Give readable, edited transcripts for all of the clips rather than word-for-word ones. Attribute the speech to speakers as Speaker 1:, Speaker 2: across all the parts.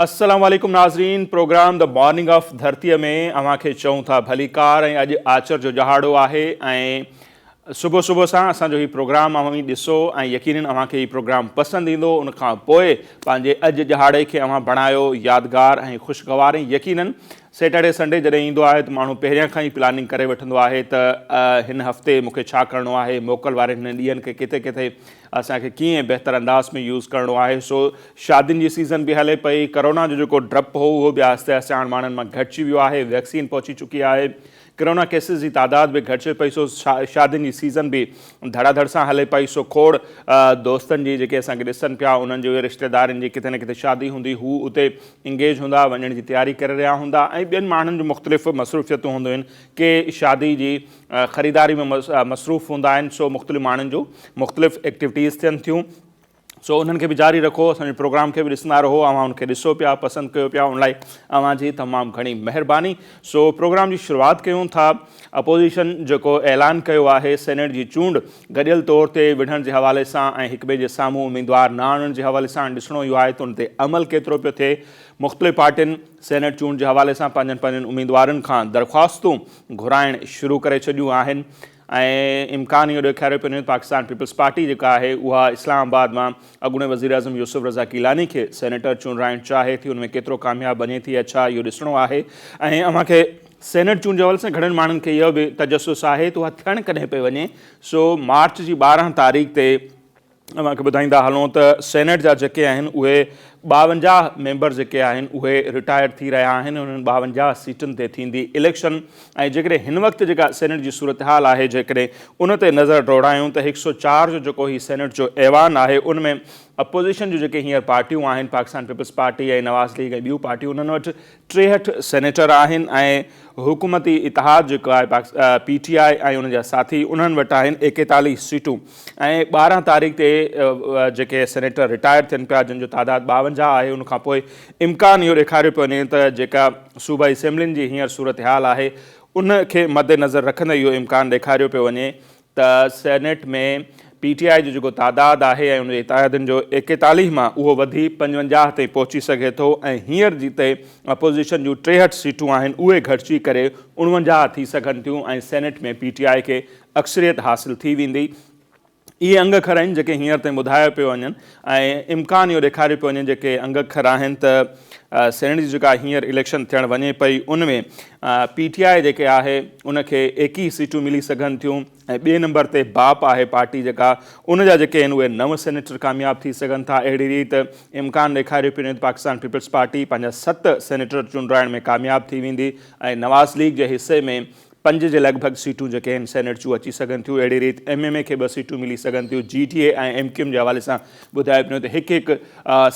Speaker 1: अस्सलाम वालेकुम नाज़रीन। प्रोग्राम द मॉर्निंग ऑफ धरतीअ में अव्हांखे चऊं था भलीकार ऐं अॼु आचर जो जहाड़ो आहे ऐं सुबुह सुबुह सां असांजो हीउ प्रोग्राम अव्हां ॾिसो ऐं यकीनन अव्हांखे हीउ प्रोग्राम पसंदि ईंदो। उनखां पोइ पंहिंजे अॼु जहाड़े खे अव्हां बणायो यादगार ऐं ख़ुशगवार। ऐं यकीनन सैटरडे संडे जॾहिं ईंदो आहे त माण्हू पहिरियां खां ई प्लानिंग करे वठंदो आहे त हिन हफ़्ते मूंखे छा करिणो आहे, मोकल वारे हिन ॾींहंनि खे किथे किथे असांखे कीअं बहितर अंदाज़ में यूज़ करिणो आहे। सो शादियुनि जी सीज़न बि हले पई, करोना जो जेको डपु हो उहो बि आहिस्ते आहिस्ते हाणे माण्हुनि मां घटिजी वियो आहे, वैक्सीन पहुची चुकी आहे, कोरोना केसिस जी तादाद बि घटिजे पई। सो शादियुनि जी सीज़न बि धड़ाधड़ सां हले पई। सो खोड़ दोस्तनि जी जेके असांखे ॾिसनि पिया, उन्हनि जे रिश्तेदारनि जी किथे न किथे शादी हूंदी, हू उते इंगेज हूंदा, वञण जी तयारी करे रहिया हूंदा ऐं ॿियनि माण्हुनि जूं मुख़्तलिफ़ मसरूफ़ियतूं हूंदियूं आहिनि। के शादी जी ख़रीदारी में मसरूफ़ हूंदा आहिनि। सो मुख़्तलिफ़ माण्हुनि जूं मुख़्तलिफ़ एक्टिविटीज़ थियनि थियूं। सो उन्हनि खे बि जारी रखो, असांजे प्रोग्राम खे बि ॾिसंदा रहो, अव्हां उनखे ॾिसो पिया, पसंदि कयो पिया, उन लाइ अव्हांजी तमामु घणी महिरबानी। सो प्रोग्राम जी शुरूआति कयूं था। अपोज़िशन जेको ऐलान कयो आहे सेनेट जी चूंड गॾियल तौर ते विढ़ण जे हवाले सां ऐं हिक ॿिए जे साम्हूं उम्मीदवार न आणण जे हवाले सां ॾिसणो इहो आहे त उन ते अमल केतिरो पियो थिए। मुख़्तलिफ़ पार्टियुनि सेनेट चूंड जे हवाले सां पंहिंजनि पंहिंजनि उम्मीदवारनि खां दरख़्वास्तूं घुराइण शुरू करे छॾियूं आहिनि ऐं इम्कान इहो ॾेखारियो पियो वञे पाकिस्तान पीपल्स पार्टी जेका आहे उहा इस्लामाबाद मां अॻूणे वज़ीर आज़म यूसुफ रज़ा कीलानी खे सेनेटर चूंडाइणु चाहे थी। उनमें केतिरो कामयाबु बने थी या छा, इहो ॾिसणो आहे। ऐं अव्हांखे सेनेट चूंड जे हवाले सां घणनि माण्हुनि खे इहो बि तजसुस आहे त उहा थियणु कॾहिं पई वञे। सो मार्च जी 12 तारीख़ ते अव्हांखे ॿुधाईंदा हलूं त सेनेट जा जेके आहिनि उहे 52 मेंबर जेके आहिनि उहे रिटायर थी रहिया आहिनि। उन्हनि 52 सीटुनि ते थींदी इलेक्शन। ऐं जेकॾहिं हिन वक़्तु जेका सेनेट जी सूरत हाल आहे जेकॾहिं उन ते नज़र दौड़ायूं त 104 जो जेको हीउ सेनेट जो ऐवान आहे उनमें अपोज़िशन जूं जेके हींअर पार्टियूं आहिनि, पाकिस्तान पीपल्स पार्टी ऐं नवाज़ लीग ऐं ॿियूं पार्टियूं, उन्हनि वटि 63 सेनेटर आहिनि ऐं हुकूमती इतिहाद जेको आहे PTI ऐं उन जा साथी उन्हनि वटि आहिनि 41 सीटूं। ऐं 12 तारीख़ ते जेके सेनेटर रिटायर थियनि पिया जिन जो तादाद 52 आहे, उनखां पोइ इम्कान इहो ॾेखारियो पियो वञे त जेका सूबाई असेंबलियुनि जी हींअर सूरत हाल आहे उनखे मद्देनज़र रखंदे इहो इम्कान ॾेखारियो पियो वञे त सेनेट में PTI जो जेको तादाद आहे ऐं उनजे इतिहादनि जो 41 मां उहो वधी 55 ताईं पहुची सघे थो ऐं हींअर जिते अपोज़िशन जूं 63 सीटूं आहिनि उहे घटिजी करे 49 थी सघनि थियूं ऐं सेनेट में PTI खे अक्सरियत हासिलु थी वेंदी। इहे अंग अखर आहिनि जेके हींअर ताईं ॿुधायो पियो वञनि ऐं इम्कान इहो ॾेखारियो पियो वञे जेके अंग अखर आहिनि त सेनेट जी जेका हींअर इलेक्शन थियणु वञे पई उनमें PTI जेके आहे उनखे 21 सीटूं मिली सघनि थियूं ऐं ॿिए नंबर ते बाप आहे पार्टी जेका, उनजा जेके आहिनि उहे 9 सेनेटर कामयाबु थी सघनि था। अहिड़ी रीति इम्कान ॾेखारियो पियो वञे त पाकिस्तान पीपल्स पार्टी पंहिंजा 7 सेनेटर चूंडाइण में कामयाबु थी वेंदी ऐं नवाज़ लीग जे हिसे में 5 जे लॻभॻि सीटूं जेके आहिनि सेनेट जूं अची सघनि थियूं। अहिड़ी रीति MMA खे 2 सीटूं मिली सघनि थियूं। GTA ऐं MQM जे हवाले सां ॿुधायो पियो त हिकु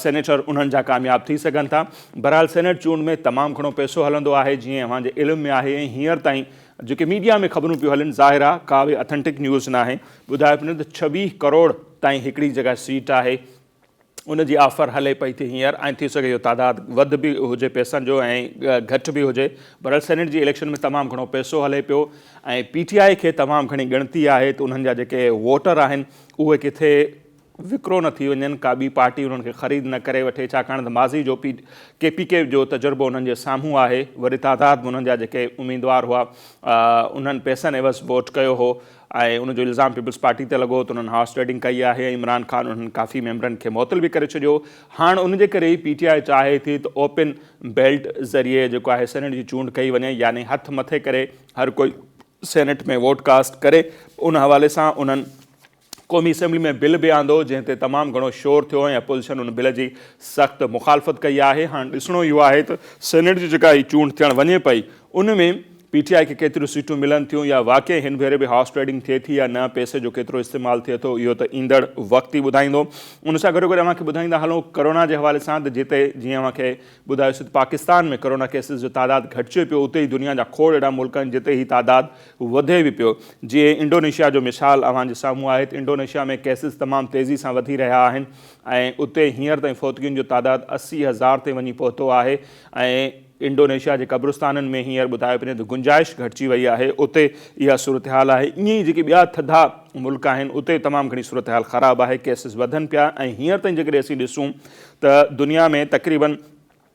Speaker 1: सेनेटर उन्हनि जा कामयाबु थी सघनि था। बहरहाल सेनेट चूंड में तमामु घणो पैसो हलंदो आहे जीअं अव्हांजे इल्म में आहे ऐं हींअर ताईं जेके मीडिया में ख़बरूं पियूं हलनि, ज़ाहिर आहे का बि अथेंटिक न्यूज़ न आहे, ॿुधायो पियो त 26 करोड़ ताईं हिकिड़ी जेका सीट आहे उनजी ऑफर हले पई थी हींअर ऐं थी सघे इहो तादाद वधि बि हुजे पैसनि जो ऐं घटि बि हुजे। बहरहाल सेनेट जी इलेक्शन में तमामु घणो पैसो हले पियो ऐं PTI खे तमामु घणी ॻणती आहे त उन्हनि जा जेके वोटर आहिनि उहे किथे विकिरो न थी वञनि, का ॿी पार्टी उन्हनि खे ख़रीद न करे वठे, छाकाणि त माज़ी जो KPK जो तजुर्बो उन्हनि जे साम्हूं आहे। वरी तादाद में उन्हनि जा जेके उम्मीदवार हुआ उन्हनि पैसनि एवज़ वोट कयो हो ऐं उनजो इल्ज़ाम पीपल्स पार्टी ते लॻो त उन्हनि हॉर्स ट्रेडिंग कई आहे। इमरान ख़ान उन्हनि काफ़ी मेंबरनि खे मुअतल बि करे छॾियो। हाणे उनजे करे ई PTI चाहे थी त ओपन बेल्ट ज़रिए जेको आहे सेनेट जी चूंड कई वञे, यानी हथ मथे करे हर कोई सेनेट में वोट कास्ट करे। उन हवाले सां उन्हनि क़ौमी असेंबली में बिल बि आंदो जंहिं ते तमामु घणो शोर थियो ऐं अपोज़िशन उन बिल जी सख़्तु मुखालफ़त कई आहे। हाणे ॾिसणो इहो आहे त सेनेट जी जेका हीअ चूंड थियणु वञे पई उनमें PTI खे केतिरियूं सीटूं मिलनि थियूं या वाक़ई हिन भेरे बि हॉर्स ट्रेडिंग थिए थी या न, पैसे जो केतिरो इस्तेमालु थिए थो, इहो त ईंदड़ वक़्तु ई ॿुधाईंदो। उन सां गॾोगॾु अव्हांखे ॿुधाईंदा हलूं कोरोना जे हवाले सां त जिते जीअं अव्हांखे ॿुधायोसीं त पाकिस्तान में कोरोना केसिस जो तादाद घटिजे पियो, उते ई दुनिया जा खोड़ अहिड़ा मुल्क आहिनि जिते ही तादाद वधे बि पियो। जीअं इंडोनेशिया जो मिसाल अव्हांजे साम्हूं आहे त इंडोनेशिया में केसिस तमामु तेज़ी सां वधी रहिया आहिनि ऐं उते हींअर ताईं फ़ौतगियुनि जो तादाद 80,000 ते वञी पहुतो आहे ऐं इंडोनेशिया जे क़ब्रिस्ताननि में हींअर ॿुधायो पियो त गुंजाइश घटिजी वई आहे, उते इहा सूरत हाल आहे। ईअं ई जेके ॿिया थधा मुल्क आहिनि उते तमामु घणी सूरत हाल ख़राबु आहे, केसिस वधनि पिया ऐं हींअर ताईं जेकॾहिं असीं ॾिसूं त दुनिया में तक़रीबन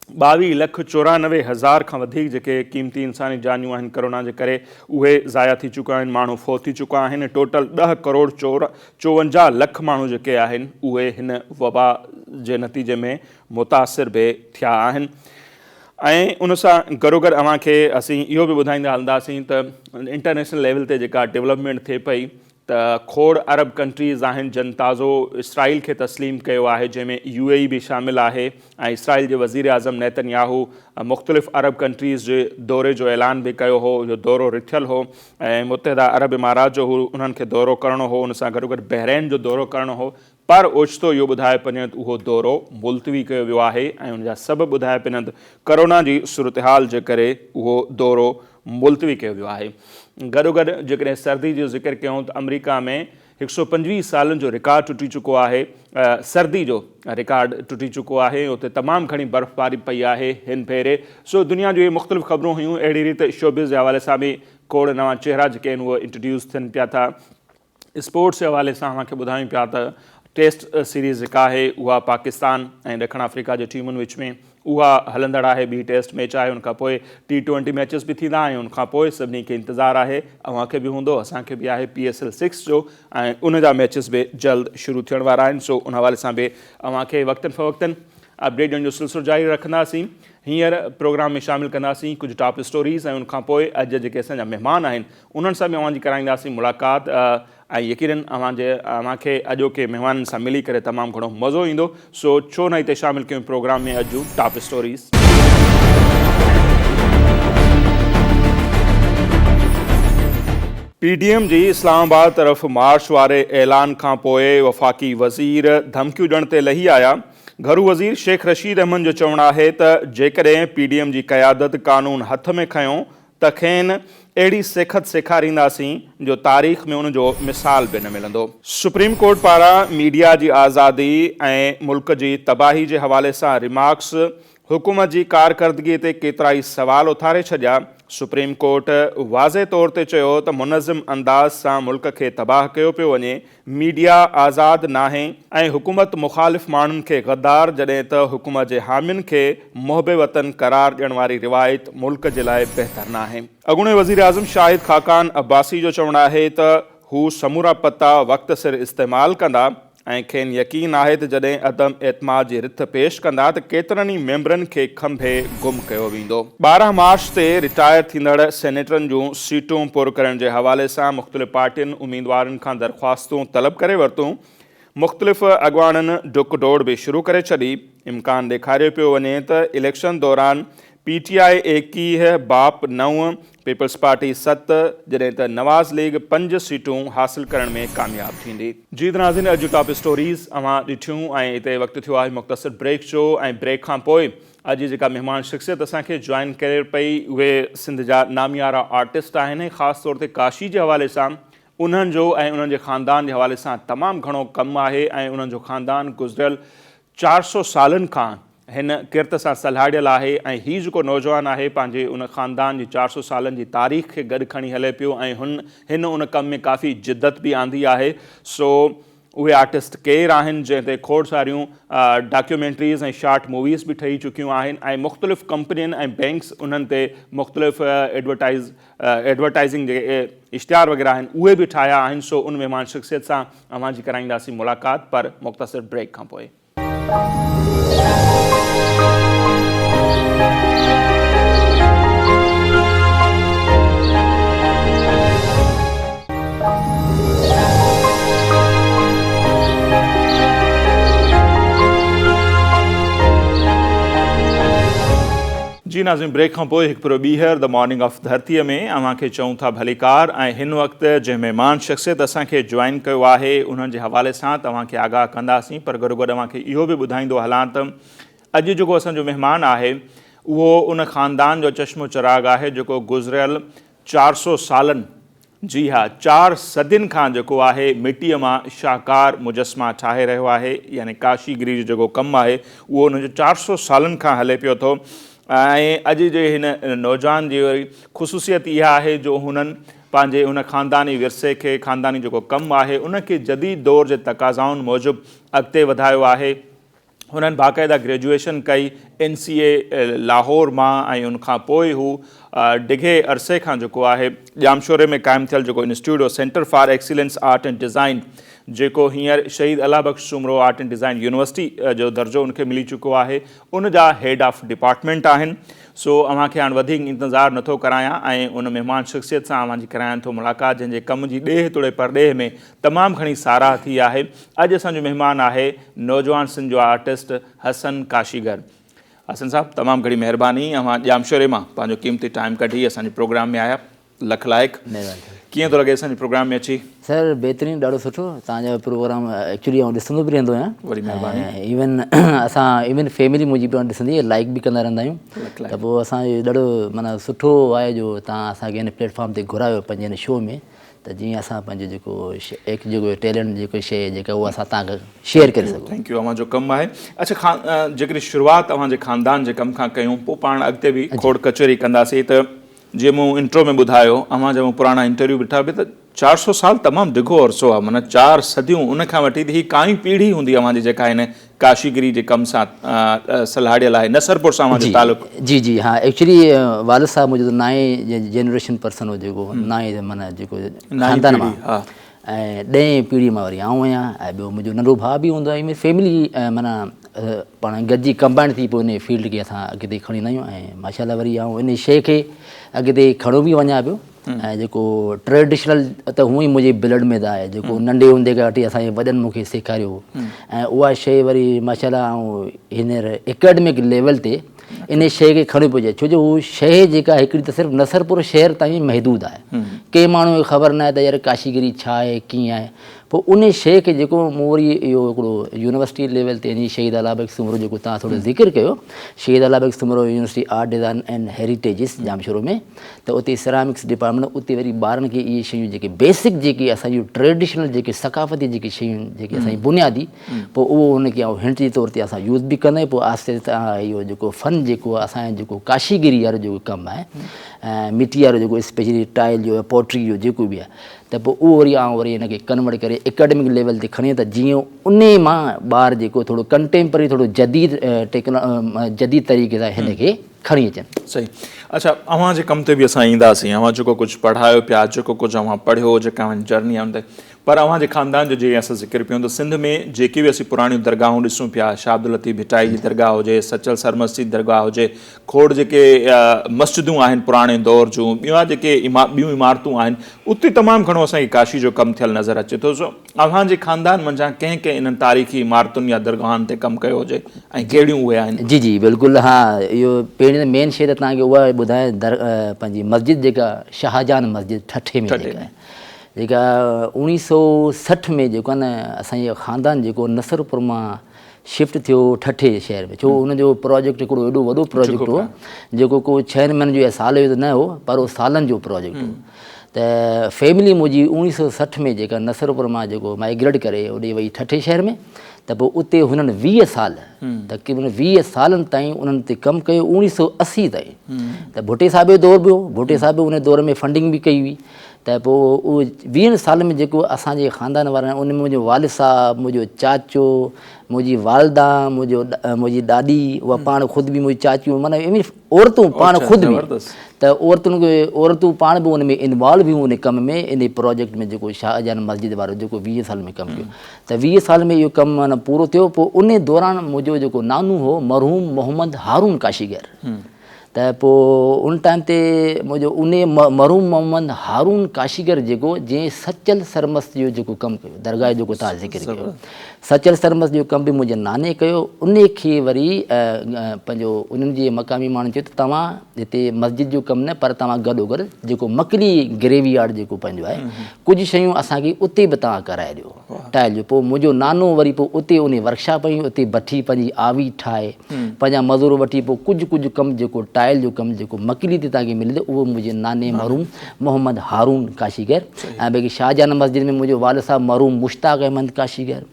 Speaker 1: 22,94,000 खां वधीक जेके क़ीमती इंसानी जानियूं आहिनि कोरोना जे करे उहे ज़ाया थी चुका आहिनि, माण्हू फ़ौत थी चुका आहिनि। टोटल 10,54,00,000 माण्हू जेके आहिनि उहे हिन वबा जे नतीजे में मुतासिर बि थिया आहिनि। ऐं उन सां गॾोगॾु अव्हांखे असीं इहो बि ॿुधाईंदा हलंदासीं त इंटरनेशनल लेवल ते जेका डेवलपमेंट थिए पई त खोड़ अरब कंट्रीज़ आहिनि जन ताज़ो इसराइल खे तस्लीम कयो आहे, जंहिंमें UAE बि शामिलु आहे ऐं इसराइल जे वज़ीर आज़म नेतन्याहू मुख़्तलिफ़ अरब कंट्रीज़ जे दौरे जो ऐलान बि कयो हो। इहो दौरो रिथियलु हो ऐं मुतहिदा अरब इमारात जो उन्हनि खे दौरो करिणो हो, उन सां गॾोगॾु बहरैन जो दौरो करिणो हो, पर ओचितो इहो ॿुधायो पियो त उहो दौरो मुलतवी कयो वियो आहे ऐं उनजा सबबु ॿुधाया पिया त कोरोना जी सूरत हाल जे करे उहो दौरो मुलतवी कयो वियो आहे। गॾोगॾु जेकॾहिं सर्दी जो ज़िक्र कयूं त अमरीका में 125 सालनि जो रिकॉर्ड टुटी चुको आहे, सर्दी जो रिकॉर्ड टुटी चुको आहे। उते तमामु घणी बर्फ़बारी पई आहे हिन भेरे। सो दुनिया जो इहे मुख़्तलिफ़ ख़बरूं हुयूं। अहिड़ी रीति शोबिज़ जे हवाले सां बि खोड़ नवां चेहरा जेके आहिनि उहे इंट्रोड्यूस थियनि पिया था। स्पोर्ट्स जे हवाले सां अव्हांखे ॿुधायूं पिया त टेस्ट सीरीज़ जेका आहे उहा पाकिस्तान ऐं ॾखण अफ्रीका जे टीमुनि विच में उहा हलंदड़ आहे। ॿी टेस्ट मैच आहे, उनखां पोइ T20 मैचिस बि थींदा ऐं उनखां पोइ सभिनी खे इंतज़ारु आहे, अव्हांखे बि हूंदो, असांखे बि आहे PSL 6 जो ऐं उन जा मैचिस बि जल्द शुरू थियण वारा आहिनि। सो उन हवाले सां बि अव्हांखे वक़्तनि फ़वक़्तनि अपडेट ॾियण जो सिलसिलो जारी रखंदासीं। हींअर प्रोग्राम में शामिलु कंदासीं कुझु टॉप स्टोरीज़ ऐं उनखां पोइ अॼु जेके असांजा महिमान आहिनि उन्हनि सां बि अव्हांजी कराईंदासीं मुलाक़ात ऐं यकीनन अव्हांखे अॼोके महिमाननि सां मिली करे तमामु घणो मज़ो ईंदो। सो छो न हिते शामिलु कयूं प्रोग्राम में अॼु टॉप स्टोरीज़। PDM जी इस्लामाबाद तरफ़ मार्च वारे ऐलान खां पोइ वफ़ाक़ी वज़ीर धमकियूं ॾियण ते लही आया। घरू वज़ीर शेख रशीद अहमद जो चवणु आहे त जेकॾहिं PDM जी क़यादत कानून हथ में खयों त खेनि अहिड़ी सिखत सेखारींदासीं जो तारीख़ में उनजो मिसाल बि न मिलंदो। सुप्रीम कोर्ट पारां मीडिया जी आज़ादी ऐं मुल्क जी तबाही जे हवाले सां रिमार्क्स हुकूमत जी कारकर्दगीअ ते केतिरा ई सवाल उथारे छॾिया। सुप्रीम कोर्ट वाज़े तौर ते चयो त मुनज़िम अंदाज़ सां मुल्क खे तबाह कयो पियो वञे, मीडिया आज़ादु नाहे ऐं हुकूमत मुख़ालिफ़ माण्हुनि खे गद्दार जॾहिं त हुकूमत जे हामियुनि खे मुहिब वतन करार ॾियण वारी रिवायत मुल्क जे लाइ बहितर नाहे। अॻूणे वज़ीर आज़म शाहिद खाकान अब्बासी जो चवणु आहे त हू समूरा पता वक़्त सिर इस्तेमालु कंदा ऐं खेनि यकीन आहे त जॾहिं अदम एतमाद जी रिथ पेश कंदा त केतिरनि ई मेंबरनि खे खंभे गुम कयो वेंदो। 12 मार्च ते रिटायर थींदड़ सेनेटरनि जूं सीटूं पुर करण जे हवाले सां मुख़्तलिफ़ पार्टियुनि उम्मीदवारनि खां दरख़्वास्तूं तलब करे वरितूं। मुख़्तलिफ़ अॻवाननि डुक डोड़ बि शुरू करे छॾी। इम्कान ॾेखारियो पियो वञे त इलेक्शन दौरान PTI 21, बाप 9, पीपल्स पार्टी 7 जॾहिं त नवाज़ लीग 5 सीटूं हासिल करण में कामयाब थींदी। जी नाज़रीन, अॼु टॉप स्टोरीज़ अव्हां ॾिठियूं ऐं हिते वक़्तु थियो आहे मुख़्तसिर ब्रेक जो ऐं ब्रेक खां पोइ अॼु जेका महिमान शख़्सियत असांखे जॉइन करे पई उहे सिंध जा नामियारा आर्टिस्ट आहिनि। ख़ासि तौर ते काशी जे हवाले सां उन्हनि जो ऐं उन्हनि जे ख़ानदान जे हवाले सां तमामु घणो कमु आहे ऐं उन्हनि जो ख़ानदान गुज़िरियल 400 सालनि खां हिन किरत सां सलाहियल आहे ऐं हीउ जेको नौजवान आहे पंहिंजे उन ख़ानदान जी 400 सालनि जी तारीख़ खे गॾु खणी हले पियो ऐं हिन उन कम में काफ़ी जिद्दत बि आंदी आहे। सो उहे आर्टिस्ट केरु आहिनि जंहिं ते खोड़ सारियूं डॉक्यूमेंट्रीज़ ऐं शॉर्ट मूवीज़ बि ठही चुकियूं आहिनि ऐं मुख़्तलिफ़ कंपनियुनि ऐं बैंक्स उन्हनि ते मुख़्तलिफ़ एडवर्टाइज़िंग जेके इश्तिहार वग़ैरह आहिनि उहे बि ठाहिया आहिनि। सो उन महिमान शख़्सियत सां अव्हांजी कराईंदासीं मुलाक़ात, पर मुख़्तसिर ब्रेक खां पोइ। जी नाज़रीन, ब्रेक खां पोइ हिकु पूरो ॿीहर द मॉर्निंग ऑफ धरतीअ में अव्हांखे चऊं था भलीकार ऐं हिन वक़्तु जंहिं महिमान शख़्सियत असांखे जॉइन कयो आहे उन्हनि जे हवाले सां तव्हांखे आगाह कंदासीं, पर गॾोगॾु अव्हांखे इहो बि ॿुधाईंदो हलां त अॼु जेको असांजो महिमान आहे उहो उन ख़ानदान जो चश्मो चिराग आहे जेको गुज़िरियल 400 सालनि, जी हा 4 सदियुनि खां जेको आहे मिटीअ मां शाहकार मुजस्मा ठाहे रहियो आहे। यानी काशीगिरी जो जेको कमु आहे उहो उनजो 400 सालनि खां हले पियो थो ऐं अॼु जे हिन नौजवान जी वरी ख़ुशूसियत इहा आहे जो हुननि पंहिंजे हुन ख़ानदानी विरसे खे, ख़ानदानी जेको कमु आहे उनखे जदीद दौर जे तक़ाज़ाउनि मूजिबि अॻिते वधायो आहे। हुननि बाक़ाइदा ग्रेजुएशन कई NCA लाहौर मां, ऐं उनखां पोइ हू डिघे अरसे खां जेको आहे ॼामशोरे में क़ाइमु थियल जेको institute of center for excellence art and design, जेको हींअर Shaheed Allah Bakhsh Soomro art and design university जो दर्जो उनखे मिली चुको आहे, उन जा हेड ऑफ डिपार्टमेंट आहिनि। सो अव्हांखे हाणे वधीक इंतज़ारु नथो करायां ऐं उन महिमान शख़्सियत सां अव्हांजी करायां थो मुलाक़ात, जंहिंजे कम जी ॾेह तुड़े परॾेह में तमामु घणी साराह थी आहे। अॼु असांजो महिमान आहे नौजवान सिंध जो आर्टिस्ट हसन काशीगर। हसन साहब, तमामु घणी महिरबानी, अव्हां ॼामशोरे मां पंहिंजो क़ीमती टाइम कढी असांजे प्रोग्राम में आया, लख लाइक़। कीअं थो लॻे असांजे प्रोग्राम में अची?
Speaker 2: सर बेहतरीन, ॾाढो सुठो। तव्हांजो प्रोग्राम एक्चुअली आउं ॾिसंदो बि रहंदो आहियां।
Speaker 1: वरी महिरबानी।
Speaker 2: इवन फैमिली मुंहिंजी पाण ॾिसंदी आहे, लाइक बि कंदा रहंदा आहियूं। त पोइ असांजो ॾाढो माना सुठो आहे जो तव्हां असांखे हिन प्लेटफॉर्म ते घुरायो पंहिंजे हिन शो में, त जीअं असां पंहिंजो जेको टैलेंट जेको शइ जेका उहा असां तव्हांखे शेयर करे सघूं।
Speaker 1: Thank U. अव्हांजो कमु आहे। अच्छा, जेकॾहिं शुरूआति अव्हांजे ख़ानदान जे कम खां कयूं, पोइ पाण अॻिते बि खोड़ कचहरी कंदासीं। त जीअं मूं इंट्रो में ॿुधायो, अव्हां जब पुराणा इंटरव्यू ॾिठा बि त 400 साल तमामु डिघो अरसो आहे, माना 4 सदियूं। उनखां वठी त ही काई पीढ़ी हूंदी अव्हांजी जेका हिन काशीगिरी जे कम सां सलाहियल आहे, नसरपुर सां अव्हांजो तालुक़ु?
Speaker 2: जी जी हा, एक्चुअली वालिद साहब मुंहिंजो 9 जनरेशन पर्सन हो, जेको 9 माना जेको ख़ानदान मां, ऐं 10 पीढ़ी मां वरी आऊं आहियां। ऐं ॿियो मुंहिंजो नंढो भाउ बि हूंदो आहे। फैमिली माना पाण गॾिजी कंबाइंड थी पोइ इन फील्ड खे असां अॻिते खणी वेंदा आहियूं। ऐं माशाल्लाह वरी आऊं इन शइ खे अॻिते खणो बि वञा पियो। ऐं जेको ट्रेडिशनल त हूअं ई मुंहिंजे ब्लड में त आहे, जेको नंढे हूंदे खां वठी असांजे वॾनि मूंखे सेखारियो, ऐं उहा शइ वरी माशाल्लाह आऊं हींअर एकेडमिक लेवल ते इन शइ खे खणी पियो अचे। छो जो हू शइ जेका हिकिड़ी त सिर्फ़ु नसरपुर शहर ताईं महदूद आहे। कंहिं माण्हू खे ख़बर न आहे त यार काशीगिरी छा आहे, कीअं आहे। पोइ उन शइ खे जेको मूं वरी इहो हिकिड़ो यूनिवर्सिटी लेवल ते यानी शहीद अला बख्श सुमरो जेको तव्हां थोरो ज़िक्र कयो, Shaheed Allah Bakhsh Soomro university art design and heritages Jamshoro में, त उते सिरामिक्स डिपार्टमेंट, उते वरी ॿारनि खे इहे शयूं जेके बेसिक जेके असांजूं ट्रेडिशनल जेके सकाफ़ती जेके शयूं जेके असांजी बुनियादी, पोइ उहो हुनखे ऐं हिंट जे तौर ते असां यूज़ बि कंदा आहियूं। पोइ आहिस्ते आहिस्ते इहो जेको फ़न जेको असांजो जेको काशीगिरी वारो जेको कमु आहे, ऐं मिटी वारो जेको स्पेशली टाइल जो पोट्री जो जेको बि आहे, त पोइ उहो वरी वरी हिनखे कन्वर्ट करे एकेडमिक लेवल ते खणी, त जीअं उन मां ॿार जेको थोरो कंटेम्पररी, थोरो जदीद तरीक़े सां हिनखे खणी अचनि।
Speaker 1: सही। अच्छा, अव्हांजे कम ते बि असां ईंदासीं। अव्हां जेको कुझु पढ़ायो पिया, जेको कुझु अव्हां पढ़ियो, जेका अव्हांजी जर्नी आहे उन ते, पर अव्हांजे ख़ानदान जो जीअं असां ज़िक्र पियूं त सिंध में जेके बि असीं पुराणियूं दरगाहूं ॾिसूं पिया, शाह अब्दुल लतीफ़ भिटाई जी दरगाह हुजे, सचल सरमस्त जी दरगाह हुजे, खोड़ जेके मस्जिदूं आहिनि पुराणे दौर जूं, ॿिया जेके ॿियूं इमारतूं आहिनि, उते तमामु घणो असांखे काशी जो कमु थियल नज़र अचे थो। सो अव्हांजे ख़ानदान मंझां कंहिं कंहिं इन्हनि तारीख़ी इमारतुनि या दरगाहनि ते कमु कयो हुजे, ऐं कहिड़ियूं उहे आहिनि?
Speaker 2: जी जी बिल्कुलु। हा, इहो पहिरीं त मेन शइ त तव्हांखे उहा ॿुधायां, पंहिंजी मस्जिद जेका शाहजहान मस्जिद ठठे में जेका आहे, जेका 1960 में जेको आहे न असांजो ख़ानदान जेको नसरपुर मां शिफ्ट थियो ठठे शहर में। छो हुनजो प्रोजेक्ट हिकिड़ो एॾो वॾो प्रोजेक्ट हो, जेको को 6 महीननि जो साल जो त न हो, पर उहो सालनि जो प्रोजेक्ट हो। त फैमिली मुंहिंजी 1960 में जेका नसरपुर मां जेको माइग्रेट करे होॾे वई ठठे शहर में, त पोइ उते हुननि 20 साल तक़रीबन 20 सालनि ताईं उन्हनि ते कमु कयो, 1980 ताईं। त भुटे साहिब जो दौर बि हो, भुटे साहिब उन दौर में फंडिंग बि कई हुई। त पोइ उहो 20 साल में जेको असांजे ख़ानदान वारा आहिनि, उन में मुंहिंजो वालिद साहब, मुंहिंजो चाचो, मुंहिंजी वालदा, मुंहिंजी ॾाॾी, उहा पाण ख़ुदि बि मुंहिंजी चाचियूं, माना इन औरतूं पाण ख़ुदि बि, त औरतूं पाण बि उन में इन्वॉल्व हुयूं उन कम में, इन प्रोजेक्ट में जेको शाहजहान मस्जिद वारो जेको 20 साल में कमु कयो। त 20 साल में इहो कमु माना पूरो थियो। पोइ उन दौरान मुंहिंजो जेको नानू हो मरहूम मोहम्मद हारून काशीगर, त पोइ उन टाइम ते मुंहिंजो उन मरहूम मोहम्मद हारून काशीगर जेको जंहिं सचल सरमस्त जो जेको कमु कयो, दरगाह जेको तव्हां ज़िक्र कयो, सचल सरमस्त जो कमु बि मुंहिंजे नाने कयो। उन खे वरी पंहिंजो उन्हनि जे मक़ामी माण्हुनि चयो त तव्हां हिते मस्जिद जो कमु न, पर तव्हां गॾोगॾु जेको मकली ग्रेवी यार्ड जेको पंहिंजो आहे, कुझु शयूं असांखे उते बि तव्हां कराए ॾियो टाइल जो। पोइ मुंहिंजो नानो वरी पोइ उते उन वर्कशॉप हुई, उते भठी पंहिंजी आवी ठाहे, पंहिंजा मज़ूर वठी, पोइ कुझु कमु जेको टाइल जो कमु जेको मकली ते तव्हांखे मिले थो, उहो मुंहिंजे नाने मरहूम मोहम्मद हारून काशीगर। ऐं बाक़ी शाहजहान मस्जिद में मुंहिंजो वालिद साहब मरहूम मुश्ताक अहमद काशीगर,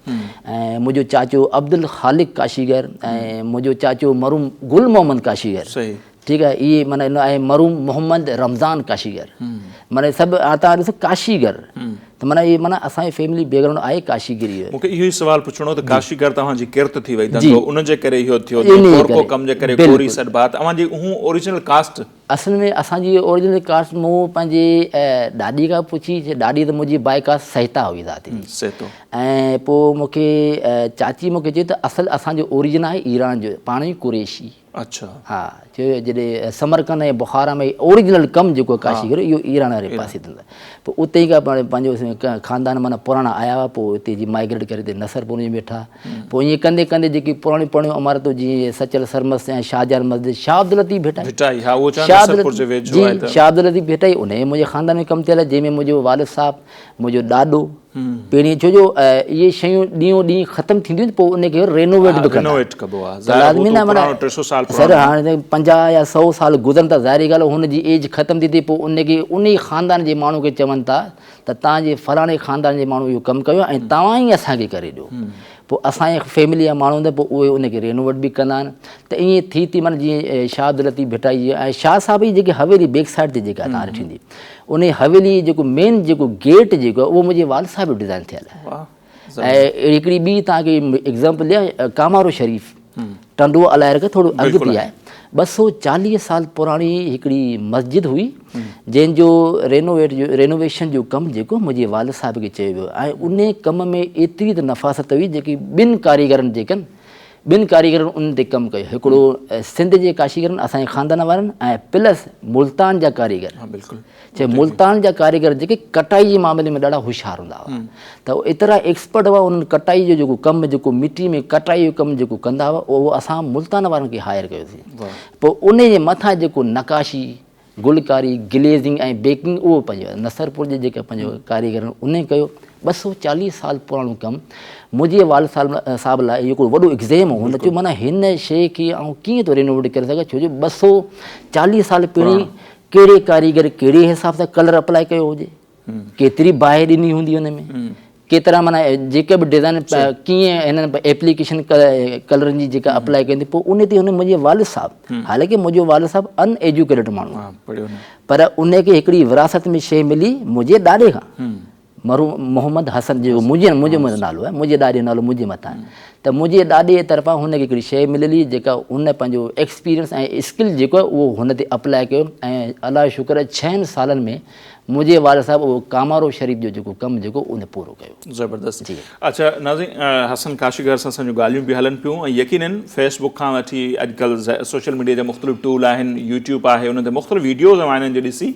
Speaker 2: ऐं मुंहिंजो चाचो अब्दुल ख़ालिक काशीगर ऐं मुंहिंजो चाचो मरूम गुल मोहम्मद काशीगर,
Speaker 1: सही,
Speaker 2: ठीकु आहे। इहे माना इन ऐं मरूम मोहम्मद रमज़ान काशीगर, माना सभु तव्हां ॾिसो काशीगर, त माना इहे माना असांजी फैमिली बैकग्राउंड आहे काशीगिरी जो।
Speaker 1: मूंखे इहो ई सुवाल पुछणो त काशीगर तव्हांजी किरत थी वई
Speaker 2: जी।
Speaker 1: धंधो उन जे करे इहो थियो
Speaker 2: इन्हीअ
Speaker 1: को
Speaker 2: करे,
Speaker 1: कम जे करे
Speaker 2: बिल्कुलु।
Speaker 1: कोरी सॾिबा तव्हांजी हूं ओरिजिनल कास्ट?
Speaker 2: असल में असांजी ओरिजिनल कास्ट मूं पंहिंजे ॾाॾी खां पुछी, ॾाॾी त मुंहिंजी बाई कास्ट सहिता हुई दादी,
Speaker 1: सेतो।
Speaker 2: ऐं पोइ मूंखे चाची मूंखे चयो त असलु असांजो ओरिजिन आहे ईरान जो, पाण ई कुरैशी।
Speaker 1: अच्छा,
Speaker 2: हा, चयो जॾहिं समरकंद ऐं बुखारा में ओरिजिनल कमु जेको काशीगर इहो ईरान वारे पासे थींदो आहे। पोइ उते ई खां पंहिंजो ख़ानदान माना पुराणा आया हुआ, पोइ उते जी माइग्रेट करे हिते नसरपुर में वेठा। पोइ ईअं कंदे कंदे जेकी पुराणी पुराणियूं इमारतूं जीअं सचल सरमस ऐं शाहजहान मस्जिद, शाह अब्दुल लतीफ़ भेटाई, शाह अब्दुल लतीफ़ भेटाई, उन मुंहिंजे ख़ानदान में कमु थियल आहे, जंहिंमें मुंहिंजो वालिद साहिबु, मुंहिंजो ॾाॾो पहिरीं, छो जो इहे शयूं ॾींहों ॾींहुं ख़तमु थींदियूं पोइ उनखे रेनोवेट बि कबो आहे। सर हाणे 50 या 100 साल गुज़रनि था, ज़ाहिरी ॻाल्हि आहे हुनजी एज ख़तमु थी थिए, पोइ उनखे उन ई ख़ानदान जे माण्हू खे चवनि था त तव्हांजे फलाणे ख़ानदान जे माण्हू इहो कमु कयो ऐं तव्हां ई असांखे करे ॾियो। पोइ असांजे फैमिली जा माण्हू हूंदा, पोइ उहे उनखे रेनोवेट बि कंदा आहिनि। त ईअं थी माना जीअं शाह अब्दुल लतीफ़ भेटाई ऐं शाह साहिब जी जेकी हवेली बैक साइड ते जेका तव्हां ॾिठी हूंदी, उन हवेली जेको मेन जेको गेट जेको आहे उहो मुंहिंजे वालिद साहिब जो डिज़ाइन थियल आहे। ऐं हिकिड़ी ॿी तव्हांखे एग्ज़ाम्पल ॾियां, कामारो शरीफ़ टंडुआ अलाए रखे थोरो अॻु बि आहे, 240 साल पुराणी हिकिड़ी मस्जिद हुई जंहिंजो रेनोवेशन जो कमु जेको मुंहिंजे वालिद साहिब खे चयो वियो। ऐं उन कम में एतिरी त नफ़ासत हुई जेकी ॿिनि कारीगरनि जेकनि ॿिनि कारीगरनि उन ते कमु कयो, हिकिड़ो सिंध जे काशीगरनि असांजे ख़ानदान वारनि ऐं प्लस मुल्तान जा कारीगर। चए मुल्तान जा कारीगर जेके कटाई जे मामले में ॾाढा होशियारु हूंदा हुआ, त एतिरा एक्सपर्ट हुआ उन्हनि कटाई जो जेको कमु जेको मिटी में कटाई जो कमु जेको कंदा हुआ उहो असां मुल्तान वारनि खे हायर कयोसीं। पोइ उन जे मथां जेको नकाशी, गुलकारी, ग्लेज़िंग ऐं बेकिंग उहो पंहिंजो नसरपुर जे जेके पंहिंजो कारीगर उन कयो। 240 साल पुराणो कमु मुंहिंजे वालिद साहिब लाइ इहो हिकिड़ो वॾो एग्ज़ाम हो। हुन चयो माना हिन शइ खे ऐं कीअं थो रेनोवेट करे सघां, छो जो 240 साल पहिरीं कहिड़े कारीगर कहिड़े हिसाब सां कलर अप्लाई कयो हुजे, केतिरी बाहि ॾिनी हूंदी हुन में, केतिरा माना जेके बि डिज़ाइन कीअं हिननि एप्लीकेशन कलरनि जी जेका अप्लाई कई, पोइ उन ते हुन मुंहिंजे वालिद साहिबु, हालांकि मुंहिंजो वालिद साहिबु अनएजुकेटेड माण्हू, पर उनखे हिकिड़ी विरासत में शइ मिली मुंहिंजे ॾाॾे खां, मरूम मोहम्मद हसन जो मुंहिंजो नालो आहे, मुंहिंजे ॾाॾे जो नालो मुंहिंजे मथां आहे। त मुंहिंजे ॾाॾे तरफ़ां हुनखे हिकिड़ी शइ मिलली जेका हुन पंहिंजो एक्सपीरियंस ऐं स्किल जेको आहे उहो हुन ते अप्लाई कयो ऐं अलाह शुक्र 6 सालनि में मुंहिंजे वालिद साहिबु उहो कामारो शरीफ़ जो जेको कमु जेको उन पूरो कयो।
Speaker 1: ज़बरदस्त जी। अच्छा नाज़रीन, हसन काशीगर सां असांजूं ॻाल्हियूं बि हलनि पियूं ऐं यकीनन फेसबुक खां वठी अॼुकल्ह सोशल मीडिया जा मुख़्तलिफ़ टूल आहिनि, यूट्यूब आहे, उन ते मुख़्तलिफ़ वीडियोज़ आहिनि जो ॾिसी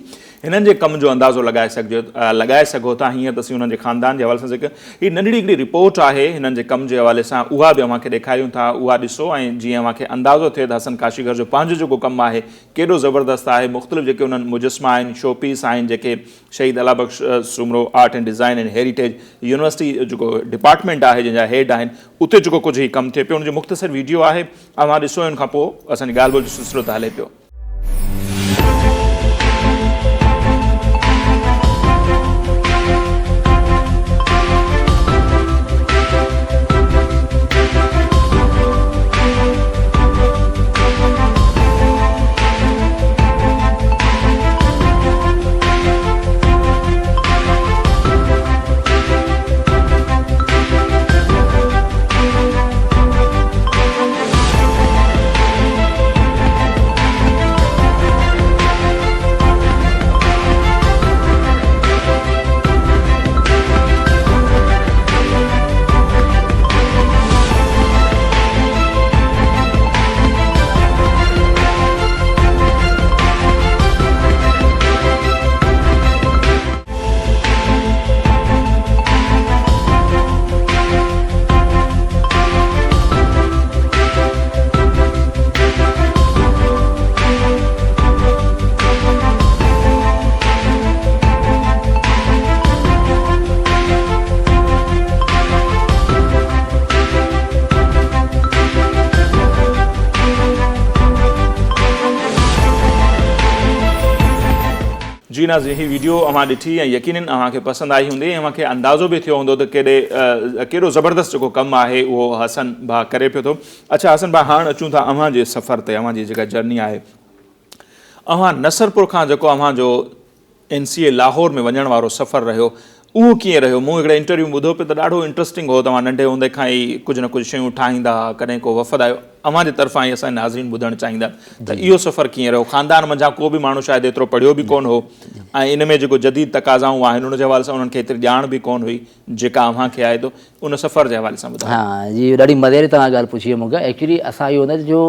Speaker 1: हिननि जे कम जो अंदाज़ो लॻाए सघो था। हीअं त असीं हुननि जे ख़ानदान जे हवाले सां जेका हीअ नंढड़ी हिकिड़ी रिपोर्ट आहे हिननि जे कम जे हवाले सां, उहा बि अव्हांखे ॾेखारियूं था, उहा ॾिसो ऐं जीअं अव्हांखे अंदाज़ो थिए त हसन काशीगर जो पंहिंजो जेको कमु आहे केॾो ज़बरदस्त आहे। मुख़्तलिफ़ जेके उन्हनि मुजस्मा आहिनि, शो पीस आहिनि, जेके Shaheed Allah Bakhsh Soomro art and design and heritage university जेको डिपार्टमेंट आहे जंहिंजा हेड आहिनि, उते जेको कुझु ई कमु थिए पियो उनजो मुख़्तसर वीडियो आहे, अव्हां ॾिसो, उन खां पोइ असांजी ॻाल्हि ॿोल जो सिलसिलो त हले पियो। जी नाज़रीन, ही वीडियो अवां ॾिठी ऐं यकीनन अव्हांखे पसंदि आई हूंदी ऐं अव्हांखे अंदाज़ो बि थियो हूंदो त कहिड़ो ज़बरदस्त जेको कमु आहे उहो हसन भाउ करे पियो थो। अच्छा हसन भाउ, हाणे अचूं था अव्हां जे सफ़र ते, अव्हां जी जेका जर्नी आहे। अव्हां नसरपुर खां जेको अव्हांजो NCA लाहौर में वञण वारो सफ़र रहियो, उहो कीअं रहियो? मूं हिकिड़े इंटरव्यू ॿुधो पियो त ॾाढो इंट्रस्टिंग हो। तव्हां नंढे हूंदे खां ई कुझु न कुझु शयूं ठाहींदा, कॾहिं को वफ़द आयो। अव्हां जे तरफ़ां ई असां नाज़रीन ॿुधणु चाहींदा त इहो सफ़रु कीअं रहियो? ख़ानदान मंझां को बि माण्हू शायदि एतिरो पढ़ियो बि कोन हो ऐं इन में जेको जदीद तक़ाज़ाऊं आहिनि उन जे हवाले सां उन्हनि खे एतिरी ॼाण बि कोन हुई जेका अव्हांखे आहे। तो उन सफ़र जे हवाले सां ॿुधायो।
Speaker 2: हाँ जी, ॾाढी मज़े वारी तव्हां ॻाल्हि पुछी आहे मूंखे। एक्चुअली असां इहो हूंदा जो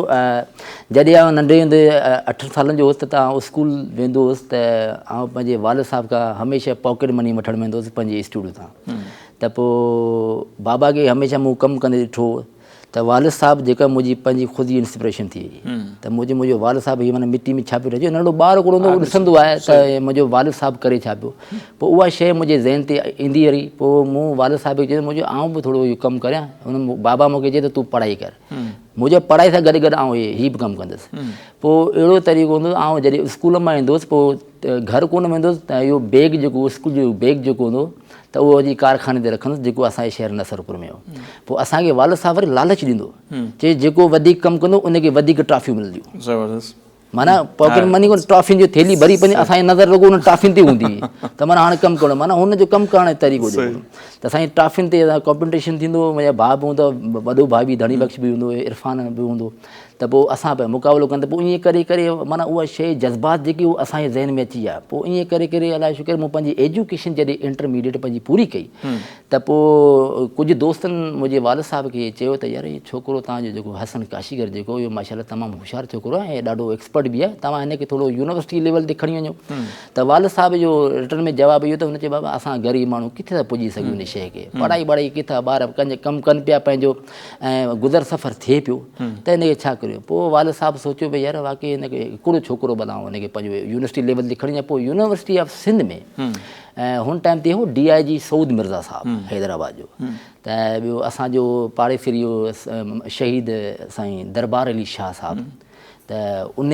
Speaker 2: जॾहिं आउं नंढे हूंदे 8 सालनि जो हुउसि त स्कूल वेंदो हुउसि त आउं पंहिंजे वालिद साहिब खां हमेशह पॉकेट मनी वठणु वेंदो हुउसि पंहिंजे इंस्टीट्यूट तां। त पोइ बाबा खे हमेशह मूं कमु कंदे ॾिठो त वालिद साहिबु जेका मुंहिंजी पंहिंजी ख़ुदि जी इंस्पिरेशन थी त मुंहिंजो वालिद साहिबु हीअ माना मिटी में छा पियो रहिजे, नंढो ॿार कोन हूंदो उहो ॾिसंदो आहे त मुंहिंजो वालिद साहिबु करे छा पियो। पोइ उहा शइ मुंहिंजे ज़हन ते ईंदी रही। पोइ मूं वालिद साहिब खे चयो मुंहिंजो आउं बि थोरो इहो कमु करियां। हुन बाबा मूंखे चए त तूं पढ़ाई कर। मुंहिंजो पढ़ाई सां गॾु गॾु आउं हीअ बि कमु कंदुसि। पोइ अहिड़ो तरीक़ो हूंदो आउं जॾहिं स्कूल मां ईंदो हुउसि पोइ घर कोन वेंदो हुउसि त इहो बैग जेको स्कूल जो बैग जेको हूंदो त उहो अॼु कारखाने ते रखंदुसि जेको असांजे शहर नसरपुर में हो। पोइ असांखे वालिद साहिबु वरी लालच ॾींदो, चए जेको वधीक कमु कंदो उनखे वधीक ट्रॉफियूं मिलंदियूं।
Speaker 1: ज़बरदस्त।
Speaker 2: माना पॉकेट मनी को ट्रॉफियुनि जो थैली भरी पंहिंजे असांजी नज़र रुॻो उन ट्रॉफियुनि ते हूंदी हुई त माना हाणे कमु करणो, माना हुनजो कमु करण जो तरीक़ो जेको त असांजी ट्रॉफियुनि ते कॉम्पिटिशन थींदो हुओ। मुंहिंजा भाउ बि हूंदो, वॾो भाउ बि धणी बख़्श बि हूंदो हुयो, इरफान बि हूंदो। त पोइ असां पिया मुक़ाबिलो कनि त पोइ ईअं करे करे माना उहा शइ जज़्बात जेकी उहा असांजे ज़हन में अची आहे। पोइ ईअं करे करे अलाए छो करे मूं पंहिंजी एजुकेशन जॾहिं इंटरमीडिएट पंहिंजी पूरी कई त पोइ कुझु दोस्तनि मुंहिंजे वालिद साहिब खे चयो त यार इहो छोकिरो तव्हांजो जेको हसन काशीगर जेको इहो माशाल्लाह तमामु होशियारु छोकिरो आहे ऐं ॾाढो एक्सपर्ट बि आहे, तव्हां हिनखे थोरो यूनिवर्सिटी लेवल ते खणी वञो। त वालिद साहिब जो रिटर्न में जवाबु इहो त हुन चयो बाबा असां ग़रीब माण्हू किथे था पुॼी सघूं इन शइ खे, पढ़ाई वढ़ाई किथां ॿार कमु कनि पिया पंहिंजो ऐं गुज़र सफ़र थिए पियो त हिनखे छा करियो। पोइ वालिद साहिबु सोचियो भई यार वाक़ई हिनखे हिकिड़ो छोकिरो बनाओ, हिनखे पंहिंजो यूनिवर्सिटी लेवल ते खणी वञो। पोइ यूनिवर्सिटी ऑफ सिंध में ऐं हुन टाइम ते हो DIG सऊद मिर्ज़ा साहिबु हैदराबाद जो। त ॿियो असांजो पाड़ेसिरी इहो शहीद साईं दरबार अली शाह साहिबु त उन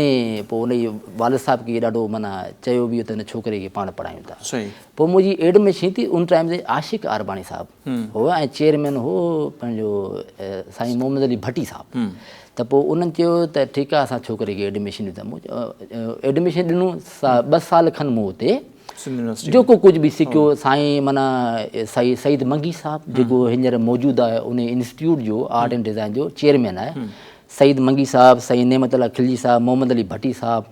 Speaker 2: पोइ उन वालिद साहिब खे ॾाढो माना चयो बि त हिन छोकिरे खे पाण पढ़ायूं था। पोइ मुंहिंजी एडमिशन थी उन टाइम ते आशिक़ आरबाणी साहिबु हो ऐं चेयरमैन हो पंहिंजो साईं मोहम्मद अली भट्टी साहिबु। त पोइ उन्हनि चयो त ठीकु आहे असां छोकिरे खे एडमिशन ॾियूं था। मूं एडमिशन ॾिनो 2 साल खनि मूं हुते जेको कुझु बि सिखियो। साईं माना साईं सईद मंगी साहिबु जेको हींअर मौजूदु आहे उन इंस्टीट्यूट जो आर्ट एंड डिज़ाइन जो चेयरमैन आहे, सईद मंगी साहिबु, साईं नेमत अला खिलजी साहिबु, मोहम्मद अली भट्टी साहिबु,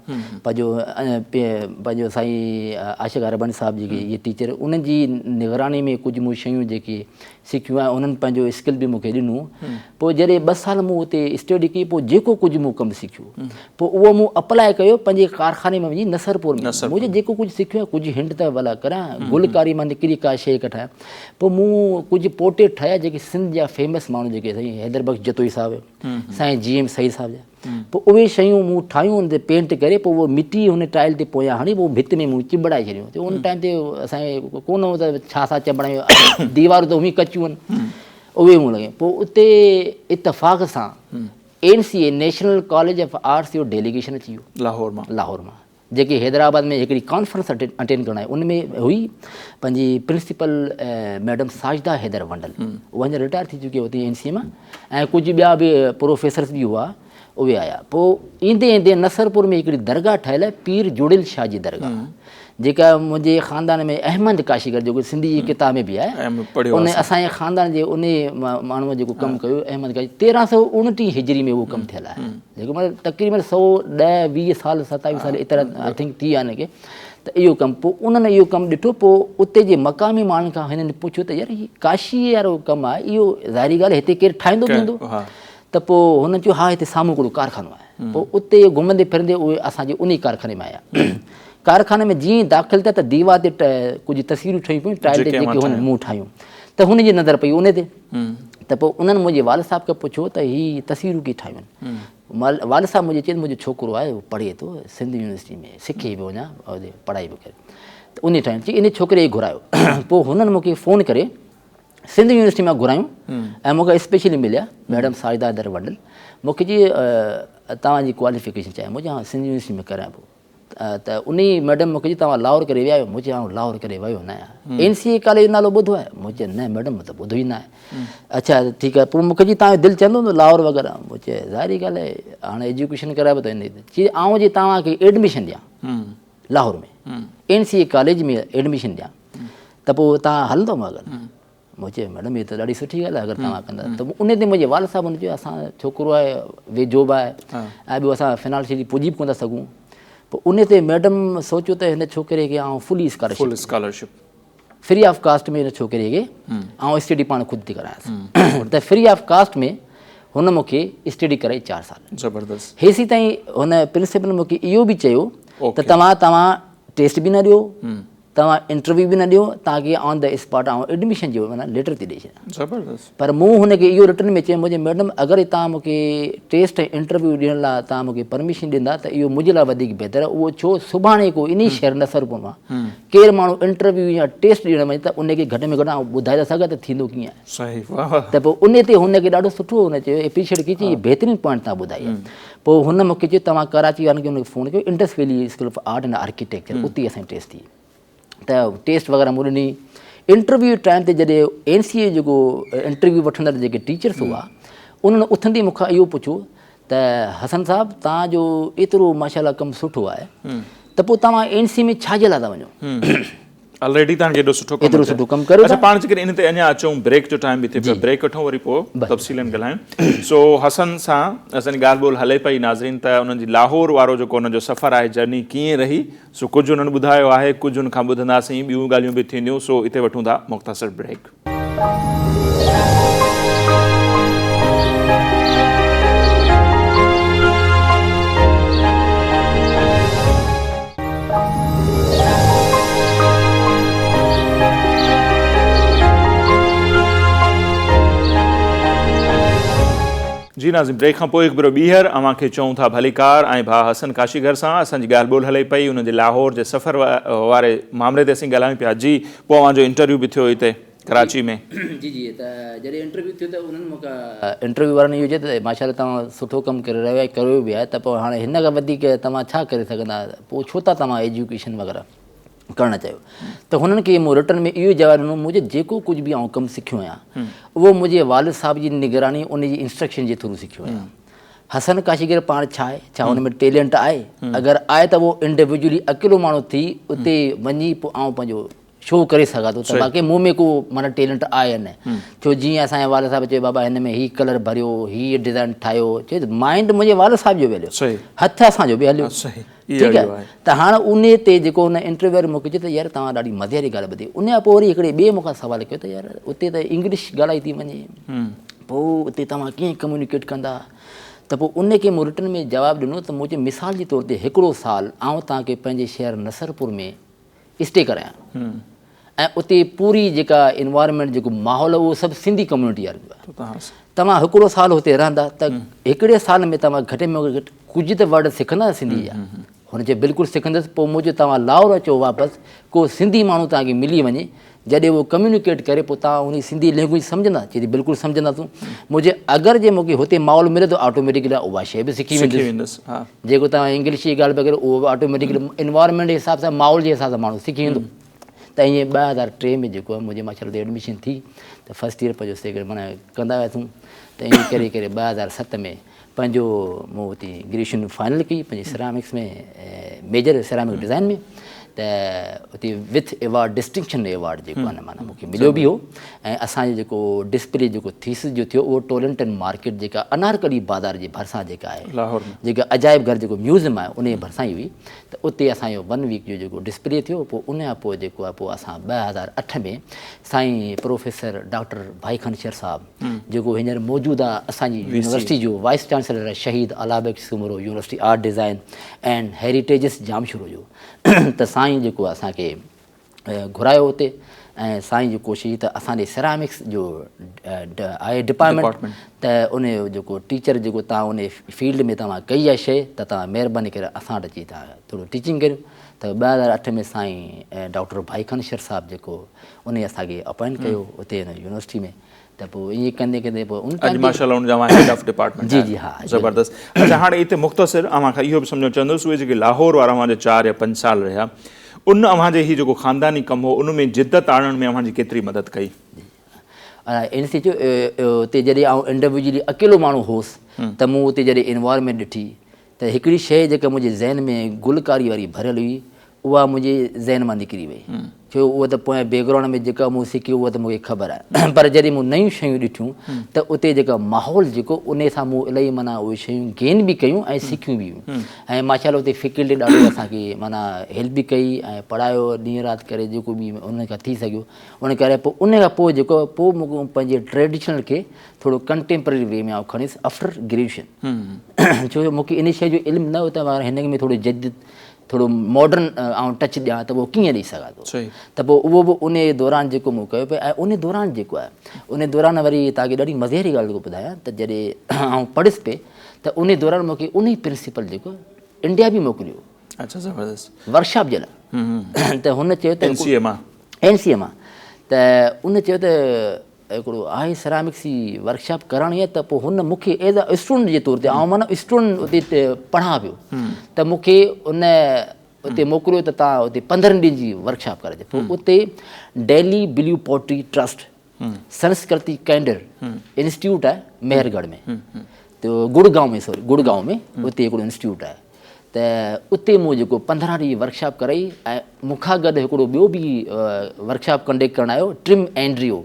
Speaker 2: पंहिंजो साईं आशिक़ आरबाणी साहिबु जेके इहे टीचर, उन्हनि जी निगरानी में कुझु मूं शयूं जेके सिखियूं ऐं उन्हनि पंहिंजो स्किल बि मूंखे ॾिनो। पोइ जॾहिं 2 साल मूं हुते स्टडी कई पोइ जेको कुझु मूं कमु सिखियो पोइ उहो मूं अप्लाई कयो पंहिंजे कारखाने में वञी नसरपुर में। मुंहिंजे जेको कुझु सिखियो आहे कुझु हिंट त भला करां, गुलकारी मां निकिरी का शइ कठायां। पोइ मूं कुझु पोर्ट्रेट ठाहिया जेके सिंध जा फेमस माण्हू जेके साईं हैदर बख़्श जतोई साहिबु, साईं GM सईद साहिबु जा। पोइ उहे शयूं मूं ठाहियूं हुन ते पेंट करे पोइ उहो मिटी हुन टाइल ते पोयां हणी पोइ भित में मूं चिंबड़ाए छॾियूं। त उन टाइम ते असांखे कोन हो त छा छा चिंबड़ायूं, दीवारूं त उहे कचियूं आहिनि उहे मूं लॻे। पोइ उते इतफ़ाक़ सां NCA national college of arts जो डेलीगेशन अची वियो लाहौर मां जेके हैदराबाद में हिकिड़ी कॉन्फ्रेंस अटेंड करणु आहे। उन में हुई पंहिंजी प्रिंसिपल मैडम साजिदा हैदर वंडल, उहा अञा रिटायर थी चुकी आहे हुते NCA मां, ऐं कुझु ॿिया बि प्रोफेसर्स बि हुआ उहे आया। पोइ ईंदे ईंदे नसरपुर में हिकिड़ी दरगाह ठहियल आहे पीर जुड़िल शाह जी दरगाह जेका मुंहिंजे ख़ानदान में अहमद काशीगर जेको सिंधी जी किताब में बि आहे उन असांजे ख़ानदान जे उन माण्हूअ जेको कमु कयो अहमद काशी 1329 हिजरी में उहो कमु थियल आहे जेको मतिलबु तक़रीबन 110-20 साल 27 साल एतिरा आई थिंक थी विया हिनखे। त इहो कमु पोइ उन्हनि इहो कमु ॾिठो। पोइ उते जे मक़ामी माण्हुनि खां हिननि पुछियो त यार हीअ काशी वारो कमु आहे इहो ज़ाहिरी ॻाल्हि हिते केरु ठाहींदो बि हूंदो। त पोइ हुननि चयो हा हिते साम्हूं हिकिड़ो कारखानो आहे। पोइ उते घुमंदे फिरंदे उहे असांजे उन कारखाने में आया। कारखाने में जीअं दाख़िल थिया त दीवार ते कुझु तस्वीरूं ठहियूं पियूं टाइल ते जेके हुन मूं ठाहियूं त हुनजी नज़र पई उन ते। त पोइ उन्हनि मुंहिंजे वालिद साहिब खे पुछियो त हीअ तस्वीरूं कीअं ठाहियूं आहिनि। वालिद साहिबु मुंहिंजे चयो मुंहिंजो छोकिरो आहे उहो पढ़े थो सिंध यूनिवर्सिटी में सिखे पियो अञा पढ़ाई बि करे त उन टाइम चई इन छोकिरे खे घुरायो। पोइ हुननि मूंखे फ़ोन करे सिंध यूनिवर्सिटी मां घुरायूं ऐं मूंखे स्पेशली मिलिया मैडम साजिदा हैदर वंडल। मूंखे चई तव्हांजी क्वालिफिकेशन छा आहे? मुंहिंजे हा सिंध यूनिवर्सिटी में करायां पोइ। त त उन मैडम मूंखे चई तव्हां लाहौर करे विया आहियो? मूं चयो लाहौर करे वियो न आहियां। NCA कॉलेज जो नालो ॿुधो आहे? मूं चयो न मैडम त ॿुधो ई न आहे। अच्छा ठीकु आहे, पोइ मूंखे चई तव्हांजो दिलि चवंदो न लाहौर वग़ैरह? मूं चयो ज़ाहिरी ॻाल्हि आहे, हाणे एजुकेशन कराए त इन चई आउं जे तव्हांखे एडमिशन ॾियां लाहौर में, NCA कॉलेज में एडमिशन ॾियां त पोइ तव्हां हलंदो मगर? मूं चयो मैडम इहा त ॾाढी सुठी ॻाल्हि आहे अगरि तव्हां कंदा त। उन ते मुंहिंजे वाल साहिब हुन चयो असां छोकिरो आहे वे जॉब आहे ऐं ॿियो असां फिनांशियली पुॼी बि कोन था सघूं। पोइ उन ते मैडम सोचियो त हिन छोकिरे खे आउं full scholarship free of cost में हिन छोकिरे खे आउं स्टडी पाण ख़ुदि थी करायांसि। त फ्री ऑफ कास्ट में हुन मूंखे स्टडी कराई 4 साल।
Speaker 1: ज़बरदस्त।
Speaker 2: हेसीं ताईं हुन प्रिंसिपल मूंखे इहो बि चयो त तव्हां टेस्ट बि न ॾियो, तव्हां इंटरव्यू बि न ॾियो, तव्हांखे ऑन द स्पॉट आउं एडमिशन जो माना लेटर थी ॾेई छॾियां।
Speaker 1: ज़बरदस्त। पर
Speaker 2: मूं हुनखे इहो रिटर्न में चयो मुंहिंजे मैडम अगरि तव्हां मूंखे टेस्ट ऐं इंटरव्यू ॾियण लाइ तव्हां मूंखे परमिशन ॾींदा त इहो मुंहिंजे लाइ वधीक बहितर आहे। उहो छो सुभाणे को इन शहर नसरपुर मां केरु माण्हू इंटरव्यू या टेस्ट ॾियण वञे त उनखे घटि में घटि आउं ॿुधाए था सघां त थींदो कीअं आहे।
Speaker 1: सही, वाह। त
Speaker 2: पोइ उन ते हुनखे ॾाढो सुठो हुन चयो एप्रिशिएट कई, चई बहितरीनु पॉइंट तव्हां ॿुधाई आहे। पोइ हुन मूंखे चयो तव्हां कराची वारनि खे हुनखे फ़ोन कयो, Indus valley school of art and architecture, उते असांजी टेस्ट थी। त टेस्ट वग़ैरह मूं ॾिनी। इंटरव्यू टाइम ते जॾहिं NCA जेको इंटरव्यू वठंदड़ जेके टीचर्स हुआ उन्हनि उथंदे मूंखां इहो पुछो त हसन साहिबु तव्हांजो एतिरो माशाल्लाह कमु सुठो आहे त पोइ तव्हां NCA में छाजे लाइ था वञो?
Speaker 1: ऑलरेडी तव्हांखे एॾो सुठो
Speaker 2: कमु कयो।
Speaker 1: अच्छा, पाण जेकॾहिं इन ते अञा अचूं, ब्रेक जो टाइम बि थिए पियो, ब्रेक वठूं वरी पोइ तफ़सीलन ॻाल्हायूं। सो हसन सां असांजी ॻाल्हि ॿोल हले पई नाज़रीन त उन्हनि जी लाहौर वारो जेको उन्हनि जो सफ़र आहे, जर्नी कीअं रही, सो कुझु उन्हनि ॿुधायो आहे, कुझु उन खां ॿुधंदासीं, ॿियूं ॻाल्हियूं बि थींदियूं। सो हिते वठूं था मुख़्तसर ब्रेक। जी नाज़रीन, ब्रेक खां पोइ हिकु भेरो ॿीहर अव्हांखे चऊं था भलीकार ऐं भाउ हसन काशीगर सां असांजी ॻाल्हि ॿोल हले पई उन्हनि जे लाहौर जे सफ़र वारे मामले ते असीं ॻाल्हायूं पिया। जी, पोइ अव्हांजो इंटरव्यू बि थियो हिते कराची में।
Speaker 2: जी जी, त जॾहिं इंटरव्यू थियो त उन्हनि मूंखां इंटरव्यू वारनि इहो चयो त माशाल्लाह तव्हां सुठो कमु करे रहिया आहियो, करियो बि आहे, त पोइ हाणे हिन खां वधीक तव्हां छा करे सघंदा, पोइ छो था तव्हां एजुकेशन वग़ैरह करणु चाहियो? त हुननि खे मूं रिटर्न में इहो जवाबु ॾिनो मुंहिंजे जेको कुझु बि आउं कमु सिखियो आहियां उहो मुंहिंजे वालिद साहिब जी निगरानी उन जी इंस्ट्रक्शन जे थ्रू सिखियो आहियां। हसन काशीगर पाण छा आहे, छा हुन में टैलेंट आहे? अगरि आहे त उहो इंडिविजुअली अकेलो माण्हू थी उते वञी पोइ आउं पंहिंजो शो करे सघां थो त बाक़ी मूं में को माना टैलेंट आहे या न। छो जीअं असांजे वालिद साहिबु चयो बाबा हिन में हीअ कलर भरियो, हीअ डिज़ाइन ठाहियो, चए माइंड मुंहिंजे वालिद साहिब जो बि हलियो, हथ असांजो बि हलियो। ठीकु आहे। त हाणे उन ते जेको हुन इंटरव्यू मूंखे चयो त यार तव्हां ॾाढी मज़े वारी ॻाल्हि ॿुधी। उन खां पोइ वरी हिकिड़े ॿिए मूंखां सुवालु कयो त यार उते त इंग्लिश ॻाल्हाई थी वञे, पोइ उते तव्हां कीअं कम्यूनिकेट कंदा? त पोइ उनखे मूं रिटर्न में जवाबु ॾिनो त मुंहिंजे मिसाल जे तौर ते हिकिड़ो साल आउं तव्हांखे पंहिंजे शहर नसरपुर में स्टे करायां ऐं उते पूरी जेका इन्वायरमेंट जेको माहौल उहो सभु सिंधी कम्यूनिटी वारो आहे। तव्हां हिकिड़ो साल हुते रहंदा त हिकिड़े साल में तव्हां घटि में घटि कुझु त वर्ड सिखंदा सिंधी जा। हुन चयो बिल्कुलु सिखंदुसि। पोइ मुंहिंजो तव्हां लाहौर अचो वापसि, को सिंधी माण्हू तव्हांखे मिली वञे जॾहिं उहो कम्यूनिकेट करे पोइ तव्हां उन सिंधी लैंग्वेज सम्झंदा? चई बिल्कुलु सम्झंदासूं। मुंहिंजे अगरि जे मूंखे हुते माहौल मिले थो ऑटोमेटिकली उहा शइ बि सिखी वेंदुसि। जेको तव्हां इंग्लिश जी ॻाल्हि पिया कयो उहो बि ऑटोमेटिकली इन्वायरमेंट जे हिसाब सां माहौल जे हिसाब सां माण्हू सिखी वेंदो। त ईअं 2003 में जेको आहे मुंहिंजे माशाल्लाह एडमिशन थी त फस्ट ईयर पंहिंजो सेकेंड माना कंदा वियासीं। त ईअं करे करे 2007 में पंहिंजो मूं हुते ग्रेजुएशन फाइनल कई पंहिंजे सिरामिक्स में, मेजर सिरामिक डिज़ाइन में। त उते विथ एवॉर्ड डिस्टिंक्शन एवॉर्ड जेको आहे न माना मूंखे मिलियो बि हो। ऐं असांजो जेको डिस्प्ले जेको थीसिस जो थियो उहो टोरंटन मार्केट जेका अनारकली बाज़ार जे भरिसां जेका आहे लाहौर में, जेका अजाइब घर जेको म्यूज़ियम आहे उन जे भरिसां ई हुई। त उते असांजो 1 वीक जो जेको डिस्प्ले थियो। पोइ उन खां पोइ जेको आहे पोइ असां 2008 में साईं प्रोफेसर डॉक्टर भाई खनशर साहिबु जेको हींअर मौजूदु आहे असांजी यूनिवर्सिटी जो वाइस चांसलर आहे, Shaheed Allah Bakhsh Soomro university art design and heritages Jamshoro जो त साईं जेको असांखे घुरायो हुते। ऐं साईं जी कोशिशि त असांजे सिरामिक्स जो आहे डिपार्टमेंट त उन जो जेको टीचर जेको तव्हां उन फील्ड में तव्हां कई आहे शइ त तव्हां महिरबानी करे असां वटि अची तव्हां थोरो टीचिंग करियो। त 2008 में साईं डॉक्टर भाईखान शर साहिबु जेको उन असांखे अपॉइंट कयो उते यूनिवर्सिटी में त पोइ ईअं कंदे कंदे पोइ उन
Speaker 1: अॼु माशाल्लाह उन जा हेड ऑफ डिपार्टमेंट
Speaker 2: जी जी हा
Speaker 1: ज़बरदस्त। अच्छा हाणे हिते मुख़्तसिर अव्हांखां इहो बि सम्झणु चाहींदुसि उहे जेके लाहौर वारा अव्हां जा 4 या 5 साल रहिया उन अव्हां जे हीउ जेको ख़ानदानी कमु हो उन में जिद्दत आणण में अव्हां जी केतिरी मदद कई?
Speaker 2: इन से उते जॾहिं आउं इंडिविजुअली अकेलो माण्हू हुउसि त मूं उते जॾहिं इन्वायरमेंट ॾिठी त हिकिड़ी शइ जेका मुंहिंजे ज़हन में गुलकारी वारी भरियल हुई उहा मुंहिंजे ज़हन मां निकिरी वई छो उहा त पोइ बैकग्राउंड में जेका मूं सिखी उहा त मूंखे ख़बर आहे पर जॾहिं मूं नयूं शयूं ॾिठियूं त उते जेका माहौल जेको उन सां मूं इलाही माना उहे शयूं गेन बि कयूं ऐं सिखियूं बि ऐं माशाल्लाह उते फैकल्टी ॾाढो असांखे माना हेल्प बि कई ऐं पढ़ायो ॾींहुं राति करे जेको बि उन खां थी सघियो उन करे पोइ उन खां पोइ जेको पोइ मूं पंहिंजे ट्रेडिशनल खे थोरो कंटेम्पररी वे में आउं खणीसि आफ्टर ग्रेजुएशन छो जो मूंखे इन शइ जो इल्मु न हो त मां हिन में थोरो जदीद थोरो मॉडर्न आउं टच ॾियां त उहो कीअं ॾेई सघां थो त पोइ उहो बि उन दौरान जेको मूं कयो पियो ऐं उन दौरान जेको आहे उन दौरान वरी तव्हांखे ॾाढी मज़े वारी ॻाल्हि जेको ॿुधायां त जॾहिं आउं पढ़ियुसि पे त उन दौरान मूंखे उन ई प्रिंसिपल जेको इंडिया बि मोकिलियो
Speaker 1: अच्छा ज़बरदस्त
Speaker 2: वर्कशॉप जे लाइ त हुन चयो त
Speaker 1: NCA मां
Speaker 2: त उन चयो त हिकिड़ो आहे सेरामिक्स जी वर्कशॉप करणी आहे त पोइ हुन मूंखे एज़ अ स्टूडेंट जे तौर ते आउं माना स्टूडेंट उते पढ़ां पियो त मूंखे उन उते मोकिलियो त तव्हां उते 15 ॾींहंनि जी वर्कशॉप करे पोइ उते दिल्ली ब्लू पोट्री ट्रस्ट संस्कृति कैंडर इंस्टीट्यूट आहे मेहरगढ़ में त गुड़गांव में उते हिकिड़ो इंस्टीट्यूट आहे त उते मूं जेको 15 ॾींहं वर्कशॉप कराई ऐं मूंखां गॾु हिकिड़ो ॿियो बि वर्कशॉप कंडक्ट करणु आयो ट्रिम एंड्रियो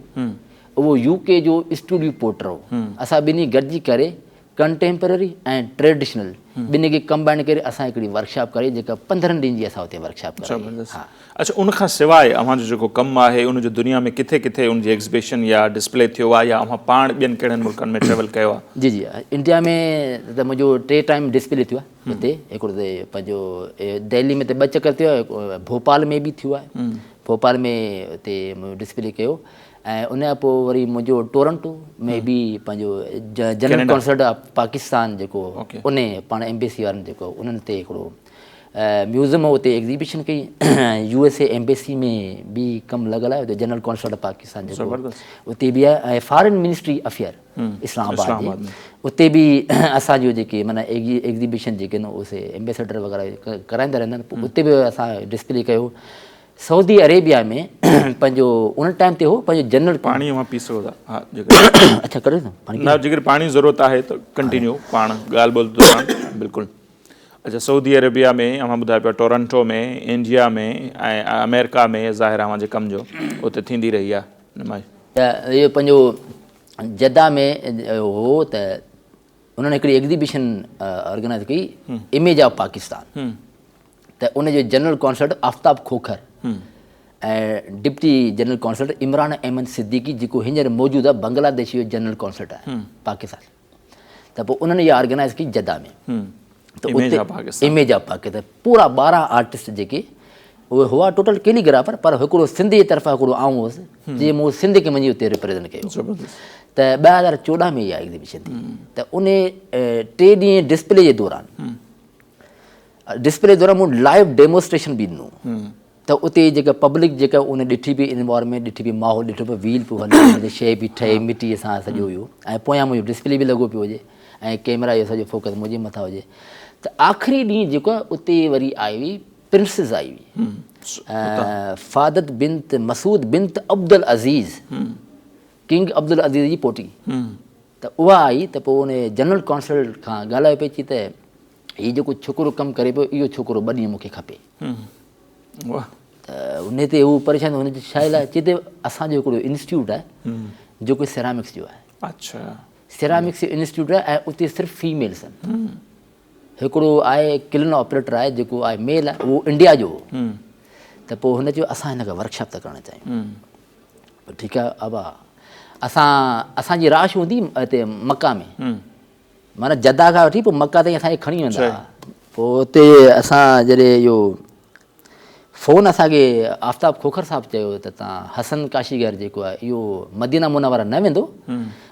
Speaker 2: उहो UK जो स्टूडियो पोर्टर हो असां ॿिन्ही गॾिजी करे कंटेम्पररी ऐं ट्रेडिशनल ॿिन्ही खे कंबाइन करे असां हिकिड़ी वर्कशॉप करे जेका 15 ॾींहनि जी असां उते वर्कशॉप कई।
Speaker 1: अच्छा उनखां सवाइ अव्हांजो जेको कमु आहे उनजो दुनिया में किथे किथे उनजी एग्ज़िबिशन या डिस्प्ले थियो आहे या अव्हां पाण ॿियनि कहिड़नि मुल्कनि में ट्रेवल कयो आहे?
Speaker 2: जी इंडिया में त मुंहिंजो 3 टाइम डिस्प्ले थियो आहे हुते हिकिड़ो त पंहिंजो दिल्ली में त 2 चकर थियो आहे भोपाल में बि थियो आहे भोपाल में हुते डिस्प्ले कयो ऐं उन खां पोइ वरी मुंहिंजो टोरंटो में बि पंहिंजो जनरल कॉन्सर्ट ऑफ पाकिस्तान जेको उन पाण एम्बेसी वारनि जेको उन्हनि ते हिकिड़ो म्यूज़ियम उते एग्ज़िबिशन कई USA एम्बेसी में बि कमु लॻल आहे उते जनरल कॉन्सर्ट ऑफ पाकिस्तान जेको उते बि आहे ऐं फॉरेन मिनिस्ट्री अफेयर इस्लामाबाद में उते बि असांजो जेके माना एग्ज़िबिशन जेके आहिनि उसे एम्बेसडर वग़ैरह कराईंदा रहंदा आहिनि पोइ उते बि असां डिस्प्ले कयो। सऊदी अरेबिया में पंहिंजो उन टाइम ते हो पंहिंजो जनरल
Speaker 1: पाणी मां पी सघो था हा
Speaker 2: अच्छा करे
Speaker 1: न जेकर पाणी ज़रूरत आहे त कंटिन्यू पाण ॻाल्हि ॿोल दौरान बिल्कुलु। अच्छा सऊदी अरेबिया में अव्हां ॿुधायो पिया टोरंटो में इंडिया में ऐं अमेरिका में ज़ाहिर अव्हां जे कम जो उते थींदी रही आहे नुमाइश
Speaker 2: त इहो पंहिंजो जद्दा में हो त उन्हनि हिकिड़ी एग्ज़िबिशन ऑर्गेनाइज़ कई इमेज ऑफ पाकिस्तान त उनजो जनरल कॉन्सर्ट आफ्ताब खोखर ऐं deputy general consul Imran Ahmed Siddiqui जेको हींअर मौजूदु आहे बांग्लादेश जो जनरल कॉन्सर्ट आहे पाकिस्तान त पोइ उन्हनि इहा ऑर्गेनाइज़ कई जद्दा में त उते इमेज ऑफ पाकिस्तान पूरा 12 आर्टिस्ट जेके उहे हुआ टोटल कैलीग्राफर पर हिकिड़ो सिंध जे तरफ़ां हिकिड़ो आउं हुउसि जीअं मूं सिंध खे वञी उते रिप्रेज़ेंट कयो त 2014 में इहा एग्ज़िबिशन थी त उन 3 ॾींहं डिस्प्ले दौरान मूं लाइव डेमोस्ट्रेशन बि ॾिनो त उते जेका पब्लिक जेका उन ॾिठी बि इन्वायरमेंट ॾिठी बि माहौल ॾिठो पियो व्हील पियो हले शइ बि ठहे मिटीअ सां सॼो हुयो ऐं पोयां मुंहिंजो डिस्प्ले बि लॻो पियो हुजे ऐं कैमरा जो सॼो फोकस मुंहिंजे मथां हुजे त आख़िरी ॾींहुं जेको आहे उते वरी आई हुई प्रिंसेस आई हुई फादत बिन्त मसूद बिन्त अब्दुल अज़ीज़ किंग अब्दुल अज़ीज़ जी पोटी त उहा आई त पोइ उन जनरल कॉन्सर्ट खां ॻाल्हाए पई अची त हीउ जेको छोकिरो कमु करे पियो इहो छोकिरो 2 ॾींहं मूंखे खपे त उन ते हू परेशान हुनजी छा लाइ चए ते असांजो हिकिड़ो इंस्टीट्यूट आहे जेको सेरामिक्स जो आहे
Speaker 1: अच्छा
Speaker 2: सेरामिक्स जो इंस्टीट्यूट आहे ऐं उते सिर्फ़ु फीमेल्स आहिनि हिकिड़ो आहे किलन ऑपरेटर आहे जेको आहे मेल आहे उहो इंडिया जो त पोइ हुन चयो असां हिन खां वर्कशॉप था करणु चाहियूं ठीकु आहे अबा असांजी राश हूंदी हिते मक्का में माना जद्दा खां वठी पोइ मक्का ताईं असांखे खणी वेंदा पोइ उते असां जॾहिं इहो फ़ोन असांखे आफ्ताब खोखर साहिबु चयो त तव्हां हसन काशीगर जेको आहे इहो मदीना मुनव्वरा न वेंदो,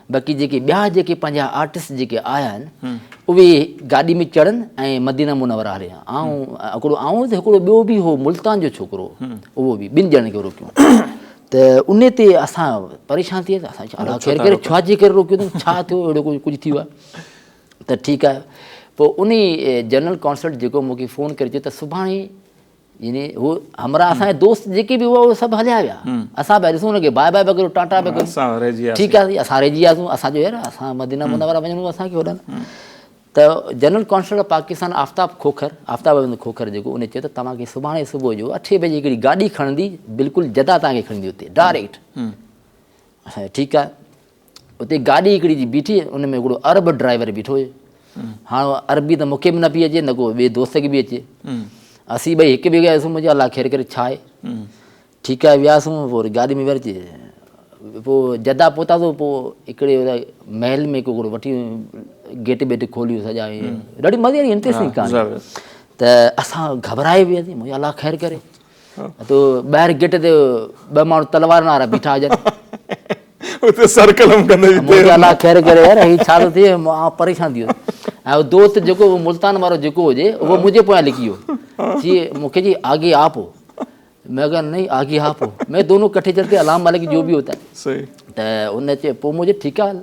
Speaker 2: बाक़ी जेके ॿिया जेके पंहिंजा आर्टिस्ट जेके आया आहिनि उहे गाॾी में चढ़नि ऐं मदीना मुनव्वरा हले। ऐं हिकिड़ो ॿियो बि हो मुल्तान जो छोकिरो, उहो बि 2 ॼणनि खे रोकियो। त उन ते असां परेशान थी विया, असां अलाह ख़ैर करे छा जे करे रोकियो अथऊं, छा थियो, अहिड़ो कुझु थी वियो आहे। त ठीकु आहे, पोइ उन जनरल कॉन्सर्ट जेको मूंखे फ़ोन करे चयो त सुभाणे यानी हू हमरा असांजे दोस्त जेके बि हुआ उहे सभु हलिया विया, असां पिया ॾिसूं हुनखे बाय बाय पिया करूं, टाटा पिया करूं, ठीकु आहे असां रहिजी वियासीं, असांजो यार असां मदीना मुनव्वरा वञूं असांखे होॾनि। त general concert of Pakistan Aftab Khokhar जेको उन चयो त तव्हांखे सुभाणे सुबुह जो 8 बजे हिकिड़ी गाॾी खणंदी, बिल्कुलु जदा तव्हांखे खणंदी उते डायरेक्ट। असां ठीकु आहे, उते गाॾी हिकिड़ी जी बीठी, उन में हिकिड़ो अरब ड्राइवर बीठो हुयो। हाणे अरबी त मूंखे बि न पई अचे, न को ॿिए दोस्त खे बि अचे। असीं ॿई हिकु ॿिए खे वियासीं, मुंहिंजो अलाह ख़ैर करे छा आहे, ठीकु आहे वियासीं। पोइ गाॾी में वियासीं, पोइ जदा पहुतासीं, पोइ हिकिड़े महल में हिकिड़ो वठी गेट वेट खोलियो सॼा, ॾाढी मज़े वारी इंट्रस्टिंग कहाणी। त असां घबराए वियासीं, मुंहिंजो अलाह ख़ैर करे। त ॿाहिरि गेट ते 2 माण्हू तलवार वारा बीठा हुजनि, मुंहिंजो अलाह ख़ैर करे यार हीउ छा थो थिए, मां परेशान थी वियुसि। ऐं दोस्त जेको मुल्तान वारो जेको हुजे उहो मुंहिंजे पोयां लिखी वियो, मूंखे जी आगे आप हो, मैं कहा नहीं आगे आप हो, मैं दोनों कट्ठे चलते अलाम मालिक जो भी होता है। त उन चए पोइ मुंहिंजे ठीकु आहे,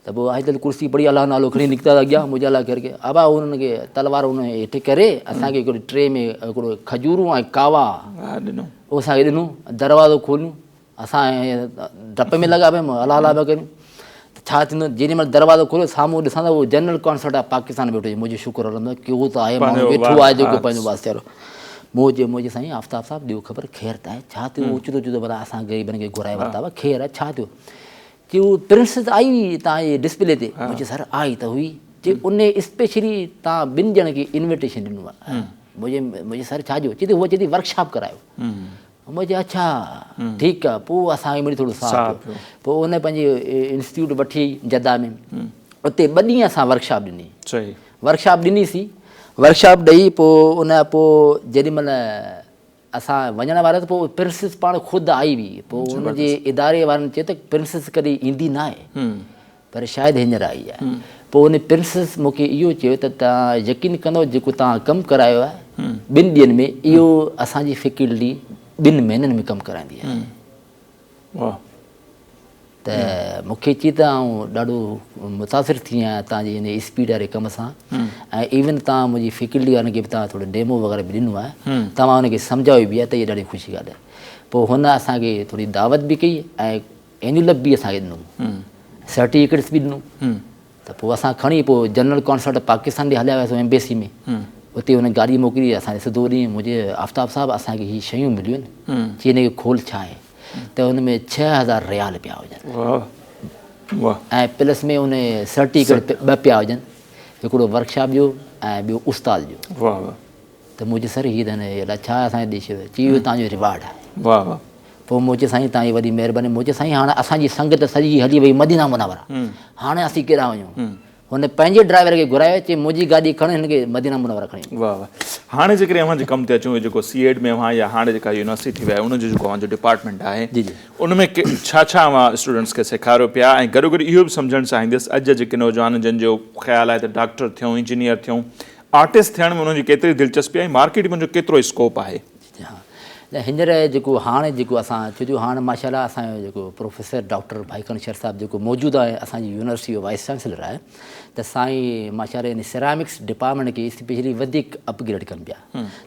Speaker 2: त पोइ आहितल कुर्सी पढ़ी अलाह नालो खणी निकिता अॻियां, मुंहिंजे अलाह ख़ैर करे। अबा हुनखे तलवार हुन हेठि करे असांखे हिकिड़ी ट्रे में हिकिड़ो खजूरूं ऐं कावा उहो असांखे ॾिनो, दरवाज़ो खोलियूं, असां डप में लॻा पिया अलाह अलाह पिया करियूं। छा थींदो, जेॾी महिल दरवाज़ो खोलियो साम्हूं ॾिसां त उहो जनरल कॉन्सर्ट ऑफ पाकिस्तान वेठो हुजे। मुंहिंजो शुक्र हलंदो की उहो त आहे माण्हू वेठो आहे जेको पंहिंजो वास्ते वारो। मुंहिंजे साईं आफ्ताब साहिबु ॾियो ख़बर ख़ैर त आहे, छा थियो, ओचितो ओचितो भला असां ग़रीबनि खे घुराए वरिता हुआ, ख़ैर आहे छा थियो, की उहो प्रिंसेस आई हुई तव्हांजे डिस्प्ले ते, मुंहिंजे सर आई त हुई, जे उन स्पेशली तव्हां 2 ॼणनि खे इन्विटेशन ॾिनो आहे। मुंहिंजे सर छा जो चए थी, उहा चए थी वर्कशॉप करायो। मुंहिंजे अच्छा ठीकु आहे, पोइ असांखे मिली थोरो साथ, पोइ उन पंहिंजी इंस्टीट्यूट वठी जदा में, उते 2 ॾींहं असां वर्कशॉप ॾिनी। वर्कशॉप ॾिनीसीं, वर्कशॉप ॾेई पोइ उन पोइ जेॾी महिल असां वञण वारा त पोइ प्रिंसेस पाण ख़ुदि आई हुई। पोइ हुनजे इदारे वारनि चयो त प्रिंसेस कॾहिं ईंदी न आहे, पर शायदि हींअर आई आहे। पोइ उन प्रिंसेस मूंखे इहो चयो त तव्हां यकीन कंदो जेको तव्हां कमु करायो आहे 2 ॾींहंनि में, इहो असांजी फैकल्टी 2 महीननि में कमु कराईंदी आहे। त मूंखे चई त आउं ॾाढो मुतासिर थी आहियां तव्हांजे हिन स्पीड वारे कम सां, ऐं इवन तव्हां मुंहिंजी फैकल्टी वारनि खे बि तव्हां थोरो डेमो वग़ैरह बि ॾिनो आहे, तव्हां हुनखे सम्झायो बि आहे, त इहा ॾाढी ख़ुशी ॻाल्हि आहे। पोइ हुन असांखे थोरी दावत बि कई ऐं एन्युलप बि असांखे ॾिनो, सर्टिफिकेट्स बि ॾिनो। त पोइ असां खणी पोइ जनरल कॉन्सर्ट पाकिस्तान ॾे हलिया वियासीं एम्बेसी में, उते हुन गाॾी मोकिली, असांखे सिधो ॾींहुं मुंहिंजे आफ्ताब साहिबु असांखे हीअ शयूं मिलियूं आहिनि, चई हिनखे खोल छा आहे, त हुन में 6000 रियाल पिया हुजनि, ऐं प्लस में उन सर्टिफिकेट 2 पिया हुजनि, हिकिड़ो वर्कशॉप जो ऐं ॿियो उस्ताद जो। त मुंहिंजे सर हीअ त अलाए छा असांखे ॾेई छॾियो, चई इहो तव्हांजो रिवार्ड आहे। पोइ मुंहिंजे साईं तव्हांजी वॾी महिरबानी, मुंहिंजे साईं हाणे असांजी संगत सॼी हली वई मदीना मुनव्वरा, हाणे असीं केॾां वञूं। हुन पंहिंजे ड्राइवर खे घुरायो, चई मुंहिंजी गाॾी खण, हिनखे मदीना मुनव्वरा खणी।
Speaker 1: हाणे जेकॾहिं अव्हां जे कम ते अचूं, जेको सीएड में अव्हां या हाणे जेका यूनिवर्सिटी थी विया आहे उनजो जेको अव्हांजो डिपार्टमेंट आहे, उन में छा छा अव्हां स्टूडेंट्स खे सेखारियो पिया, ऐं गॾो गॾु इहो बि सम्झणु चाहींदुसि अॼु जेके नौजवान जिन जो ख़्यालु आहे त डॉक्टर थियूं, इंजीनियर थियूं, आर्टिस्ट थियण में उन्हनि जी केतिरी दिलचस्पी आहे, मार्केट में जो केतिरो स्कोप आहे।
Speaker 2: हींअर जेको हाणे जेको असां छो जो हाणे माशाल्लाह असांजो जेको प्रोफेसर डॉक्टर भाईकन शर साहिबु जेको मौजूदु आहे असांजी यूनिवर्सिटी जो वाइस चांसलर आहे, त साईं माशाल्लाह इन सिरामिक्स डिपार्टमेंट खे स्पेशली वधीक अपग्रेड कनि पिया।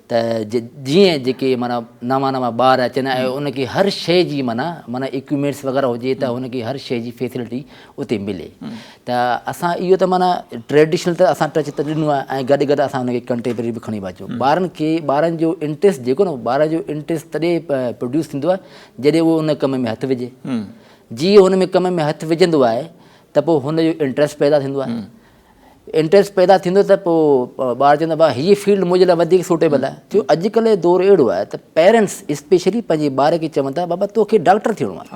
Speaker 2: त जीअं जेके माना नवां ॿार अचनि ऐं उनखे हर शइ जी माना इक्विपमेंट्स वग़ैरह हुजे त हुनखे हर शइ जी फैसिलिटी उते मिले। त असां इहो त माना ट्रेडिशनल त असां टच त ॾिनो आहे, ऐं गॾु गॾु असां हुनखे कंटेम्परेरी बि खणी अचूं। ॿारनि जो इंट्रस्ट जेको न ॿार जो इंट्रस्ट तॾहिं प्रोड्यूस थींदो आहे जॾहिं उहो उन कम में हथु विझे। जीअं हुन में कम में हथु विझंदो आहे त पोइ हुनजो इंट्रस्ट पैदा थींदो आहे। इंट्रस्ट पैदा थींदो त पोइ ॿार चवंदो भाउ हीअ फील्ड मुंहिंजे लाइ वधीक सूटेबल आहे। छो अॼुकल्ह जो दौरु अहिड़ो आहे त पेरेंट्स स्पेशली पंहिंजे ॿार खे चवनि था बाबा तोखे डॉक्टर थियणो आहे,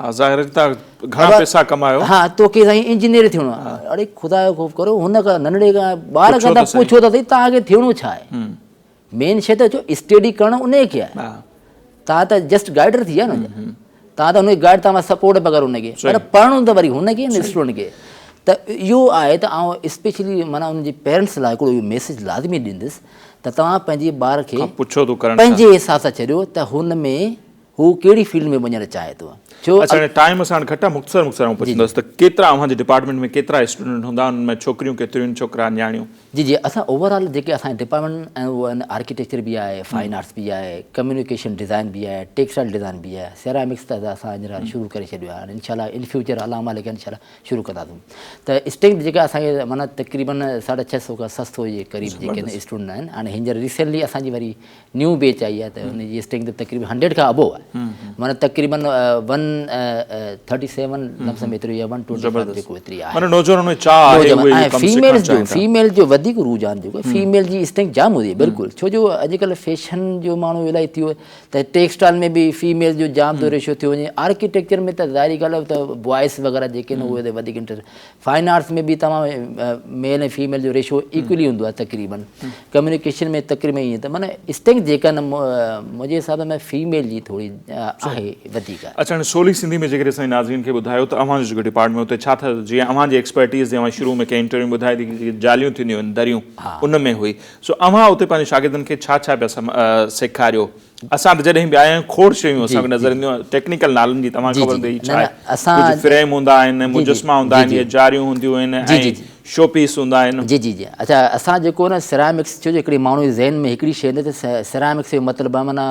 Speaker 2: हा तोखे साईं इंजीनियर थियणो आहे। अड़े ख़ुदा जो ख़ौफ़ करो, हुन खां नंढड़े खां ॿार खां पुछो त सही तव्हांखे थियणो छा आहे। मेन शइ त छो स्टडी करणु उन खे आहे। तव्हां त जस्ट गाइडर थी विया न, तव्हां त हुनखे गाइड तव्हां सपोर्ट पिया करो हुनखे, पर पढ़णो त वरी हुनखे न स्टूडेंट खे। त इहो आहे त आउं स्पेशली माना हुनजे पेरेंट्स लाइ हिकिड़ो इहो मैसेज लाज़मी ॾींदुसि त तव्हां पंहिंजे ॿार खे
Speaker 1: पुछो थो करण
Speaker 2: पंहिंजे हिसाब सां छॾियो त हुन में हू कहिड़ी फील्ड में वञणु चाहे थो। छो
Speaker 1: अच्छा टाइम सां घटि मुख़्तसर आउं पुछंदुसि त केतिरा अव्हांजे डिपार्टमेंट में केतिरा स्टूडेंट हूंदा, उन्हनि में छोकिरियूं केतिरियूं, छोकिरा न्याणियूं?
Speaker 2: जी जी, असां ओवरऑल जेके असांजे डिपार्टमेंट ऐं उहो आर्किटेक्चर बि आहे, फाइन आर्ट्स बि आहे, कम्युनिकेशन डिज़ाइन बि आहे, टेक्सटाइल डिज़ाइन बि आहे, सेरामिक्स त असां हींअर शुरू करे छॾियो आहे, इनशाला इन फ्यूचर अलाह मालिक इनशाला शुरू कंदासीं। त स्ट्रेंथ जेका असांखे माना तक़रीबन 650 खां 700 जे क़रीब जेके स्टूडेंट आहिनि। हाणे हींअर रिसेंटली असांजी वरी न्यू बैच आई आहे त हुनजी स्ट्रेंथ तक़रीबन 100 खां अबो आहे, माना तक़रीबन 137 लम्स में एतिरो या 125 जेको एतिरी आहे। फीमेल जो वधीक रुझान जेको आहे, फीमेल जी स्ट्रेंथ जाम हूंदी आहे बिल्कुलु, छो जो अॼुकल्ह फैशन जो माण्हू इलाही थी वियो त टेक्सटाइल में बि फीमेल जो जाम थो रेशो थियो वञे, आर्किटेक्चर में त ज़ाहिरी ॻाल्हि आहे त बॉइस वग़ैरह जेके न उहे त वधीक इंट्रस्ट, फाइन आर्ट्स में बि तमामु मेल ऐं फीमेल जो रेशो इक्वली हूंदो आहे तक़रीबन, कम्युनिकेशन में तक़रीबन ईअं। त माना स्ट्रेंथ जेका न मुंहिंजे हिसाब में फीमेल जी थोरी आहे वधीक।
Speaker 1: अच्छा हाणे सोली सिंधी में जेकॾहिं असांजे नाज़रीन खे ॿुधायो त अव्हांजो जेको डिपार्टमेंट हुते छा था, जीअं अव्हांजी एक्सपर्टीज़ जे शुरू में कंहिं इंटरव्यू ॿुधाई थी जालियूं थींदियूं आहिनि दरियूं, उन में हुई, सो अव्हां उते पंहिंजे शागिर्दनि खे छा छा पिया सेखारियो? असां त जॾहिं बि आया आहियूं खोड़ शयूं असांखे नज़र ईंदियूं, टेक्निकल नालनि जी तव्हांखे ख़बर अथई छा आहे, फ्रेम हूंदा आहिनि, मुजस्मा हूंदा आहिनि, इहे जारियूं हूंदियूं आहिनि ऐं शो पीस हूंदा आहिनि।
Speaker 2: जी जी जी, अच्छा असां जेको न सिरामिक्स, छो जो हिकिड़ी माण्हू जे ज़हन में हिकिड़ी शइ न त सिरामिक्स जो मतिलबु आहे माना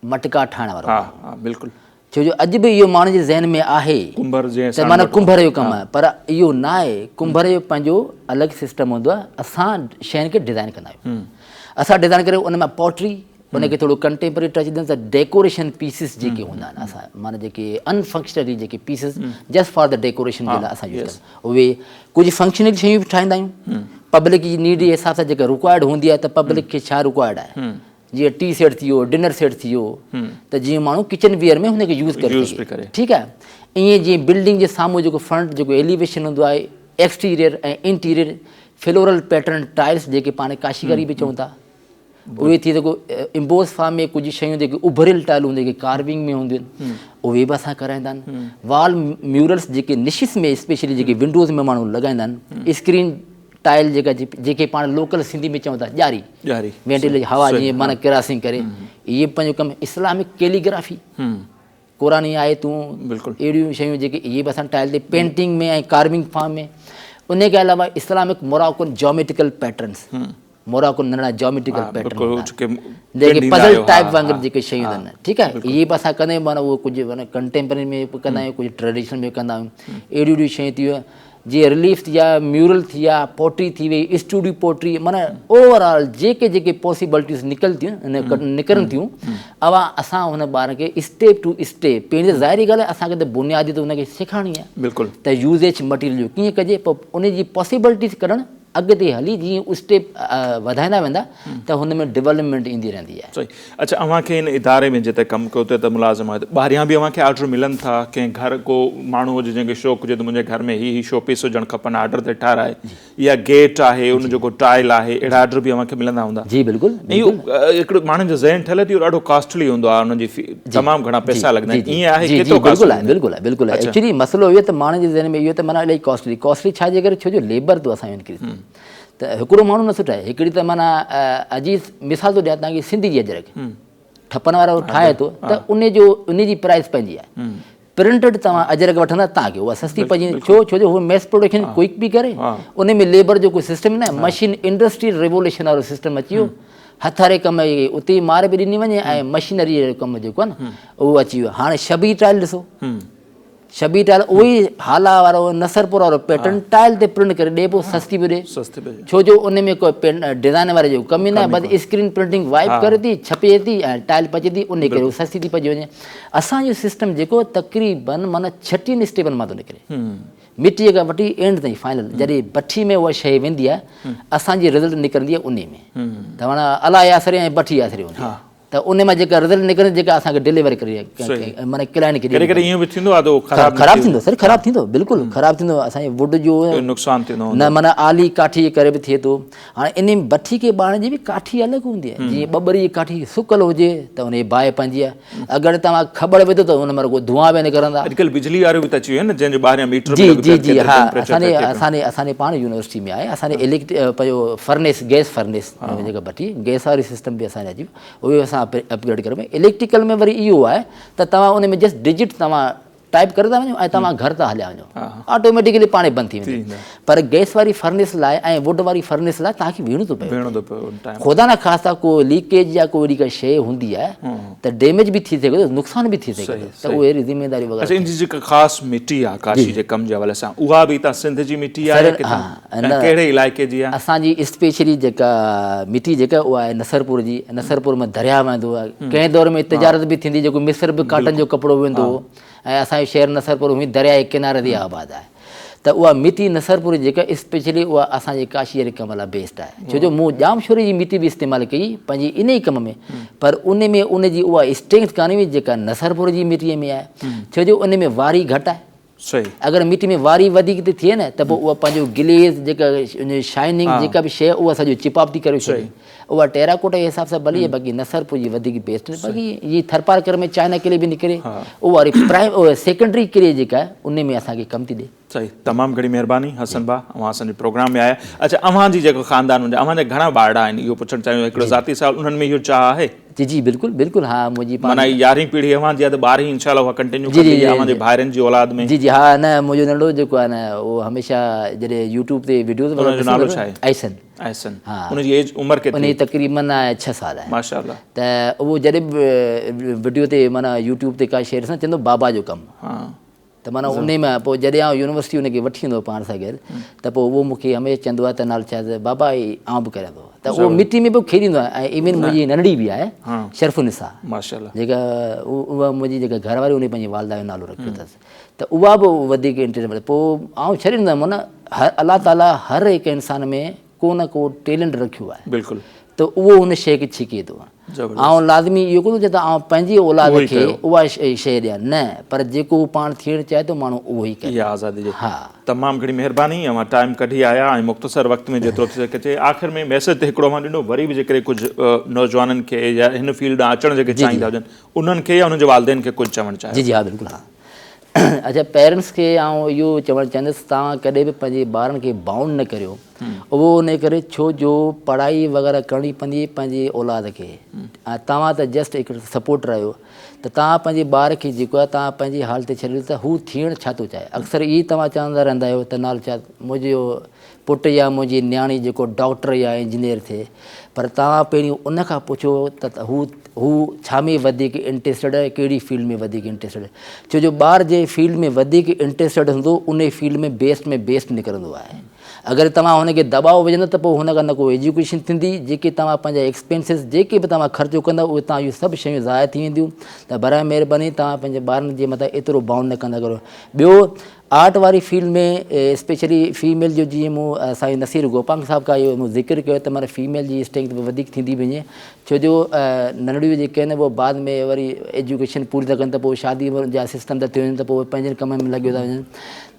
Speaker 2: मटका ठाहिण वारो।
Speaker 1: हा हा बिल्कुलु,
Speaker 2: छो जो अॼु बि इहो माण्हू जे ज़हन में आहे त माना कुंभर जो कमु आहे, पर इहो न आहे। कुंभर जो पंहिंजो अलॻि सिस्टम हूंदो आहे, असां शयुनि खे डिज़ाइन कंदा आहियूं, असां डिज़ाइन करे उन मां पॉटरी, उनखे थोरो कंटेम्पररी टच ॾींदा त डेकोरेशन पीसिस जेके हूंदा आहिनि असां माना जेके अनफंक्शनली जेके pieces just for the decoration जे लाइ असां यूज़ कंदा आहियूं, उहे कुझु फंक्शनल शयूं बि ठाहींदा आहियूं, पब्लिक जी नीड जे हिसाब सां जेका रिक्वायर्ड हूंदी आहे त पब्लिक खे छा रिक्वायर्ड आहे, जीअं टी सेट थी वियो, डिनर सेट थी वियो, त जीअं माण्हू किचन वियर में हुनखे यूज़ करे सघे, ठीकु आहे। ईअं जीअं बिल्डिंग जे साम्हूं जेको फ्रंट जेको एलिवेशन हूंदो आहे, एक्सटीरियर ऐं इंटीरियर फ्लोरल पैटर्न टाइल्स जेके पाण काशीगरी बि चऊं था, उहे थी सघो इम्बोस फार्म में कुझु शयूं जेके उभरियल टाइल हूंदियूं जेके कार्विंग में हूंदियूं आहिनि, उहे बि असां कराईंदा आहिनि। वॉल म्यूरल्स जेके निशिस में स्पेशली जेके विंडोज़ में माण्हू लॻाईंदा आहिनि, स्क्रीन टाइल जेके पाण लोकल सिंधी में चऊं था ॼारी वेंटिलेशन हवा जीअं माना क्रॉसिंग करे, इहे पंहिंजो कमु। इस्लामिक कैलीग्राफी क़ुरानी आहे तूं अहिड़ियूं शयूं जेके इहे बि असां टाइल ते पेंटिंग में ऐं कार्विंग फार्म में। उन खां अलावा इस्लामिक मोराकोन जोमेट्रिकल पैटर्न्स, मोराकोन नंढा जोमेट्रिकल पैटर्न जेके पज़ल टाइप वांगुरु जेके शयूं आहिनि, ठीकु आहे, इहे बि असां कंदा आहियूं। माना उहो कुझु माना कंटेम्पररी में बि कंदा आहियूं, कुझु ट्रेडिशनल में कंदा आहियूं। अहिड़ियूं अहिड़ियूं शयूं थी वियूं जीअं रिलीफ थी विया, म्यूरल थी विया, पोट्री थी वई, स्टूडियो पोट्री, माना ओवरऑल जेके जेके पॉसिबिलिटीज़ निकिरनि थियूं, अवा असां हुन ॿार खे स्टेप टू स्टेप पंहिंजे ज़ाहिरी ॻाल्हि आहे असांखे त बुनियादी त हुनखे सेखारणी आहे बिल्कुलु, त यूज़ेज मटीरियल जो कीअं कजे, पोइ उनजी पॉसिबिलिटीज़ करणु अॻिते हली जीअं स्टेप वधाईंदा वेंदा त हुन में डेवलपमेंट ईंदी रहंदी आहे।
Speaker 1: सही। अच्छा अव्हांखे हिन इदारे में जिते कमु कयो त मुलाज़िम आहे, ॿाहिरियां बि अव्हांखे ऑर्डर मिलनि था, कंहिं घर को माण्हू हुजे जंहिंखे शौक़ु हुजे त मुंहिंजे घर में ही शो पीस हुजणु खपनि, ऑर्डर ते ठाराए, या गेट आहे उन जेको टाइल आहे, अहिड़ा ऑर्डर बि अव्हांखे मिलंदा हूंदा? जी बिल्कुलु। इहो हिकिड़ो माण्हुनि जो ज़हन ठहियल आहे, इहो ॾाढो कॉस्टली हूंदो आहे, हुनजी तमामु घणा पैसा लॻंदा आहिनि, ईअं आहे?
Speaker 2: बिल्कुलु आहे, बिल्कुलु आहे, बिल्कुलु आहे। एक्चुअली मसइलो इहो त माण्हुनि जे ज़हन में इहो त माना इलाही कॉस्टली छा जे करे, छो जो लेबर थो असांजो इंक्रीज़, त हिकिड़ो माण्हू न सुठो आहे। हिकिड़ी त माना अजीज़ मिसाल थो ॾियां तव्हांखे, सिंधी जी अजरक ठपनि वारो ठाहे थो त उनजी प्राइस पंहिंजी आहे, प्रिंटेड तव्हां अजरक वठंदा तव्हांखे उहा सस्ती पवंदी, छो जो उहो मैस प्रोडक्शन क्विक बि करे, उन में लेबर जो कोई सिस्टम न आहे, मशीन इंडस्ट्री रेवोल्यूशन वारो सिस्टम अची वियो, हथ वारे कम उते मार बि ॾिनी वञे ऐं मशीनरी जो कमु जेको आहे न उहो अची वियो। हाणे शबी टाइल ॾिसो, शबी टाइल उहो ई हाला वारो नसरपुर वारो पैटर्न टाइल ते प्रिंट करे ॾे पोइ सस्ती बि ॾे, छो जो उन में कोई डिज़ाइन वारे जो कमु ई न आहे, बसि स्क्रीन प्रिंटिंग वाइप करे थी, छपे थी ऐं टाइल पचे थी, उन करे उहो सस्ती थी पइजी वञे। असांजो सिस्टम जेको तक़रीबन माना 36 स्टेपनि मां थो निकिरे, मिटीअ खां वठी एंड ताईं फाइनल, जॾहिं भठी में उहा शइ वेंदी आहे असांजी रिज़ल्ट निकिरंदी आहे उन में, त माना अला यासरे ऐं भठी यासरे हूंदी आहे। त उन मां जेका रिज़ल्ट निकिरनि जेका असांखे डिलीवर करे माना क्लाइंट खे
Speaker 1: कॾहिं ईअं बि थींदो आहे तो
Speaker 2: ख़राबु थींदो सर, ख़राबु थींदो, बिल्कुलु ख़राबु थींदो। असांजे वुड जो
Speaker 1: नुक़सानु थींदो
Speaker 2: न माना आली काठी जे करे बि थिए थो। हाणे इन भठी खे ॿारण जी बि काठी अलॻि हूंदी आहे। जीअं ॿॿरी जी काठी सुकल हुजे त उन जी बाहि पंहिंजी आहे, अगरि तव्हां ख़बर विधो त उन में रुॻो धुआं पिया निकिरंदा।
Speaker 1: अॼुकल्ह बिजली वारियूं बि त अची वियूं आहिनि जंहिंजो ॿाहिरियां मीटर
Speaker 2: जी जी जी हा, असांजे पाण यूनिवर्सिटी में आहे। असांजे पंहिंजो फर्नेस गैस फर्नेस जेका भठी गैस वारी सिस्टम बि असांजा अची उहे असां अपग्रेड करे। इलेक्ट्रिकल में वरी इहो आहे त तव्हां उन में जस्ट डिजिट तव्हां टाइप करे था वञो ऐं तव्हां घर था हलिया वञो, ऑटोमेटिकली पाणे बंदि थी वेंदी। पर गैस वारी फर्नेस लाइ ऐं वुड वारी फर्नेस लाइ तव्हांखे बीहणो थो पए। ख़ुदा न ख़ास्ता को लीकेज या कोई अहिड़ी का शइ हूंदी आहे त डैमेज बि थी सघे थो, नुक़सान बि थी सघे थो, त उहे अहिड़ी ज़िमेदारी वग़ैरह।
Speaker 1: इन जी जेका ख़ासि मिटी आहे काशी जे कम जे हवाले सां, उहा बि तव्हां सिंध जी मिटी आहे कहिड़े इलाइक़े जी आहे? असांजी
Speaker 2: स्पेशली जेका मिटी जेका उहा आहे नसरपुर जी। नसरपुर में दरिया वेंदो आहे, कंहिं दौर में तिजारत बि थींदी, जेको मिस्र बि काटन जो कपिड़ो वेंदो हो ऐं असांजो शहर नसरपुर में दरिया जे किनारे ते आबाद आहे। त उहा मिटी नसरपुर जेका स्पेशली उहा असांजे काशीअ जे कम लाइ बेस्ट आहे। छो जो मूं जामशोरी जी मिटी बि इस्तेमालु कई पंहिंजी इन ई कम में, पर उन में उन जी उहा स्ट्रेंथ कान्हे हुई जेका नसरपुर जी मिटीअ में आहे। छो जो उन में वारी घटि आहे।
Speaker 1: सही,
Speaker 2: अगरि मिटी में वारी वधीक थी थिए न त पोइ उहा पंहिंजो ग्लेज़ जेका शाइनिंग जेका बि शइ उहा सॼो चिपॉप थी करे छॾे। उहा टेराकोटा जे हिसाब सां भली आहे, बाक़ी नसरपुर जी वधीक बेस्ट। बाक़ी ये थरपारकर में चाइना किले बि निकिरे, उहा वारी प्राइम सेकेंडरी किले जेका आहे उन में असांखे कमु थी ॾे।
Speaker 1: सही, तमामु घणी महिरबानी हसन भाउ, अवां असांजे प्रोग्राम में आया। अच्छा, अव्हां जी जेको ख़ानदान हूंदा, अव्हां जा घणा ॿारड़ा आहिनि इहो पुछणु चाहियूं? हिकिड़ो ज़ाती सवाल, उन्हनि में इहो चाह आहे?
Speaker 2: जी जी बिल्कुलु बिल्कुलु हा। मुंहिंजी
Speaker 1: माना 11वीं पीढ़ी अव्हां जी आहे त 12वीं इंशाअल्लाह उहा कंटिन्यू कंदी अव्हां जे भाइरनि जी औलाद में?
Speaker 2: जी जी हा। न मुंहिंजो नंढो जेको आहे न उहो हमेशह जॾहिं यूट्यूब ते वीडियोज़
Speaker 1: जो नालो छा आहे?
Speaker 2: ऐसन।
Speaker 1: ऐसन, उनजी एज उमिरि केतिरी?
Speaker 2: उनजी तक़रीबन 6 साल आहे।
Speaker 1: माशाअल्लाह।
Speaker 2: त उहो जॾहिं बि वीडियो ते माना यूट्यूब ते का शइ ॾिसां चवंदो बाबा जो कमु। त माना उन में पोइ जॾहिं आउं यूनिवर्सिटी उनखे वठी वेंदो पाण सां गॾु त पोइ उहो मूंखे हमेशह चवंदो आहे त नाल छा बाबा आउं बि करियां थो। त उहो मिटी में बि खेॾींदो आहे। ऐं इवन मुंहिंजी नंढड़ी बि आहे शर्फुनिसा
Speaker 1: माशाअल्लाह,
Speaker 2: जेका उहा मुंहिंजी जेका घरवारी उन पंहिंजी वालदा जो नालो रखियो अथसि। त उहा बि वधीक इंट्रस्ट। पोइ आउं छॾे ॾींदो आहियां। माना अलाह ताला हर हिकु इंसान में को न को टैलेंट रखियो आहे,
Speaker 1: बिल्कुलु,
Speaker 2: त उहो उन शइ खे छिके थो। ऐं लाज़मी इहो कोन थो चए त आउं पंहिंजी औलाद खे उहा शइ ॾियां, न, पर जेको पाण थियणु चाहे थो माण्हू उहो ई करे।
Speaker 1: इहा आज़ादी जे हा। तमामु घणी महिरबानी, अव्हां टाइम कढी आया ऐं मुख़्तसर वक़्त में जेतिरो थी सघे। आख़िर में मैसेज त हिकिड़ो अव्हां ॾिनो, वरी बि जेकॾहिं कुझु नौजवाननि खे या हिन फील्ड ॾांहुं अचणु जेके चाहींदा हुजनि उन्हनि खे या उन्हनि जे वालिदेन खे कुझु चवणु चाहियो?
Speaker 2: जी जी हा बिल्कुलु हा। अच्छा, पेरेंट्स खे आउं इहो चवणु चाहींदुसि, तव्हां कॾहिं बि पंहिंजे ॿारनि खे बाउंड न करियो। उहो उन करे छो जो पढ़ाई वग़ैरह करणी पवंदी पंहिंजे औलाद खे। तव्हां त जस्ट हिकिड़ो सपोर्टर आहियो, त तव्हां पंहिंजे ॿार खे जेको आहे तव्हां पंहिंजी हाल ते छॾियो त हू थियणु छा थो चाहे। अक्सर इहे तव्हां चवंदा रहंदा आहियो त नाल छा मुंहिंजो पुटु या मुंहिंजी न्याणी जेको डॉक्टर या इंजीनियर थिए, पर तव्हां पहिरियों उन खां पुछो त हू छा में वधीक इंट्रस्टेड आहे, कहिड़ी फील्ड में वधीक इंट्रस्टेड आहे। छो जो ॿार जे फील्ड में वधीक इंट्रस्टेड हूंदो उन फील्ड में बेस्ट निकिरंदो आहे। अगरि तव्हां हुनखे दबाव विझंदो त पोइ हुन खां न को एजुकेशन थींदी, जेके तव्हां पंहिंजा एक्सपेंसिस जेके बि तव्हां ख़र्चो कंदा उहे तव्हां इहो सभु शयूं ज़ाया थी वेंदियूं। त बराए महिरबानी तव्हां पंहिंजे ॿारनि जे मथां एतिरो बाउंड न कंदा करो। ॿियो, आर्ट वारी फील्ड में स्पेशली फीमेल जो जीअं मूं असांजे नसीर गोपांग साहिब खां इहो मूं ज़िक्र कयो त माना फीमेल जी स्ट्रेंथ बि वधीक थींदी वञे। छो जो नंढड़ियूं जेके आहिनि उहे बाद में वरी एजुकेशन पूरी था कनि त पोइ शादी जा सिस्टम था थी वञनि त पोइ पंहिंजनि कम में लॻियो था वञनि।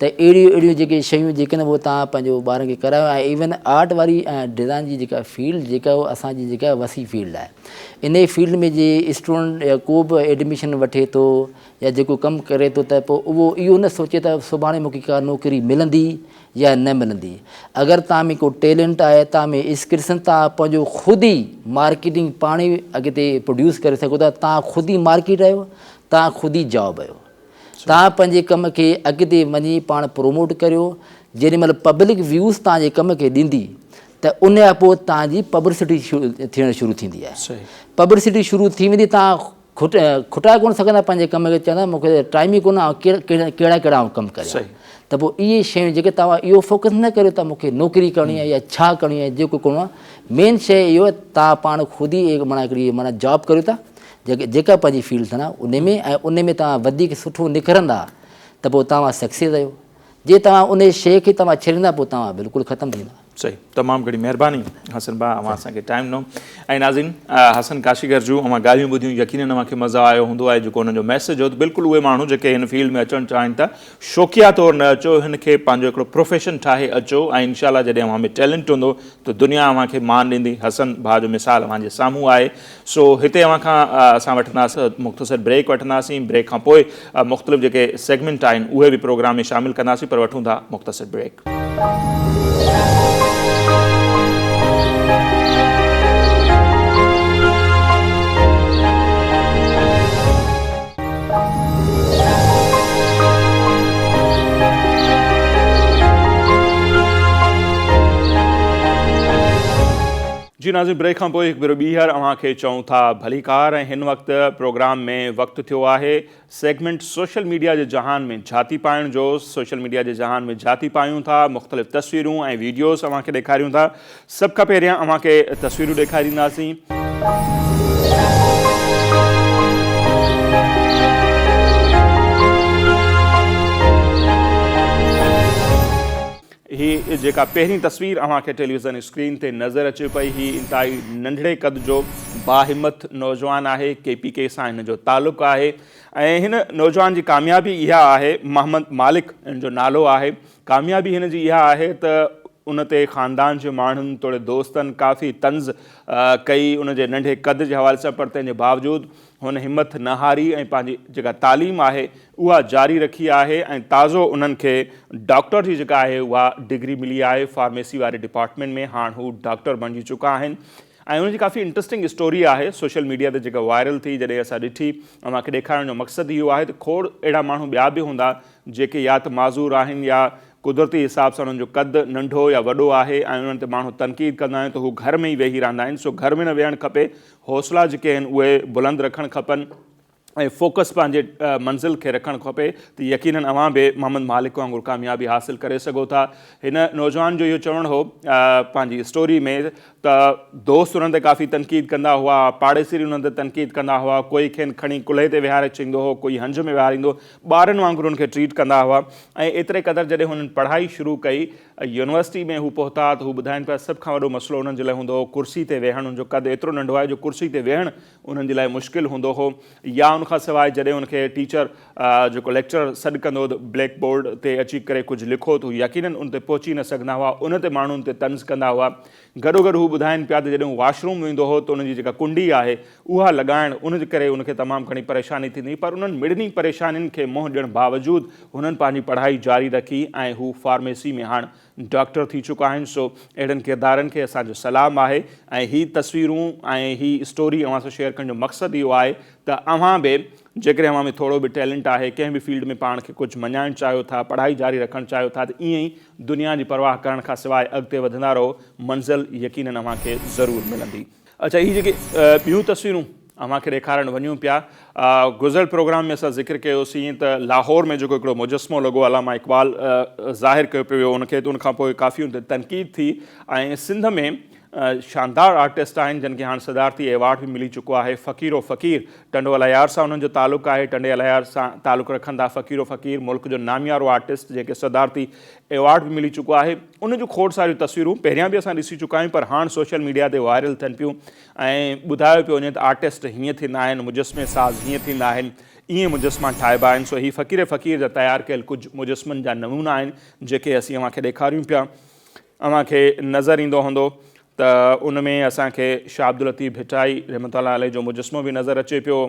Speaker 2: त अहिड़ियूं जेके शयूं जेके आहिनि उहे तव्हां पंहिंजो ॿारनि खे करायो। ऐं इवन आर्ट वारी ऐं डिज़ाइन जी जेका फील्ड जेका उहा असांजी जेका वसी फील्ड आहे, इन फील्ड में जे स्टूडेंट या को बि एडमिशन वठे थो या जेको कमु करे थो त पोइ उहो इहो न सोचे त सुभाणे मूंखे का नौकिरी मिलंदी या न मिलंदी। अगरि तव्हां में को टैलेंट आहे, तव्हां में स्किल्स आहिनि, तव्हां पंहिंजो ख़ुदि ई मार्केटिंग पाण ई अॻिते प्रोड्यूस करे सघो था। तव्हां ख़ुदि ई मार्केट आहियो, तव्हां ख़ुदि ई जॉब आहियो। तव्हां पंहिंजे कम खे अॻिते वञी पाण प्रोमोट करियो। जेॾी महिल पब्लिक व्यूज़ तव्हांजे कम खे ॾींदी त उन खां पोइ तव्हांजी पब्लिसिटी थियणु शुरू थींदी आहे। पब्लिसिटी शुरू थी वेंदी, तव्हां खुटाए कोन सघंदा पंहिंजे कम खे, चवंदा मूंखे टाइम ई कोन कहिड़ा कहिड़ा कमु करिया। त पोइ इहे शयूं जेके तव्हां इहो फोकस न करियो त मूंखे नौकिरी करणी आहे या छा करणी आहे, जेको कोन आहे। मेन शइ इहो आहे तव्हां पाण ख़ुदि ई माना हिकिड़ी माना जॉब करियो था जेका पंहिंजी फील्ड अथव उन में, ऐं उन में तव्हां वधीक सुठो निकिरंदा त पोइ तव्हां सक्सेस आहियो। जे तव्हां उन शइ खे तव्हां छॾींदा पोइ तव्हां बिल्कुलु ख़तमु थींदा।
Speaker 3: सही, तमामु घणी महिरबानी हसन भाउ, अवां असांखे टाइम ॾिनो। ऐं नाज़रीन, हसन काशीगर जूं अवां ॻाल्हियूं ॿुधियूं, यकीनन अव्हांखे मज़ो आयो हूंदो आहे। जेको हुनजो मैसेज हो त बिल्कुलु उहे माण्हू जेके हिन फील्ड में अचणु चाहिनि था, शौक़िया तौरु न अचो, हिन खे पंहिंजो हिकिड़ो प्रोफेशन ठाहे अचो ऐं इनशाला जॾहिं अव्हां में टैलेंट हूंदो त दुनिया अव्हांखे मान ॾींदी। हसन भाउ जो मिसाल अव्हांजे साम्हूं आहे। सो हिते अव्हां खां असां वठंदासीं मुख़्तसिर ब्रेक वठंदासीं। ब्रेक खां पोइ मुख़्तलिफ़ जेके सेगमेंट आहिनि उहे बि प्रोग्राम में शामिलु कंदासीं, पर वठूं था मुख़्तसिर ब्रेक।
Speaker 1: जी नाज़रीन, ब्रेक खां पोइ हिकु भेरो ॿीहर अव्हांखे चऊं था भलीकार। ऐं हिन वक़्तु प्रोग्राम में वक़्तु थियो आहे सेगमेंट सोशल मीडिया जे जहान में झाती पाइण जो। सोशल मीडिया जे जहान में झाती पायूं था, मुख़्तलिफ़ तस्वीरूं ऐं वीडियोज़ अव्हांखे ॾेखारियूं था। सभ खां पहिरियां अव्हांखे तस्वीरूं ॾेखारींदासीं। ही जेका पहिरीं तस्वीर अव्हांखे टेलीविज़न स्क्रीन ते नज़र अचे पई, ही इंतहाई नंढड़े क़द जो बाहिमत नौजवान आहे। KPK सां हिन जो तालुक़ु आहे ऐं हिन नौजवान जी कामयाबी इहा आहे, मोहम्मद मालिक हिन जो नालो आहे। कामयाबी हिन जी इहा आहे त उन ते ख़ानदान जे माण्हुनि, तोड़े दोस्तनि काफ़ी तंज़ कई उन जे नंढे क़द जे हवाले सां, पर तंहिंजे बावजूदु हुन हिमत न हारी ऐं पंहिंजी जेका तालीम आहे उहा जारी रखी आहे। ऐं ताज़ो उन्हनि खे डॉक्टर जी जेका आहे उहा डिग्री मिली आहे फार्मेसी वारे डिपार्टमेंट में। हाणे हू डॉक्टर बणिजी चुका आहिनि ऐं उनजी काफ़ी इंट्रस्टिंग स्टोरी आहे सोशल मीडिया ते जेका वायरल थी। जॾहिं असां ॾिठी, अव्हांखे ॾेखारण जो मक़सदु इहो आहे त खोड़ अहिड़ा माण्हू ॿिया बि हूंदा जेके या त माज़ूर आहिनि या कुदरती हिसाब सां उन्हनि जो क़दु नंढो या वॾो आहे ऐं उन्हनि ते माण्हू तनक़ीद कंदा आहिनि त हू घर में ई वेही रहंदा आहिनि। सो घर में न वेहणु खपे, हौसला जेके आहिनि उहे बुलंद रखणु खपनि ऐं फोकस पंहिंजे मंज़िल खे रखणु खपे त यकीनन अव्हां बि मोहम्मद मालिक वांगुरु कामयाबी हासिलु करे सघो था। हिन नौजवान जो इहो चवणु हो पंहिंजी स्टोरी में त दोस्त उन्हनि ते काफ़ी तनक़ीद कंदा हुआ, पाड़ेसिरी उन्हनि ते तनक़ीद कंदा हुआ, कोई खेनि खणी कुल्हे ते विहारे चईंदो हो, कोई हंज में विहारींदो, ॿारनि वांगुरु उनखे ट्रीट कंदा हुआ। ऐं एतिरे क़दुरु जॾहिं हुननि पढ़ाई शुरू कई, यूनिवर्सिटी में हू पहुता त हू ॿुधाइनि पिया सभ खां वॾो मसइलो उन्हनि जे लाइ हूंदो हो कुर्सी ते वेहणु। उनजो क़दु एतिरो नंढो आहे जो कुर्सी ते वेहणु उन्हनि जे लाइ मुश्किल हूंदो हो। या उनखां सवाइ जॾहिं उनखे टीचर जेको लेक्चर सॾु कंदो हो त ब्लैक बोर्ड ते अची करे कुझु लिखो त हू यकीनन उन ते पहुची न सघंदा हुआ, उन ते माण्हुनि ते तंज़ कंदा हुआ। गॾोगॾु हू ॿुधाइनि पिया त जॾहिं हू वॉशरूम वेंदो हो त उनजी जेका कुंडी आहे उहा लॻाइणु उनजे करे उनखे तमामु घणी परेशानी थींदी। पर उन्हनि मिड़नी परेशानियुनि खे मुंहुं ॾियणु बावजूदु हुननि पंहिंजी पढ़ाई जारी रखी ऐं हू फार्मेसी में हाणे डॉक्टर थी चुका आहिनि। सो अहिड़नि किरदारनि खे असांजो सलाम आहे ऐं ही तस्वीरूं ऐं ही स्टोरी अव्हां सां शेयर करण जो मक़सदु इहो आहे त अव्हां बि जेकॾहिं अव्हां में थोरो बि टैलेंट आहे, कंहिं बि फील्ड में पाण खे कुझु मञाइणु चाहियो था, पढ़ाई जारी रखणु चाहियो था, त ईअं ई दुनिया जी परवाह करण खां सवाइ अॻिते वधंदा रहो, मंज़िल यकीनन अव्हांखे ज़रूरु मिलंदी। अच्छा, ही जेके ॿियूं तस्वीरूं अव्हांखे ॾेखारणु वञूं पिया, गुज़िरियल प्रोग्राम में असां ज़िक्र कयोसीं त लाहौर में जेको हिकिड़ो मुजस्मो लॻो अलामा इक़बाल ज़ाहिर कयो पियो वियो उनखे, त उनखां पोइ काफ़ी उन ते तनक़ीद थी। ऐं सिंध में शानदार आर्टिस्ट आहिनि जिन खे हाणे सदारती एवॉर्ड बि मिली चुको आहे। फ़क़ीरो फ़क़ीर, टंडो अलायार सां उन्हनि जो तालुक़ु आहे, टंडे अलायार सां तालुक़ु रखनि था फ़क़ीरो फ़क़ीर, मुल्क जो नामियारो आर्टिस्ट जंहिंखे सदारती एवॉर्ड बि मिली चुको आहे। उनजूं खोड़ सारियूं तस्वीरूं पहिरियां बि असां ॾिसी चुका आहियूं, पर हाणे सोशल मीडिया ते वायरल थियनि पियूं ऐं ॿुधायो पियो वञे त आर्टिस्ट हीअं थींदा आहिनि, मुजस्मे साज़ हीअं थींदा आहिनि, ईअं मुजस्मा ठाहिबा आहिनि। सो ही फ़क़ीर फ़क़ीर जा तयारु कयल कुझु मुजस्मनि जा नमूना आहिनि जेके असीं अव्हांखे ॾेखारियूं पिया। अव्हांखे नज़र ईंदो हूंदो त उन में असांखे शाह अब्दुल लतीफ़ भिटाई रहमतुल्लाह अलैह जो मुजस्मो बि नज़र अचे पियो।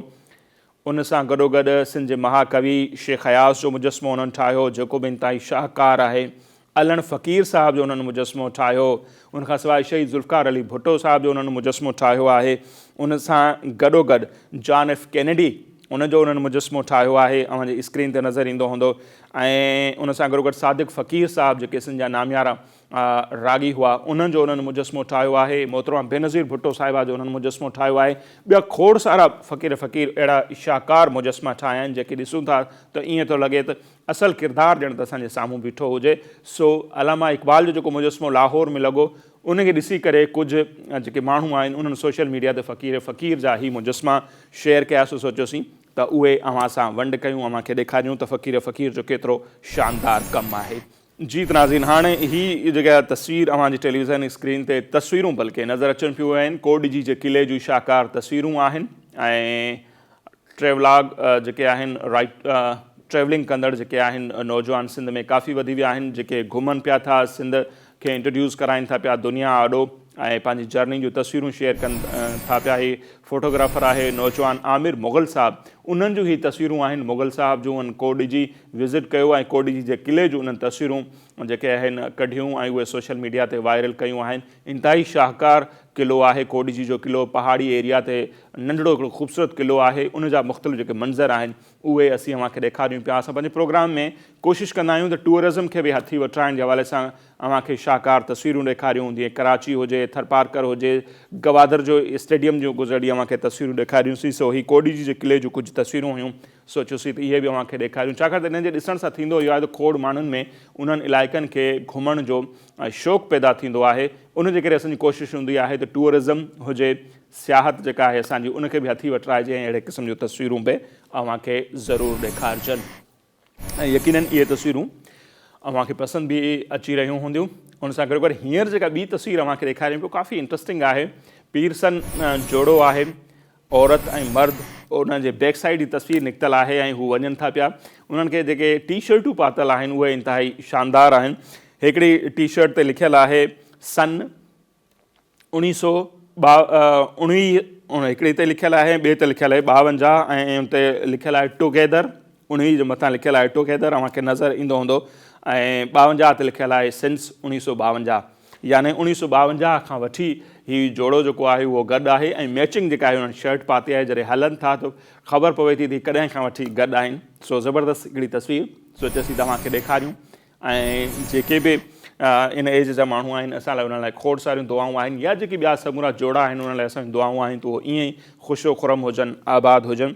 Speaker 1: उन सां गॾोगॾु सिंध जे महाकवि शेख हयास जो मुजस्मो उन्हनि ठाहियो जेको बि इंतिहाई शाहकार आहे। अलन फ़क़ीर साहिब जो उन्हनि मुजस्मो ठाहियो। उनखां सवाइ शहीद ज़ुल्फ़िकार अली भुट्टो साहिब जो उन्हनि मुजस्मो ठाहियो आहे। उन सां गॾोगॾु जॉन एफ कैनेडी उनजो उन्हनि मुजस्मो ठाहियो आहे, अव्हांजे स्क्रीन ते नज़र ईंदो हूंदो। ऐं उन सां गॾोगॾु सादिक़ फ़क़ीर साहिब जेके सिंध जा नामियारा रागी हुआ उन्हनि जो उन्हनि मुजस्मो ठाहियो आहे। मोहतरमा बेनज़ीर भुट्टो साहिबा जो उन्हनि मुजस्मो ठाहियो आहे। ॿिया खोड़ सारा फ़क़ीर फ़क़ीर अहिड़ा शाहकार मुजस्मा ठाहिया आहिनि जेके ॾिसूं था त ईअं थो लॻे त असल किरदारु ॼण त असांजे साम्हूं बीठो हुजे। सो अलामा इक़बाल जो जेको मुजस्मो लाहौर में लॻो उनखे ॾिसी करे कुझु जेके माण्हू आहिनि उन्हनि सोशल मीडिया ते फ़क़ीर फ़क़ीर जा ई मुजस्मा शेयर कयासीं। सोचियोसीं त उहे अव्हां सां वंड कयूं, अव्हांखे ॾेखारियूं त फ़क़ीर फ़क़ीर जो केतिरो शानदार कमु आहे। जी त नाज़रीन, हाणे ही जेका तस्वीर अवांजी टेलीविज़न स्क्रीन ते तस्वीरूं बल्कि नज़र अचनि पियूं आहिनि कोडिजी जे किले जूं शाहकार तस्वीरूं आहिनि ऐं ट्रेवलॉग जेके आहिनि ट्रेवलिंग कंदड़ जेके आहिनि नौजवान सिंध में काफ़ी वधी विया आहिनि, जेके घुमनि पिया था, सिंध खे इंट्रोड्यूस कराइनि था पिया दुनिया आॾो ऐं पंहिंजी जर्नी जूं तस्वीरूं शेयर कनि था पिया। ही फोटोग्राफर आहे नौजवान आमिर मुग़ल साहब, उन्हनि जूं ही तस्वीरूं आहिनि। मुग़ल साहब जूं उन्हनि कोडिजी विज़िट कयो ऐं कोडिजी जे किले जूं उन्हनि तस्वीरूं जेके आहिनि कढियूं ऐं उहे सोशल मीडिया ते वायरल कयूं आहिनि। इंतिहाई शाहकार किलो आहे कोडिजी जो किलो, पहाड़ी एरिया ते नंढड़ो हिकिड़ो ख़ूबसूरत किलो आहे। उन जा मुख़्तलिफ़ जेके मंज़र आहिनि उहे असीं अव्हांखे ॾेखारियूं पिया। असां पंहिंजे प्रोग्राम में कोशिशि कंदा आहियूं त टूरिज़म खे बि हथी वठाइण जे हवाले सां अव्हांखे शाहकार तस्वीरूं ॾेखारियूं, जीअं कराची हुजे, थरपारकर हुजे, गवादर जो स्टेडियम जूं गुज़िरियल अव्हांखे तस्वीरूं ॾेखारियूंसीं। सो ही कोडिजी जे किले जूं कुझु तस्वीरूं हुयूं, सोचियोसीं त इहे बि अव्हांखे ॾेखारियूं, छाकाणि त इन्हनि जे ॾिसण सां थींदो इहो आहे त खोड़ माण्हुनि में उन्हनि इलाइक़नि खे घुमण जो शौक़ु पैदा थींदो आहे। उन जे करे असांजी कोशिशि हूंदी आहे त टूरिज़म हुजे, सियाहत जेका आहे असांजी, उनखे बि हथी वठराइजे ऐं अहिड़े क़िस्म जूं तस्वीरूं बि अव्हांखे ज़रूरु ॾेखारिजनि। ऐं यकीननि इहे तस्वीरूं अव्हांखे पसंदि बि अची रहियूं हूंदियूं। उन सां गॾोगॾु हींअर जेका ॿी तस्वीर अव्हांखे ॾेखारियूं पियो, काफ़ी इंट्रस्टिंग आहे। पीरसन जोड़ो आहे, औरत ऐं मर्द, उन जे बैक साइड जी तस्वीर निकितल आहे ऐं हू वञनि था पिया। उन्हनि खे जेके टी शर्टूं पातल आहिनि उहे इंतिहाई शानदार आहिनि। हिकिड़ी टी शर्ट ते लिखियलु आहे सन 1952, हिकिड़ी ते लिखियलु आहे, ॿिए ते लिखियलु आहे 52 ऐं उते लिखियलु आहे टुगेदर। उन जे मथां लिखियलु आहे टुगेदर, अव्हांखे नज़र ईंदो हूंदो। ऐं 52 ते लिखियलु आहे सिंस 1952, यानी 1952 खां वठी हीउ जोड़ो जेको आहे उहो गॾु आहे ऐं मैचिंग जेका आहे उन्हनि शर्ट पाती आहे। जॾहिं हलनि था त ख़बर पवे थी त कॾहिं खां वठी गॾु आहिनि। सो ज़बरदस्त हिकिड़ी तस्वीर सोचियोसीं तव्हांखे ॾेखारियूं। ऐं जेके बि इन एज जा माण्हू आहिनि, असां लाइ उन्हनि लाइ खोड़ सारियूं दुआऊं आहिनि, या जेके ॿिया समूरा जोड़ा आहिनि उन्हनि लाइ असांजी दुआऊं आहिनि त उहो ईअं ई ख़ुशो खुरम हुजनि, आबाद हुजनि।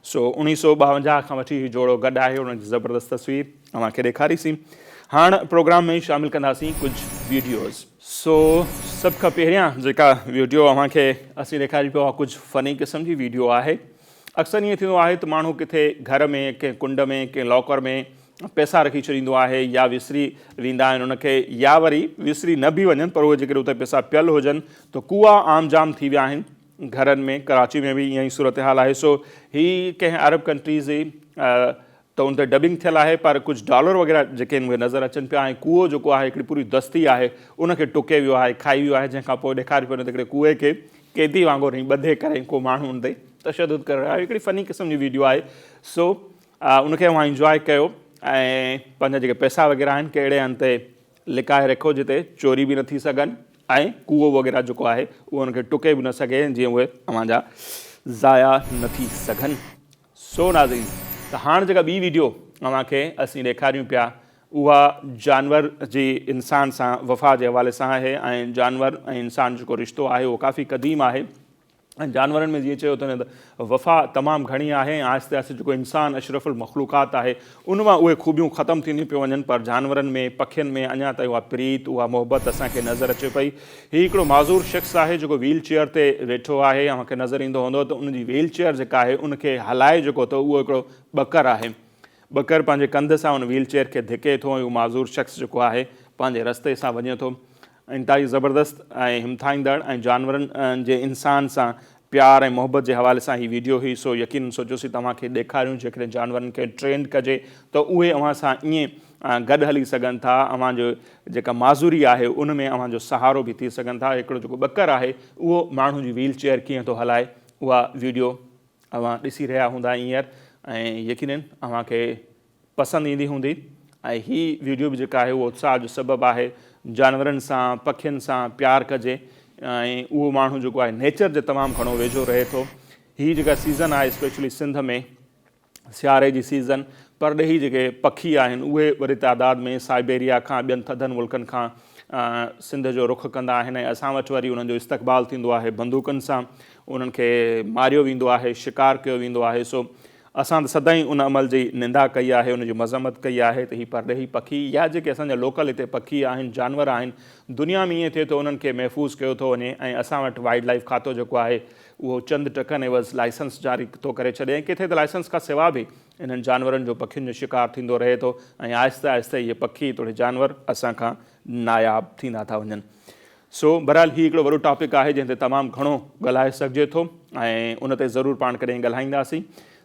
Speaker 1: सो 1952 खां वठी हीउ जोड़ो गॾु आहे, उन्हनि जी ज़बरदस्त तस्वीर अव्हांखे ॾेखारीसीं। हाणे प्रोग्राम में शामिलु कंदासीं कुझु वीडियोज़। सो सभ खां पहिरियां जेका वीडियो अव्हांखे असीं ॾेखारी पियो आहे कुझु फ़नी क़िस्म जी वीडियो आहे। अक्सर ईअं थींदो आहे त माण्हू किथे घर में, कंहिं कुंड में, कंहिं लॉकर में पैसा रखी छॾींदो आहे, या विसरी वेंदा आहिनि उनखे, या वरी विसरी न बि वञनि पर उहे जेकॾहिं उते पैसा पियल हुजनि त कुआ आम जाम थी विया आहिनि घरनि में। कराची में बि ईअं ई सूरत हाल आहे। सो ही कंहिं अरब कंट्रीज़ जी त उन ते डबिंग थियल आहे, पर कुझु डॉलर वग़ैरह जेके आहिनि उहे नज़र अचनि पिया। ऐं कूओ जेको आहे हिकिड़ी पूरी दस्ती आहे, उनखे टुके वियो आहे, खाई वियो आहे, जंहिंखां पोइ ॾेखारे पियो त हिकिड़े कूए खे कैदी वांगुरु ई ॿधे करे को माण्हू उन ते तशदुद करे रहियो आहे। हिकिड़ी फ़नी क़िस्म जी वीडियो आहे। सो उनखे अव्हां इंजॉय कयो ऐं पंहिंजा जेके पैसा वग़ैरह आहिनि कहिड़े हंधि ते लिकाए रखो जिते चोरी बि न थी सघनि ऐं कूओ वग़ैरह जेको आहे उहो उनखे टुके बि न सघे, जीअं उहे अव्हांजा ज़ाया न थी सघनि। सो नाज़रीन, त हाणे जेका ॿी वीडियो अव्हांखे असीं ॾेखारियूं पिया उहा जानवर जी इंसान सां वफ़ा जे हवाले सां आहे। ऐं जानवर ऐं इंसान जेको रिश्तो आहे उहो काफ़ी क़दीम आहे। ऐं जानवरनि में जीअं चयो त वफ़ा तमामु घणी आहे। आहिस्ते आहिस्ते जेको इंसानु अशरफुल मख़लूक़ात आहे उन मां उहे ख़ूबियूं ख़तमु थींदियूं पियूं वञनि, पर जानवरनि में, पखियुनि में अञा ताईं उहा प्रीत, उहा मोहबत असांखे नज़र अचे पई। हीउ हिकिड़ो माज़ूर शख़्स आहे जेको व्हील चेयर ते वेठो आहे। अव्हांखे नज़र ईंदो हूंदो त उनजी व्हील चेयर जेका आहे उनखे हलाए जेको त उहो हिकिड़ो ॿकर आहे। ॿकर पंहिंजे कंध सां उन व्हील चेयर खे धिके थो ऐं उहो माज़ूर शख़्स जेको आहे पंहिंजे रस्ते सां वञे थो। इंतिहाई ज़बरदस्त ऐं हिमथाईंदड़ ऐं जानवरनि जे इंसान सां प्यार ऐं मोहबत जे हवाले सां ही वीडियो हुई। सो यकीन सोचियोसीं तव्हांखे ॾेखारियूं, जेकॾहिं जानवरनि खे ट्रेंड कजे त उहे अव्हां सां ईअं गॾु हली सघनि था, अव्हांजो जेका माज़ूरी आहे उन में अव्हांजो सहारो बि थी सघनि था। हिकिड़ो जेको ॿकर आहे उहो माण्हू जी व्हील चेयर कीअं थो हलाए, उहा वीडियो अव्हां ॾिसी रहिया हूंदा हींअर ऐं यकीननि अव्हांखे पसंदि ईंदी हूंदी। ऐं हीअ वीडियो बि जेका आहे उहो उत्साह जो सबबु आहे। जानवरनि सां, पखियुनि सां प्यार कजे ऐं उहो माण्हू जेको आहे नेचर जे तमामु घणो वेझो रहे थो। हीअ जेका सीज़न आहे स्पेशली सिंध में सियारे जी सीज़न, पर ॾही जेके पखी आहिनि उहे वॾी तादाद में साइबेरिया खां, ॿियनि थधनि मुल्कनि खां सिंध जो रुख़ कंदा आहिनि। ऐं असां वटि वरी उन्हनि जो इस्तक़बाल थींदो आहे बंदूकनि सां, उन्हनि खे मारियो वेंदो आहे, शिकार कयो वेंदो आहे। सो असां त सदाईं उन अमल जी निंदा कई आहे, उनजी मज़म्मत कई आहे त हीअ परॾेही पखी या जेके असांजा लोकल हिते पखी आहिनि, जानवर आहिनि, दुनिया में ईअं थिए थो उन्हनि खे महफ़ूज़ कयो थो वञे ऐं असां वटि वाइल्ड लाइफ खातो जेको आहे उहो चंद टकनि एवज़ लाइसेंस जारी थो करे छॾे ऐं किथे त लाइसेंस खां सवाइ बि इन्हनि जानवरनि जो पखियुनि जो शिकार थींदो रहे थो ऐं आहिस्ते आहिस्ते इहे पखी थोरे जानवर असांखां नायाब थींदा था वञनि। सो बहरहाल हीउ हिकिड़ो वॾो टॉपिक आहे जंहिं ते तमामु घणो ॻाल्हाए सघिजे थो ऐं उन ते ज़रूरु पाण कॾहिं ॻाल्हाईंदासीं।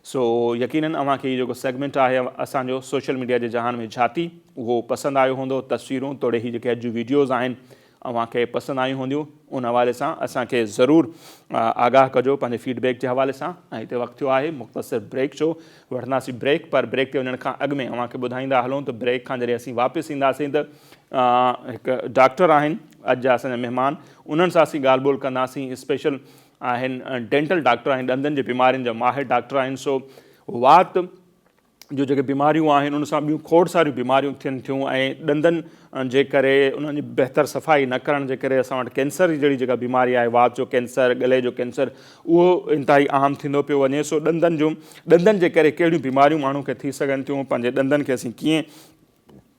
Speaker 1: सो यकीनन अव्हांखे हीउ जेको सेगमेंट आहे असांजो सोशल मीडिया जे जहान में झाती उहो पसंदि आयो हूंदो, तस्वीरूं तोड़े हीअ जेके अॼु जूं वीडियोज़ आहिनि अव्हांखे पसंदि आयूं हूंदियूं। उन हवाले सां असांखे ज़रूरु आगाह कजो पंहिंजे फीडबैक जे हवाले सां। ऐं हिते वक़्तु थियो आहे मुख़्तसिर ब्रेक जो, वठंदासीं ब्रेक, पर ब्रेक ते वञण खां अॻु में अव्हांखे ॿुधाईंदा हलूं त ब्रेक खां जॾहिं असीं वापसि ईंदासीं त हिकु डॉक्टर आहिनि अॼु जा असांजा महिमान, उन्हनि सां असीं ॻाल्हि ॿोल कंदासीं। स्पेशल आहिनि डेंटल डॉक्टर आहिनि, ॾंदनि जे बीमारियुनि जा माहिर डॉक्टर आहिनि। सो वात जो जेके बीमारियूं आहिनि उन सां ॿियूं खोड़ सारियूं बीमारियूं थियनि थियूं ऐं ॾंदनि जे करे उन्हनि जी बहितर सफ़ाई न करण जे करे असां वटि कैंसर जी जहिड़ी जेका बीमारी आहे, वात जो कैंसर, गले जो कैंसर, उहो इंतिहाई आम थींदो पियो वञे। सो ॾंदनि जे करे कहिड़ियूं बीमारियूं माण्हू खे थी सघनि थियूं, पंहिंजे ॾंदनि खे असीं कीअं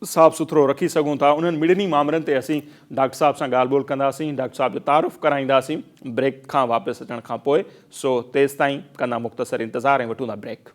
Speaker 1: साफ़ सुथरो रखी सघूं था, उन्हनि ॿिन्हिनि मामलनि ते असीं डॉक्टर साहिब सां ॻाल्हि ॿोल कंदासीं, डॉक्टर साहिब जो तारुफ़ कराईंदासीं ब्रेक खां वापसि अचण खां पोइ। सो तेसि ताईं कंदा मुख़्तसिर इंतज़ारु ऐं वठूं था ब्रेक।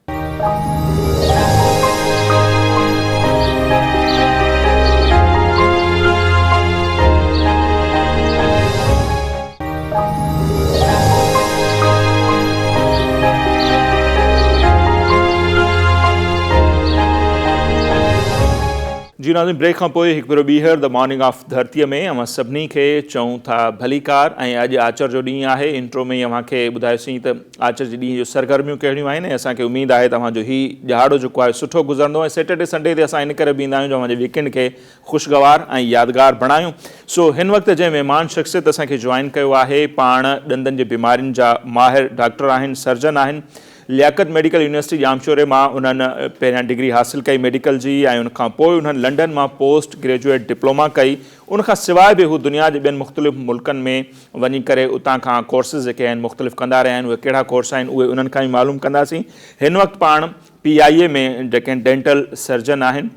Speaker 1: जी नाज़रीन, ब्रेक खां पोइ हिकु भेरो ॿीहर द मॉर्निंग ऑफ धरतीअ में अवां सभिनी खे चऊं था भलीकार। ऐं अॼु आचर जो ॾींहुं आहे। इंट्रो में ई अव्हांखे ॿुधायोसीं त आचर जे ॾींहं जो सरगर्मियूं कहिड़ियूं आहिनि ऐं असांखे उमेदु आहे तव्हांजो हीउ ॾिहाड़ो जेको आहे सुठो गुज़रंदो ऐं सैटरडे संडे ते असां इन करे बि ईंदा आहियूं जो अव्हांजे वीकेंड खे ख़ुशगवार ऐं यादगार बणायूं। सो हिन वक़्तु जंहिं महिमान शख़्सियत असांखे जॉइन कयो आहे, पाण ॾंदनि जे बीमारियुनि जा माहिर डॉक्टर आहिनि, सर्जन आहिनि। लियाकत मेडिकल यूनिवर्सिटी जामशोरे मां उन्हनि पहिरियां डिग्री हासिलु कई मेडिकल जी ऐं उनखां पोइ उन्हनि लंडन मां पोस्ट ग्रेजुएट डिप्लोमा कई। उनखां सवाइ बि हू दुनिया जे ॿियनि मुख़्तलिफ़ मुल्कनि में वञी करे उतां खां कोर्सिस जेके आहिनि मुख़्तलिफ़ कंदा रहिया आहिनि। उहे कहिड़ा कोर्स आहिनि उहे उन्हनि खां ई मालूम कंदासीं। हिन वक़्तु पाण PIA में जेके डेंटल सर्जन आहिनि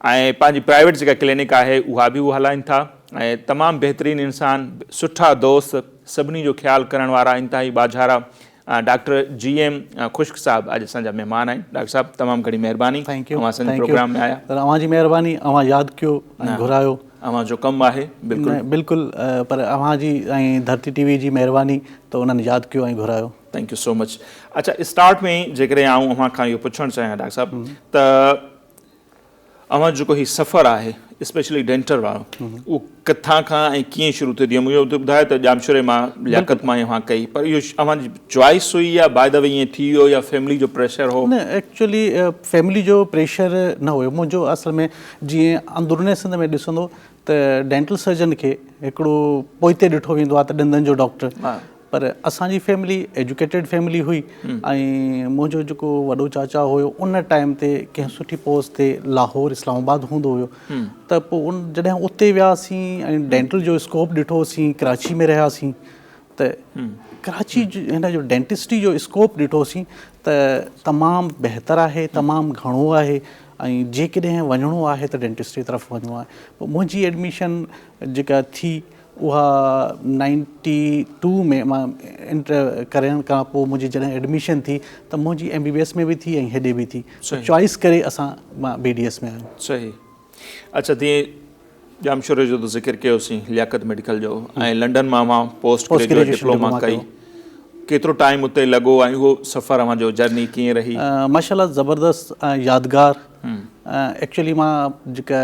Speaker 1: ऐं पंहिंजी प्राइवेट जेका क्लिनिक आहे उहा बि उहे हलाइनि था ऐं तमामु बहितरीनु इंसान, सुठा दोस्त, सभिनी जो ख़्यालु करण वारा इंतिहाई बाज़ारा डॉक्टर GM ख़ुश्क साहब अॼु असांजा महिमान आहिनि। डॉक्टर साहब तमामु घणी महिरबानी, अव्हां असांजे प्रोग्राम में आया।
Speaker 4: अव्हांजी महिरबानी, अव्हां यादि कयो ऐं घुरायो।
Speaker 1: अव्हांजो कमु आहे बिल्कुलु
Speaker 4: बिल्कुलु, पर अव्हांजी ऐं धरती TV जी महिरबानी त उन्हनि यादि कयो ऐं घुरायो।
Speaker 1: Thank you so much. अच्छा, स्टार्ट में जेकॾहिं आऊं अव्हां खां इहो पुछणु चाहियां डॉक्टर साहिबु त अव्हांजो जेको हीउ सफ़र आहे स्पेशली डेंटल वारो, उहो किथां खां ऐं कीअं शुरू थियो? जीअं मुंहिंजो हुते ॿुधायो त जामशोरे मां लियाकत मां अव्हां कई, पर इहो अव्हांजी चॉइस हुई या बाय द वे ईअं थी वियो या फैमिली जो प्रेशर हो?
Speaker 4: न, एक्चुअली फैमिली जो प्रेशर न हुयो मुंहिंजो। असल में जीअं अंदरूने सिंध में ॾिसंदो त डेंटल सर्जन खे हिकिड़ो पोइते ॾिठो वेंदो आहे त ॾंदनि जो डॉक्टर, पर असांजी फैमिली एजुकेटेड फैमिली हुई ऐं मुंहिंजो जेको वॾो चाचा हुयो उन टाइम ते कंहिं सुठी पोस्ट ते लाहौर इस्लामाबाद हूंदो हुयो। त पोइ जॾहिं उते वियासीं ऐं डेंटल जो स्कोप ॾिठोसीं, कराची में रहियासीं, त कराची हिन जो डेंटिस्ट्री जो स्कोप ॾिठोसीं त तमामु बहितरु आहे, तमामु घणो आहे ऐं जेकॾहिं वञिणो आहे त डेंटिस्ट्री तरफ़ वञिणो आहे। पोइ मुंहिंजी एडमिशन जेका थी उहा 92 में मां इंटर करण खां पोइ मुंहिंजी जॾहिं एडमिशन थी त मुंहिंजी MBBS में बि थी ऐं हेॾे बि थी। चॉइस करे मां BDS में आहियां।
Speaker 1: सही। अच्छा, तीअं जामशोरे जो त ज़िक्र कयोसीं, लियाकत मेडिकल जो, ऐं लंडन मां पोस्ट ग्रेजुएट डिप्लोमा कई। केतिरो टाइम उते लॻो ऐं उहो सफ़र अव्हांजो जर्नी कीअं रही?
Speaker 4: माशाल्लाह ज़बरदस्त ऐं यादगार। एक्चुअली मां जेका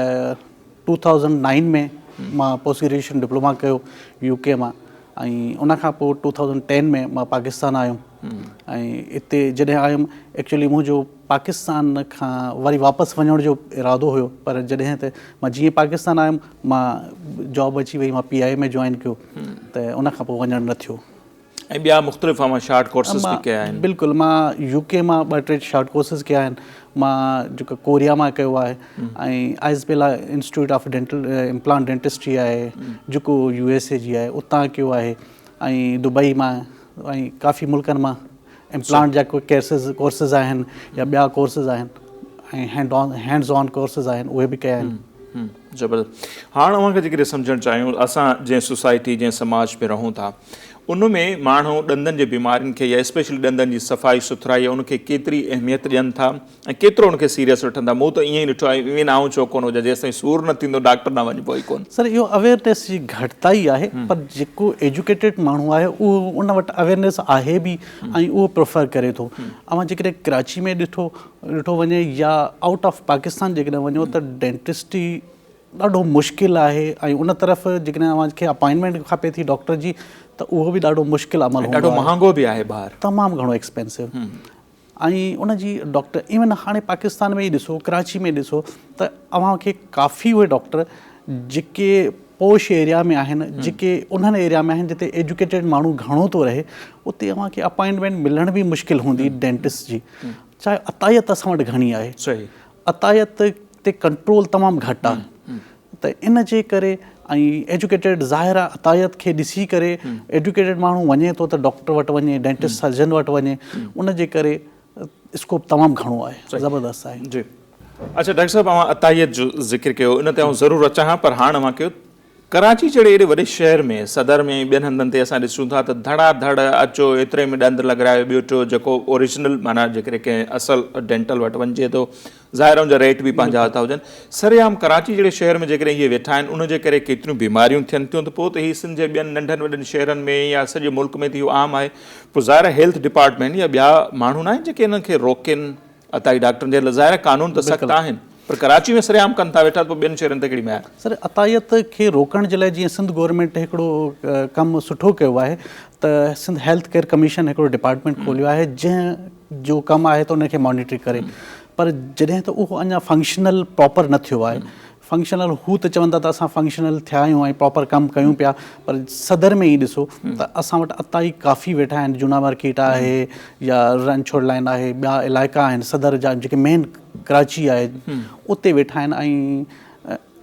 Speaker 4: 2009 में मां पोस्ट ग्रेजुएशन डिप्लोमा कयो UK मां ऐं उनखां पोइ 2010 में मां पाकिस्तान आयुमि ऐं हिते जॾहिं आयुमि एक्चुअली मुंहिंजो पाकिस्तान खां वरी वापसि वञण जो इरादो हुयो, पर जॾहिं त मां जीअं पाकिस्तान आयुमि मां जॉब अची वई, मां PIA में जॉइन कयो त उनखां पोइ वञणु न थियो।
Speaker 1: ऐं ॿिया मुख़्तलिफ़ शार्ट कोर्सिस बि कया आहिनि? बिल्कुलु,
Speaker 4: मां UK मां 2-3 शार्ट कोर्सिस कया आहिनि। मां जेको कोरिया मां कयो आहे ऐं Isabella institute of dental implant dentistry आहे जेको USA जी आहे, उतां कयो आहे ऐं दुबई मां ऐं काफ़ी मुल्कनि मां इम्प्लांट जा कोर्सिस आहिनि या ॿिया कोर्सिस आहिनि ऐं हैंड्स ऑन कोर्सिस आहिनि उहे बि कया आहिनि।
Speaker 3: ज़बरदस्त। हाणे अव्हांखे जेकॾहिं सम्झणु चाहियूं असां जंहिं सोसाइटी जंहिं समाज में रहूं था उन में माण्हू ॾंदनि जे बीमारियुनि खे या स्पेशली ॾंदनि जी सफ़ाई सुथराई उनखे केतिरी अहमियत ॾियनि था ऐं केतिरो उनखे सीरियस वठंदा। मूं त ईअं ई ॾिठो आहे इवन आऊं चओ कोन हुजे जेसिताईं सूर न थींदो डॉक्टर न वञिबो ई कोन।
Speaker 4: सर इहो अवेयरनेस जी घटिताई आहे पर जेको एजुकेटेड माण्हू आहे उहो उन वटि अवेयरनेस आहे बि ऐं उहो प्रिफर करे थो। अवां जेकॾहिं कराची में ॾिठो वञे या आउट ऑफ पाकिस्तान जेकॾहिं वञो त डेंटिस्ट्री ॾाढो मुश्किल आहे ऐं उन तरफ़ जेकॾहिं अव्हांखे अपॉइंटमेंट खपे थी डॉक्टर जी त उहो बि ॾाढो मुश्किल अमल हूंदो आहे,
Speaker 3: ॾाढो महांगो बि आहे ॿाहिरि,
Speaker 4: तमामु घणो एक्सपेंसिव। ऐं उन जी डॉक्टर इवन हाणे पाकिस्तान में ई ॾिसो कराची में ॾिसो त अव्हांखे काफ़ी उहे डॉक्टर जेके पोश एरिया में आहिनि जेके उन्हनि एरिया में आहिनि जिते एजुकेटेड माण्हू घणो थो रहे उते अव्हांखे अपॉइंटमेंट मिलण बि मुश्किल हूंदी डेंटिस्ट जी। चाहे अतायत असां वटि घणी आहे,
Speaker 3: सही
Speaker 4: अतायत ते कंट्रोल तमामु घटि आहे त इन जे करे ऐं एजुकेटेड ज़ाहिर आहे अतायत खे ॾिसी करे एजुकेटेड माण्हू वञे थो त डॉक्टर वटि वञे डेंटिस्ट सर्जन वटि वञे उन जे करे स्कोप तमामु घणो आहे, ज़बरदस्त आहे।
Speaker 3: जी अच्छा डॉक्टर साहब अव्हां अतायत जो ज़िक्र कयो इन ते आउं ज़रूरु अचां हा पर हाणे अव्हां कयो कराची जहिड़े एॾे वॾे शहर में सदर में ॿियनि हंधनि ते असां ॾिसूं था त धड़ाधड़ अचो एतिरे में ॾंदु लॻारायो ॿियो टियों जेको ओरिजिनल माना जेकॾहिं कंहिं असल डेंटल वटि वञिजे थो ज़ाहिर उनजा रेट बि पंहिंजा था हुजनि। सरेआम कराची जहिड़े शहर में जेकॾहिं इहे वेठा आहिनि उनजे करे केतिरियूं बीमारियूं थियनि थियूं त पोइ त हीअ सिंध जे ॿियनि नंढनि वॾनि शहरनि में या सॼे मुल्क में त इहो आम आहे। पोइ ज़ाहिर हेल्थ डिपार्टमेंट या ॿिया माण्हू न आहिनि जेके इन्हनि खे रोकनि अताई डॉक्टरनि जे लाइ ज़ाहिर कानून त सख़्तु आहिनि पर कराची में सरेआम कनि था वेठा त पोइ ॿियनि शहरनि ते कहिड़ी में आहे।
Speaker 4: सर अतायत खे रोकण जे लाइ जीअं सिंध गवर्नमेंट हिकिड़ो कमु सुठो कयो आहे त सिंध हेल्थ केयर कमीशन हिकिड़ो डिपार्टमेंट खोलियो आहे जंहिं जो कमु आहे त उनखे मॉनिटर करे पर जॾहिं त उहो अञा फंक्शनल प्रॉपर न थियो आहे। फंक्शनल हू त चवनि था त असां फंक्शनल थिया आहियूं ऐं प्रॉपर कमु कयूं पिया पर सदर में ई ॾिसो त असां वटि अताई काफ़ी वेठा आहिनि जूना मार्केट आहे या रणछोड़ लाइन आहे ॿिया इलाइक़ा आहिनि सदर जा जेके मेन कराची आहे उते वेठा आहिनि ऐं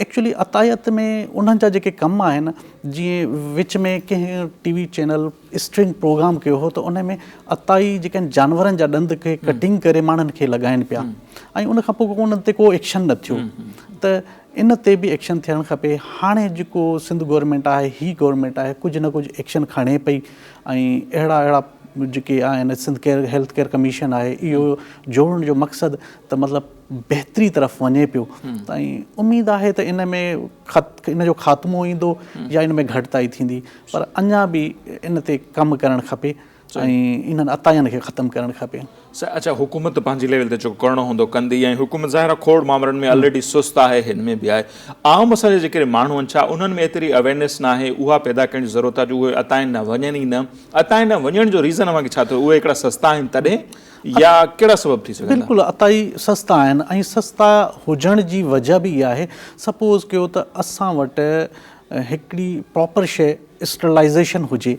Speaker 4: एक्चुअली अतायत में उन्हनि जा जेके कम आहिनि जीअं विच में कंहिं टीवी चैनल स्ट्रिंग प्रोग्राम कयो हो त उन में अताई जेके आहिनि जानवरनि जा ॾंद खे कटिंग करे माण्हुनि खे लॻाइनि पिया ऐं उन खां पोइ उन्हनि ते को एक्शन न थियो त इन ते बि एक्शन थियणु खपे। हाणे जेको सिंध गवर्नमेंट आहे ही गवर्नमेंट आहे कुझु न कुझु एक्शन खणे पई ऐं अहिड़ा जेके आहिनि Sindh care health care commission आहे इहो जोड़ण जो मक़सदु त मतिलबु बहितरी तरफ़ वञे पियो त ऐं उमेदु आहे त इन में इन जो ख़ात्मो ईंदो या इन में घटिताई थींदी पर अञा बि इन ते कमु करणु खपे ऐं इन्हनि अतायनि खे ख़तमु करणु खपे।
Speaker 3: अच्छा हुकूमत पंहिंजी लेवल ते जेको करिणो हूंदो कंदी ऐं हुकूमत ज़ाहिर खोड़ मामलनि में ऑलरेडी सुस्त आहे हिन में बि आहे। आम असांजे जेके माण्हू आहिनि छा उन्हनि में एतिरी अवेयरनेस न आहे उहा पैदा करण जी ज़रूरत आहे जो उहे अताईं न वञनि ई न अताईं न वञण जो रीज़न अव्हांखे छा थियो उहे हिकिड़ा सस्ता आहिनि तॾहिं या कहिड़ा सबब थी सघनि?
Speaker 4: बिल्कुलु अताई सस्ता आहिनि ऐं सस्ता हुजण जी वजह बि इहा आहे सपोज़ कयो त असां वटि हिकिड़ी प्रॉपर शइ स्टरलाइज़ेशन हुजे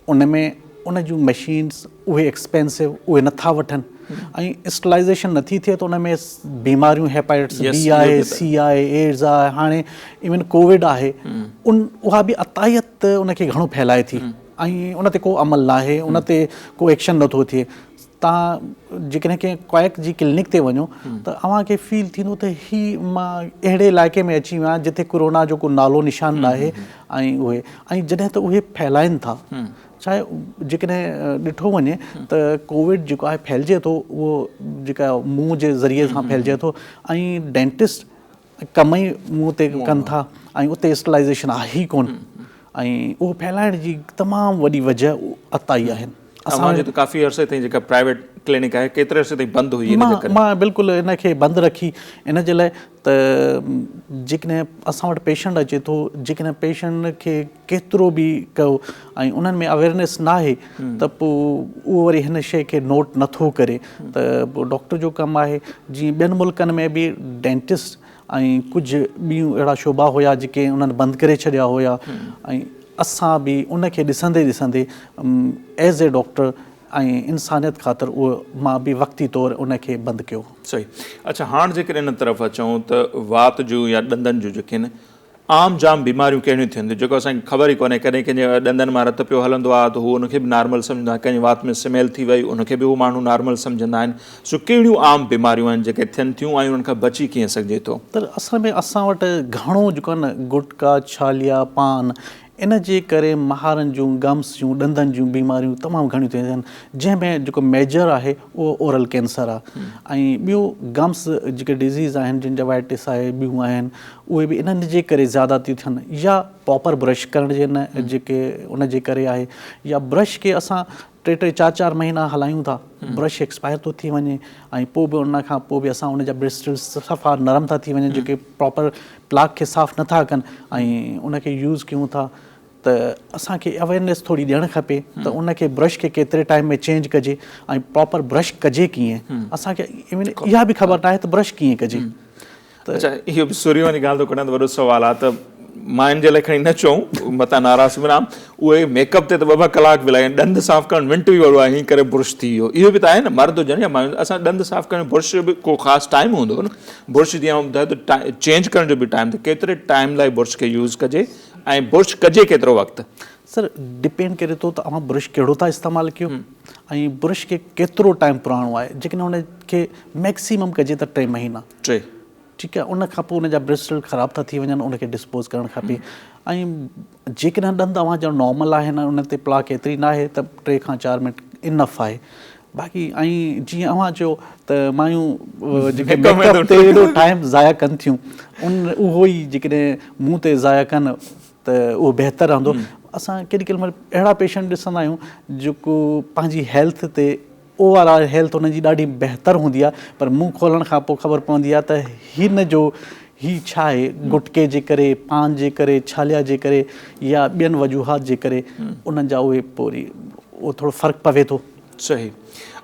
Speaker 4: उन में उन जूं मशीन्स उहे एक्सपेंसिव उहे नथा वठनि ऐं स्टरलाइज़ेशन नथी थिए त उन में बीमारियूं हेपाटाइटिस बी आहे सी आहे एड्स आहे हाणे इवन कोविड आहे उहा बि अतायत उनखे घणो फैलाए थी ऐं उन ते को अमल न आहे उन ते को एक्शन नथो थिए। तव्हां जेकॾहिं कंहिं क्वैक जी क्लिनिक ते वञो त अव्हांखे फील थींदो त हीअ मां अहिड़े इलाइक़े में अची वियो आहियां जिते कोरोना जो को नालो निशान न आहे ऐं उहे ऐं जॾहिं त उहे फैलाइनि था चाहे जेकॾहिं ॾिठो वञे त कोविड जेको आहे फैलिजे थो उहो जेका मुंहं जे ज़रिए सां फैलिजे थो ऐं डेंटिस्ट कम ई मुंहं ते कनि था ऐं उते स्टरलाइज़ेशन आहे ई कोन ऐं उहो फैलाइण जी तमामु वॾी वजह अताई आहिनि।
Speaker 3: असांजे त काफ़ी अर्से ताईं जेका प्राइवेट क्लिनिक आहे केतिरे अर्से ताईं बंदि हुई
Speaker 4: मां बिल्कुलु इन खे बंदि रखी इन जे लाइ त जेकॾहिं असां वटि पेशेंट अचे थो जेकॾहिं पेशेंट खे केतिरो बि कयो ऐं उन्हनि में अवेयरनेस न आहे त पोइ उहो वरी हिन शइ खे नोट नथो करे त पोइ डॉक्टर जो कमु आहे। जीअं ॿियनि मुल्कनि में बि डेंटिस्ट ऐं कुझु ॿियूं अहिड़ा शोबा हुया जेके उन्हनि बंदि करे छॾिया हुया ऐं असां बि उनखे ॾिसंदे ॾिसंदे एज़ ए डॉक्टर ऐं इंसानियत ख़ातिर उहो मां बि वक़्ती तौरु उनखे बंदि कयो।
Speaker 3: सही। अच्छा हाणे जेकॾहिं इन तरफ़ अचूं त वात जूं या ॾंदनि जूं जेके आहिनि आम जाम बीमारियूं कहिड़ियूं थियनि थियूं जेको असांखे ख़बर ई कोन्हे, कॾहिं कंहिंजे ॾंदनि मां रत पियो हलंदो आहे त हू उनखे बि नॉर्मल सम्झंदा, कंहिंजे वात में स्मेल थी वई उनखे बि उहो माण्हू नॉर्मल सम्झंदा आहिनि। सो कहिड़ियूं आम बीमारियूं आहिनि जेके थियनि थियूं ऐं उन्हनि खां बची कीअं सघिजे थो?
Speaker 4: त असल में असां वटि घणो जेको आहे न गुटका, छालिया, पान, इन जे करे महारनि जूं, गम्स जूं, ॾंदनि जूं बीमारियूं तमामु घणियूं थींदियूं आहिनि, जंहिंमें जेको मेजर आहे उहो ओरल कैंसर आहे। ऐं ॿियो गम्स जेके डिज़ीज़ आहिनि, जिंजवाइटिस आहे, ॿियूं आहिनि, उहे बि इन्हनि जे करे ज़्यादा थियूं थियनि, या प्रॉपर ब्रश करण जे न जेके उन जे करे आहे, या ब्रश खे असां 3-3, 4-4 महीना हलायूं था, ब्रश एक्सपायर थो थी वञे ऐं पोइ बि उन खां पोइ बि असां उन जा ब्रिस्टल्स सफ़ा नरम था थी वञनि, जेके प्रॉपर प्लाक खे साफ़ नथा कनि ऐं उनखे यूज़ कयूं था। त असांखे अवेयरनेस थोरी ॾियणु खपे त उनखे ब्रश खे केतिरे टाइम में चेंज कजे ऐं प्रॉपर ब्रश कजे कीअं। असांखे इहा बि ख़बर न आहे त ब्रश कीअं कजे।
Speaker 3: अच्छा, इहो बि सूर्यवनी ॻाल्हि थो कढां त वॾो सुवालु आहे त माइन जे लाइ खणी न चऊं, मथां नाराज़ बि न, उहे मेकअप ते त 2-2 कलाक बि लॻनि, ॾंद साफ़ करणु मिंट बि वॾो आहे, हीअं करे बुर्श थी वियो। इहो बि त आहे न, मर्द हुजनि या मायूं, असां ॾंद साफ़ करणु बुर्श जो बि को ख़ासि टाइम हूंदो न, बुर्श जीअं ॿुधायो त चेंज करण जो बि टाइम, त केतिरे टाइम लाइ बुर्श खे यूज़ कजे ऐं बुर्श कजे केतिरो वक़्तु?
Speaker 4: सर, डिपेंड करे थो त अव्हां ब्रश कहिड़ो था इस्तेमालु कयो ऐं ब्रश खे केतिरो टाइम पुराणो आहे। जेकॾहिं उनखे मैक्सिमम कजे त 3 महीना, ठीकु आहे, उन खां पोइ उन जा ब्रिस्टल ख़राब था थी वञनि, उनखे डिस्पोज़ करणु खपे। ऐं जेकॾहिं ॾंद अव्हांजा नॉर्मल आहिनि, उन ते प्लाक एतिरी न आहे त 3 खां 4 मिंट इनफ आहे। बाक़ी ऐं जीअं अव्हां चयो त मायूं जेके मेकअप ते एॾो टाइम ज़ाया कनि थियूं, उहो ई जेकॾहिं मुंहं ते ज़ाया कनि त उहो बहितरु रहंदो। असां केॾी केॾी महिल अहिड़ा पेशेंट ॾिसंदा आहियूं जेको पंहिंजी हेल्थ ते, ओवरऑल हेल्थ हुनजी ॾाढी बहितरु हूंदी आहे, पर मुंहुं खोलण खां पोइ ख़बर पवंदी आहे त हिन जो ही छा आहे, गुटके जे करे, पान जे करे, छालिया जे करे, या ॿियनि वजूहात जे करे उन्हनि जा उहे पोइ उहो थोरो फ़र्क़ु पवे थो।
Speaker 3: सही।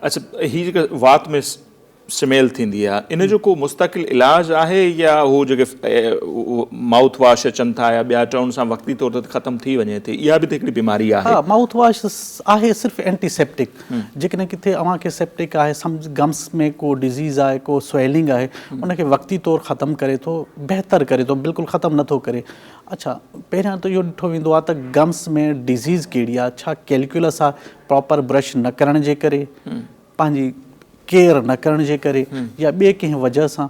Speaker 3: अच्छा, हीअ जेका वात में स्मेल थींदी आहे, इन जो को मुस्तक़िल इलाज आहे या हू जेके माउथ वॉश अचनि था या ॿिया चवण सां वक़्ती तौर ते ख़तमु थी वञे थी, इहा बि त हिकिड़ी बीमारी आहे?
Speaker 4: हा, माउथ वॉश आहे सिर्फ़ु एंटीसेप्टिक। जेकॾहिं किथे अव्हांखे सेप्टिक आहे, गम्स में को डिज़ीज़ आहे, को स्वेलिंग आहे, उनखे वक़्ती तौरु ख़तमु करे थो, बहितरु करे थो, बिल्कुलु ख़तमु नथो करे। अच्छा, पहिरियां त इहो ॾिठो वेंदो आहे त गम्स में डिज़ीज़ कहिड़ी आहे, छा कैल्कुलस आहे, प्रॉपर ब्रश न करण जे करे, पंहिंजी केयर न करण जे करे, या ॿिए कंहिं वजह सां।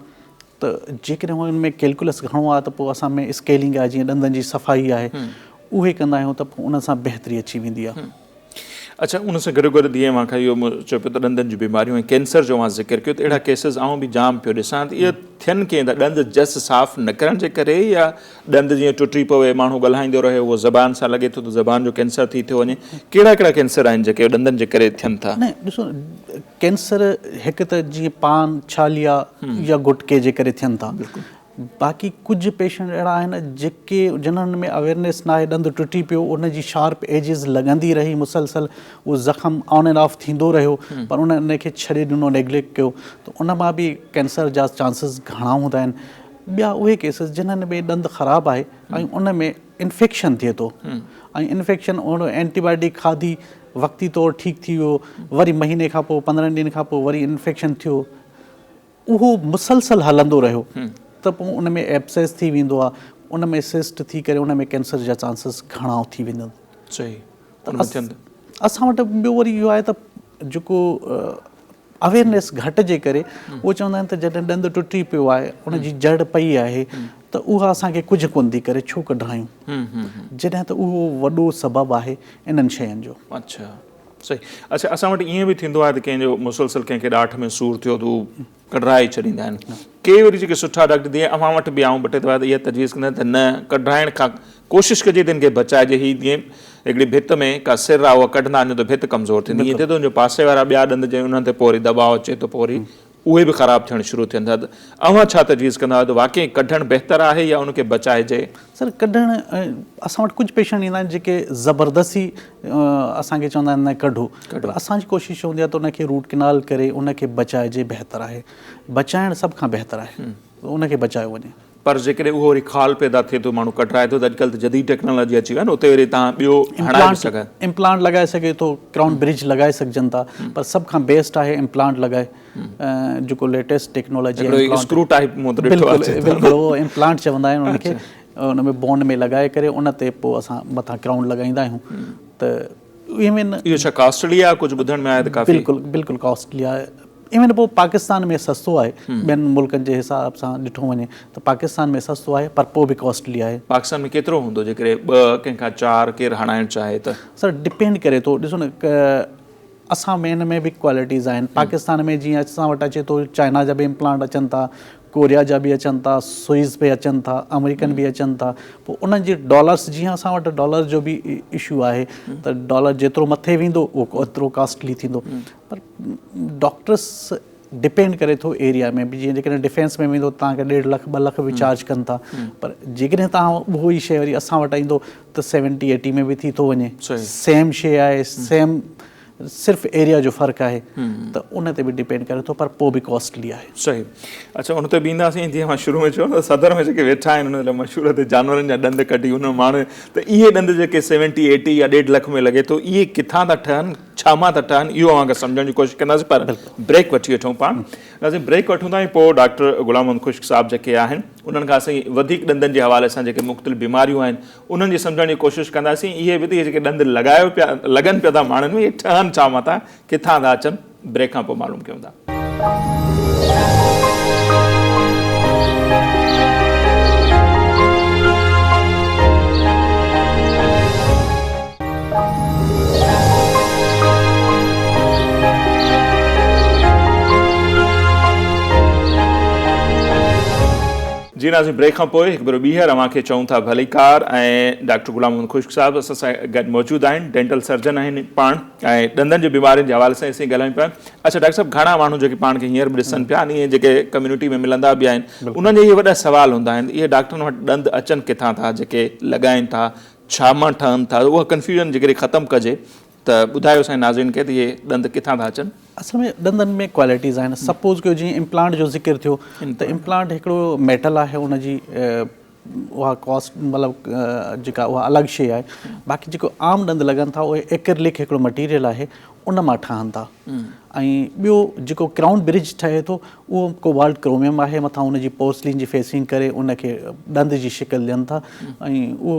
Speaker 4: त जेकॾहिं हुन में कैल्कुलस घणो आहे त पोइ असां में स्केलिंग आहे, जीअं ॾंदनि जी सफ़ाई आहे, उहे कंदा आहियूं त पोइ उन सां बहितरी अची वेंदी आहे।
Speaker 3: अच्छा, उन सां गॾो गॾु जीअं मूंखे इहो चयो पियो त ॾंदनि जूं बीमारियूं ऐं कैंसर जो मां ज़िक्र कयो, त अहिड़ा केसिस आऊं बि जाम पियो ॾिसां त इहे थियनि कीअं त ॾंद जस साफ़ न करण जे करे, या ॾंद जीअं टुटी पवे, माण्हू ॻाल्हाईंदो रहे, उहो ज़बान सां लॻे थो त ज़बान जो कैंसर थी थो वञे। कहिड़ा कहिड़ा कैंसर आहिनि जेके ॾंदनि जे करे थियनि था?
Speaker 4: न, ॾिसो, कैंसर हिकु त जीअं पान, छालिया या गुटके जे करे थियनि था। बाक़ी कुझु पेशेंट अहिड़ा आहिनि जेके जिन्हनि में अवेयरनेस न आहे, ॾंदु टुटी पियो, उनजी शार्प एजिस लॻंदी रही मुसलसल, उहो ज़ख़म ऑन एंड ऑफ थींदो रहियो, पर उनखे छॾे ॾिनो, नेग्लेक्ट कयो, त उन मां बि कैंसर जा चांसिस घणा हूंदा आहिनि। ॿिया उहे केसिस जिन्हनि में ॾंदु ख़राबु आहे ऐं उन में इन्फेक्शन थिए थो, ऐं इन्फेक्शन उन एंटीबायोटिक खाधी, वक़्ती तौरु ठीकु थी वियो, वरी महीने खां पोइ 15 ॾींहंनि खां पोइ वरी इन्फेक्शन थियो, उहो मुसलसल हलंदो रहियो, त पोइ उन में एब्सेस थी वेंदो आहे, उन में सिस्ट थी करे उन में कैंसर जा चांसिस घणा थी वेंदा आहिनि।
Speaker 3: सही।
Speaker 4: असां वटि ॿियो वरी इहो आहे त जेको अवेयरनेस घटि जे करे उहो चवंदा आहिनि त जॾहिं ॾंदु टुटी पियो आहे, उनजी जड़ पई आहे, त उहा असांखे कुझु कोन थी करे, छो कढायूं, जॾहिं त उहो वॾो सबबु आहे इन्हनि शयुनि जो।
Speaker 3: अच्छा, सही। अच्छा, असां वटि ईअं बि थींदो आहे त कंहिंजो मुसलसल कंहिंखे ॾाठ में सूरु थियो त उहो कढाए छॾींदा आहिनि। के वरी जेके सुठा डॉक्टर जीअं अव्हां वटि बि आऊं 2 टे दफ़ा इहा तजवीज़ कंदा आहिनि त न कढाइण खां कोशिशि कजे त हिनखे बचाइजे। हीअ जीअं हिकिड़ी भित में का सिर आहे, उहा कढंदा आहिनि त भित कमज़ोर थींदी, ईअं थिए थो उनजे पासे वारा ॿिया ॾंद जंहिं उन्हनि ते पोइ वरी दबाव अचे थो, पोइ वरी उहे बि ख़राबु थियणु शुरू थियनि था। त अव्हां छा तजवीज़ कंदा आहियो त वाक़ई कढणु बहितरु आहे या उनखे बचाइजे?
Speaker 4: सर, कढणु, असां वटि कुझु पेशेंट ईंदा आहिनि जेके ज़बरदस्ती असांखे चवंदा आहिनि न कढो, पर असांजी कोशिशि हूंदी आहे त उनखे रूट केनाल करे उनखे बचाइजे, बहितरु आहे। बचाइणु सभ खां बहितरु आहे, उनखे बचायो वञे।
Speaker 3: पर जेकॾहिं उहो वरी खाल पैदा थिए थो, माण्हू कढाए थो, त अॼुकल्ह त जदीद टेक्नोलॉजी अची वई आहे न, उते वरी तव्हां ॿियो हणाए सघे,
Speaker 4: इम्प्लांट लॻाए सघे थो, क्राउन ब्रिज लॻाए सघजनि था, पर सभ खां बेस्ट आहे इम्प्लांट लॻाए, जेको लेटेस्ट टेक्नोलॉजी आहे।
Speaker 3: स्क्रू टाइप
Speaker 4: बिल्कुलु, उहो इम्प्लांट चवंदा आहिनि उनखे, उन में बॉन्ड में लॻाए करे उन ते पोइ असां मथां क्राउन लॻाईंदा आहियूं त इवन
Speaker 3: इहो छा कॉस्टली आहे कुझु ॿुधण में आहे त काफ़ी
Speaker 4: बिल्कुलु कॉस्टली आहे इवन पोइ पाकिस्तान में सस्तो आहे ॿियनि मुल्कनि जे हिसाब सां ॾिठो वञे त पाकिस्तान में सस्तो आहे पर पोइ बि कॉस्टली आहे
Speaker 3: पाकिस्तान में केतिरो हूंदो जेकॾहिं 2 कंहिंखां 4 केरु हणाइणु चाहे त
Speaker 4: सर डिपेंड करे थो ॾिसो न असां में हिन में बि क्वालिटीज़ आहिनि पाकिस्तान में जीअं असां वटि अचे थो चाइना जा बि इम्प्लांट अचनि था कोरिया जा बि अचनि था स्विस बि अचनि था अमेरिकन बि अचनि था पोइ उन्हनि जी डॉलर्स जीअं असां वटि डॉलर जो बि इशू आहे त डॉलर जेतिरो मथे वेंदो उहो ओतिरो कॉस्टली थींदो पर डॉक्टर्स डिपेंड करे थो एरिया में बि जीअं जेकॾहिं डिफेंस में वेंदो तव्हांखे 1.5 लाख 2 लाख बि चार्ज कनि था पर जेकॾहिं तव्हां उहो ई शइ वरी असां वटि ईंदो त 70-80 में बि थी थो वञे सेम शइ आहे सेम सिर्फ़ु एरिया जो फ़र्क़ु आहे त उन ते बि डिपेंड करे थो पर पोइ बि कॉस्टली आहे
Speaker 3: सही अच्छा उन ते बि ईंदासीं जीअं मां शुरू में चयो त सदर में जेके वेठा आहिनि उन लाइ मशहूरु ते जानवरनि जा ॾंद कढी उन माण्हू त इहे ॾंद जेके 70-80 या 1.5 लाख में लॻे थो इहे किथां था ठहनि छा मां था ठहनि इहो अव्हांखे सम्झण जी कोशिशि कंदासीं पर ब्रेक वठी वठूं पाण असीं ब्रेक वठूं था ऐं पोइ डॉक्टर गुलाम मोहम्मद खुश्क साहब जेके आहिनि उन्हनि खां असीं वधीक ॾंदनि जे हवाले सां जेके मुख़्तलिफ़ बीमारियूं आहिनि उन्हनि जी सम्झण जी कोशिशि कंदासीं इहे बि जेके ॾंद लॻायो पिया लॻनि पिया था माण्हुनि में इहे ठहनि छा मां था किथां था अचनि ब्रेक खां पोइ मालूम कयूं था जी नाज़रीन ब्रेक खां पोइ हिकु भेरो ॿीहर अव्हांखे चऊं था भलीकार ऐं डॉक्टर गुलाम मोहम्मद खुश्क साहब असां सां गॾु मौजूदु आहिनि डेंटल सर्जन आहिनि पाण ऐं ॾंदनि जी बीमारियुनि जे हवाले सां असीं ॻाल्हायूं पिया अच्छा डॉक्टर साहब घणा माण्हू जेके पाण खे हींअर बि ॾिसनि पिया इहे जेके कम्यूनिटी में मिलंदा बि आहिनि उन्हनि जा इहे वॾा सुवाल हूंदा आहिनि इहे डॉक्टरनि वटि ॾंद अचनि किथां था जेके लॻाइनि था छा मां ठहनि था उहा कंफ्यूजन जेकॾहिं ख़तमु कजे त ॿुधायो असांजे नाज़रीन खे त इहे ॾंद किथां था अचनि
Speaker 4: असल में ॾंदनि में क्वालिटीज़ आहिनि सपोज़ कयो जीअं इम्प्लांट जो ज़िक्र थियो त इम्प्लांट हिकिड़ो मेटल आहे उनजी उहा कॉस्ट मतिलबु जेका उहा अलॻि शइ आहे बाक़ी जेको आम ॾंद लॻनि था उहे एक्रिलिक हिकिड़ो मटीरियल आहे उन मां ठहनि था ऐं ॿियो जेको क्राउन ब्रिज ठहे थो उहो कोबाल्ट क्रोमियम आहे मथां उनजी पोर्सलिन जी फेसिंग करे उनखे ॾंद जी शिकिल ॾियनि था ऐं उहो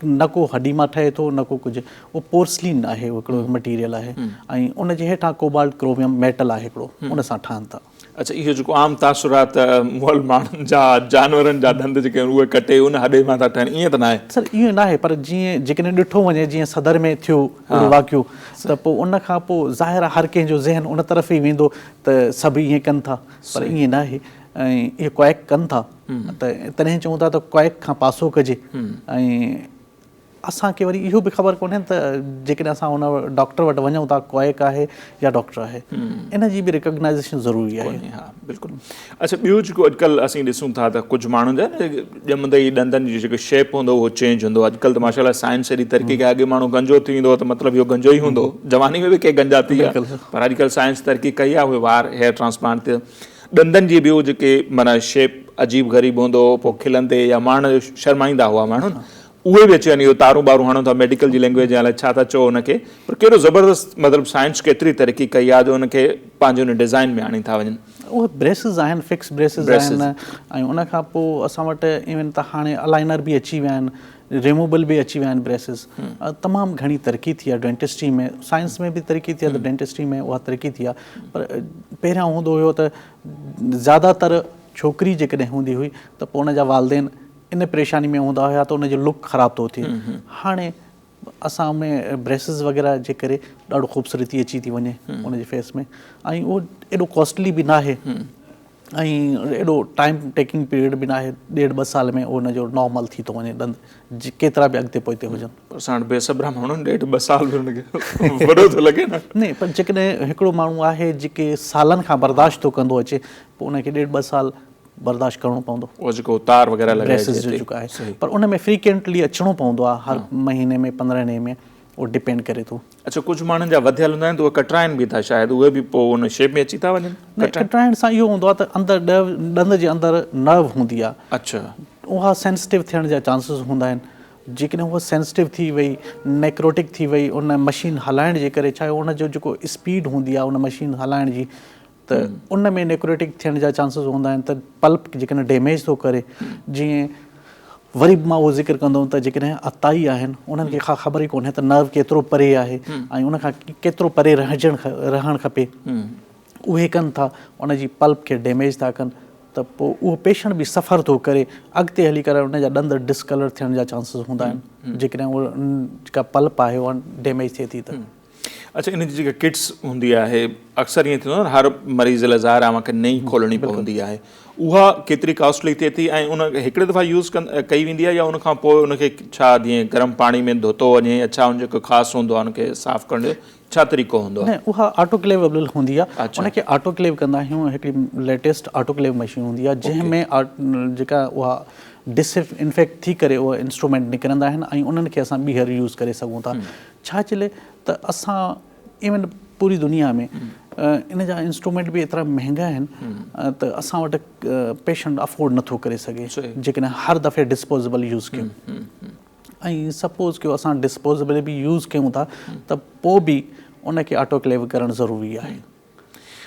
Speaker 4: न को हडी मां ठहे थो न को कुझु उहो पोर्सलिन आहे उहो हिकिड़ो मटीरियल आहे ऐं उनजे हेठां कोबाल्ट क्रोमियम मेटल आहे हिकिड़ो उन सां ठहनि था
Speaker 3: अच्छा इहो जेको आम तासुरात मुअल माण्हुनि जा जानवरनि जा ॾंद जेके उहे कटे उन हॾे मां था ठहनि ईअं त न आहे
Speaker 4: सर इहो न आहे पर जीअं जेकॾहिं ॾिठो वञे जीअं सदर में थियो वाक़ियो त पोइ उन खां पोइ ज़ाहिर आहे हर कंहिंजो ज़हन उन तरफ़ ई वेंदो त सभु ईअं कनि था पर ईअं न आहे ऐं इहे क्वैक कनि था त तॾहिं चऊं था त क्वैक खां पासो कजे ऐं असांखे वरी इहो बि ख़बर कोन्हे त जेकॾहिं असां हुन डॉक्टर वटि वञूं था क्वैक आहे या डॉक्टर आहे इन जी बि रिकॉग्नाइज़ेशन ज़रूरी आहे
Speaker 3: हा बिल्कुलु अच्छा ॿियो जेको अॼुकल्ह असीं ॾिसूं था त कुझु माण्हुनि जा ॼमंदे ई ॾंदनि जी जेको शेप हूंदो उहो चेंज हूंदो अॼुकल्ह त माशाल्लाह साइंस एॾी तरक़ी कई अॻे माण्हू गंजो थी वेंदो त मतिलबु इहो गंजो ई हूंदो जवानी में बि के गंजा थी विया पर अॼुकल्ह साइंस तरक़ी कई आहे उहे वार हेयर ट्रांसप्लांट ते ॾंदनि जी ॿियो जेके माना शेप अजीब ग़रीब हूंदो पोइ खिलंदे या माण्हू शर्माईंदा हुआ माण्हू उहे बि अची वञनि इहो तारूं ॿारूं हणूं था मेडिकल जी लैंग्वेज जे अलाए छा था चओ हुनखे पर कहिड़ो ज़बरदस्त मतिलबु साइंस केतिरी तरक़ी कई आहे जो हुनखे पंहिंजे हुन डिज़ाइन में आणी था वञनि
Speaker 4: उहे ब्रेसिस आहिनि फिक्स ब्रेसिस आहिनि ऐं उन खां पोइ असां वटि इवन त हाणे अलाइनर बि अची विया आहिनि रिमूवल बि अची विया आहिनि ब्रेसिस तमामु घणी तरक़ी थी आहे डेंटिस्ट्री में साइंस में बि तरक़ी थी आहे त डेंटिस्ट्री में उहा तरक़ी थी आहे पर पहिरियां हूंदो हुयो त ज़्यादातर छोकिरी जेकॾहिं हूंदी हुई त पोइ उन जा वालदेन इन परेशानी में हूंदा हुया त उनजो लुक ख़राबु थो थिए हाणे असां में ब्रेसिस वग़ैरह जे करे ॾाढो ख़ूबसूरती अची थी वञे उनजे फेस में ऐं उहो एॾो कॉस्टली बि न आहे ऐं एॾो टाइम टेकिंग पीरियड बि न आहे 1.5-2 साल में उहो उनजो नॉर्मल थी थो वञे ॾंद केतिरा बि अॻिते पोइते हुजनि
Speaker 3: पर असां वटि बेसब्रा माण्हू 1.5-2 साल बि हुनखे वॾो थो लॻे न
Speaker 4: पर जेकॾहिं हिकिड़ो माण्हू आहे जेके सालनि खां बर्दाश्त थो कंदो अचे पोइ उनखे 1.5-2 साल बर्दाश्त करिणो पवंदो
Speaker 3: उहो जेको तार वग़ैरह
Speaker 4: ब्रेसिस जो जेको आहे पर उन में फ्रीक्वेंटली अचिणो पवंदो आहे हर महीने में 15 ॾींहं में उहो डिपेंड करे थो
Speaker 3: अच्छा कुझु माण्हुनि जा वधियल हूंदा आहिनि त उहे कटराइनि बि था शायदि उहे बि पोइ उन शेप में अची था वञनि
Speaker 4: कटराइण सां इहो हूंदो आहे त अंदरि ॾंद जे अंदरि नर्व हूंदी आहे
Speaker 3: अच्छा
Speaker 4: उहा सेंसिटिव थियण जा चांसिस हूंदा आहिनि जेकॾहिं उहा सेंसिटिव थी वई नेक्रोटिक थी वई उन मशीन हलाइण जे करे छा आहे उनजो जेको स्पीड हूंदी आहे उन मशीन हलाइण जी त उन में नेक्रोटिक थियण जा चांसिस हूंदा आहिनि त पल्प जेकॾहिं डैमेज थो करे जीअं वरी मां उहो ज़िक्र कंदुमि त जेकॾहिं अताई आहिनि उन्हनि खे ख़बर ई कोन्हे त नर्व केतिरो परे आहे ऐं उन खां केतिरो परे रहणु खपे, उहे कनि था उनजी पल्प खे डैमेज था कनि, त पोइ उहो पेशेंट बि सफ़र थो करे, अॻिते हली करे उनजा ॾंद डिस्कलर थियण जा चांसिस हूंदा आहिनि जेकॾहिं उहा जेका पल्प आहे उहा डैमेज थिए थी त।
Speaker 3: अच्छा, इन जी जेका किट्स हूंदी आहे अक्सर ईअं थींदो आहे हर मरीज़ लाइ ज़ाहिर आहे मूंखे नई खोलणी पवंदी आहे, उहा केतिरी कॉस्टली थिए थी ऐं उन हिकिड़े दफ़ा यूज़ कई वेंदी आहे या उन खां पोइ उनखे छा जीअं गरम पाणी में धोतो वञे या छा उनजो ख़ासि हूंदो आहे उनखे साफ़ु करण जो छा तरीक़ो हूंदो आहे?
Speaker 4: न, उहा ऑटोक्लेवेबल हूंदी आहे, उनखे ऑटोक्लेव कंदा आहियूं, हिकिड़ी लेटेस्ट ऑटोक्लेव मशीन हूंदी आहे जंहिंमें जेका उहा डिसइंफेक्ट थी करे उहा इंस्ट्रूमेंट निकिरंदा आहिनि ऐं उन्हनि खे असां ॿीहर यूज़ करे सघूं था। छा चले त असां इवन पूरी दुनिया में इन जा इंस्ट्रूमेंट बि एतिरा महांगा आहिनि त असां वटि पेशेंट अफोर्ड नथो करे सघे जेकॾहिं हर दफ़े डिस्पोजेबल यूज़ कयूं। ऐं सपोज़ कयो असां डिस्पोजेबल बि यूज़ कयूं था त पोइ बि उनखे ऑटोक्लेव करणु ज़रूरी आहे।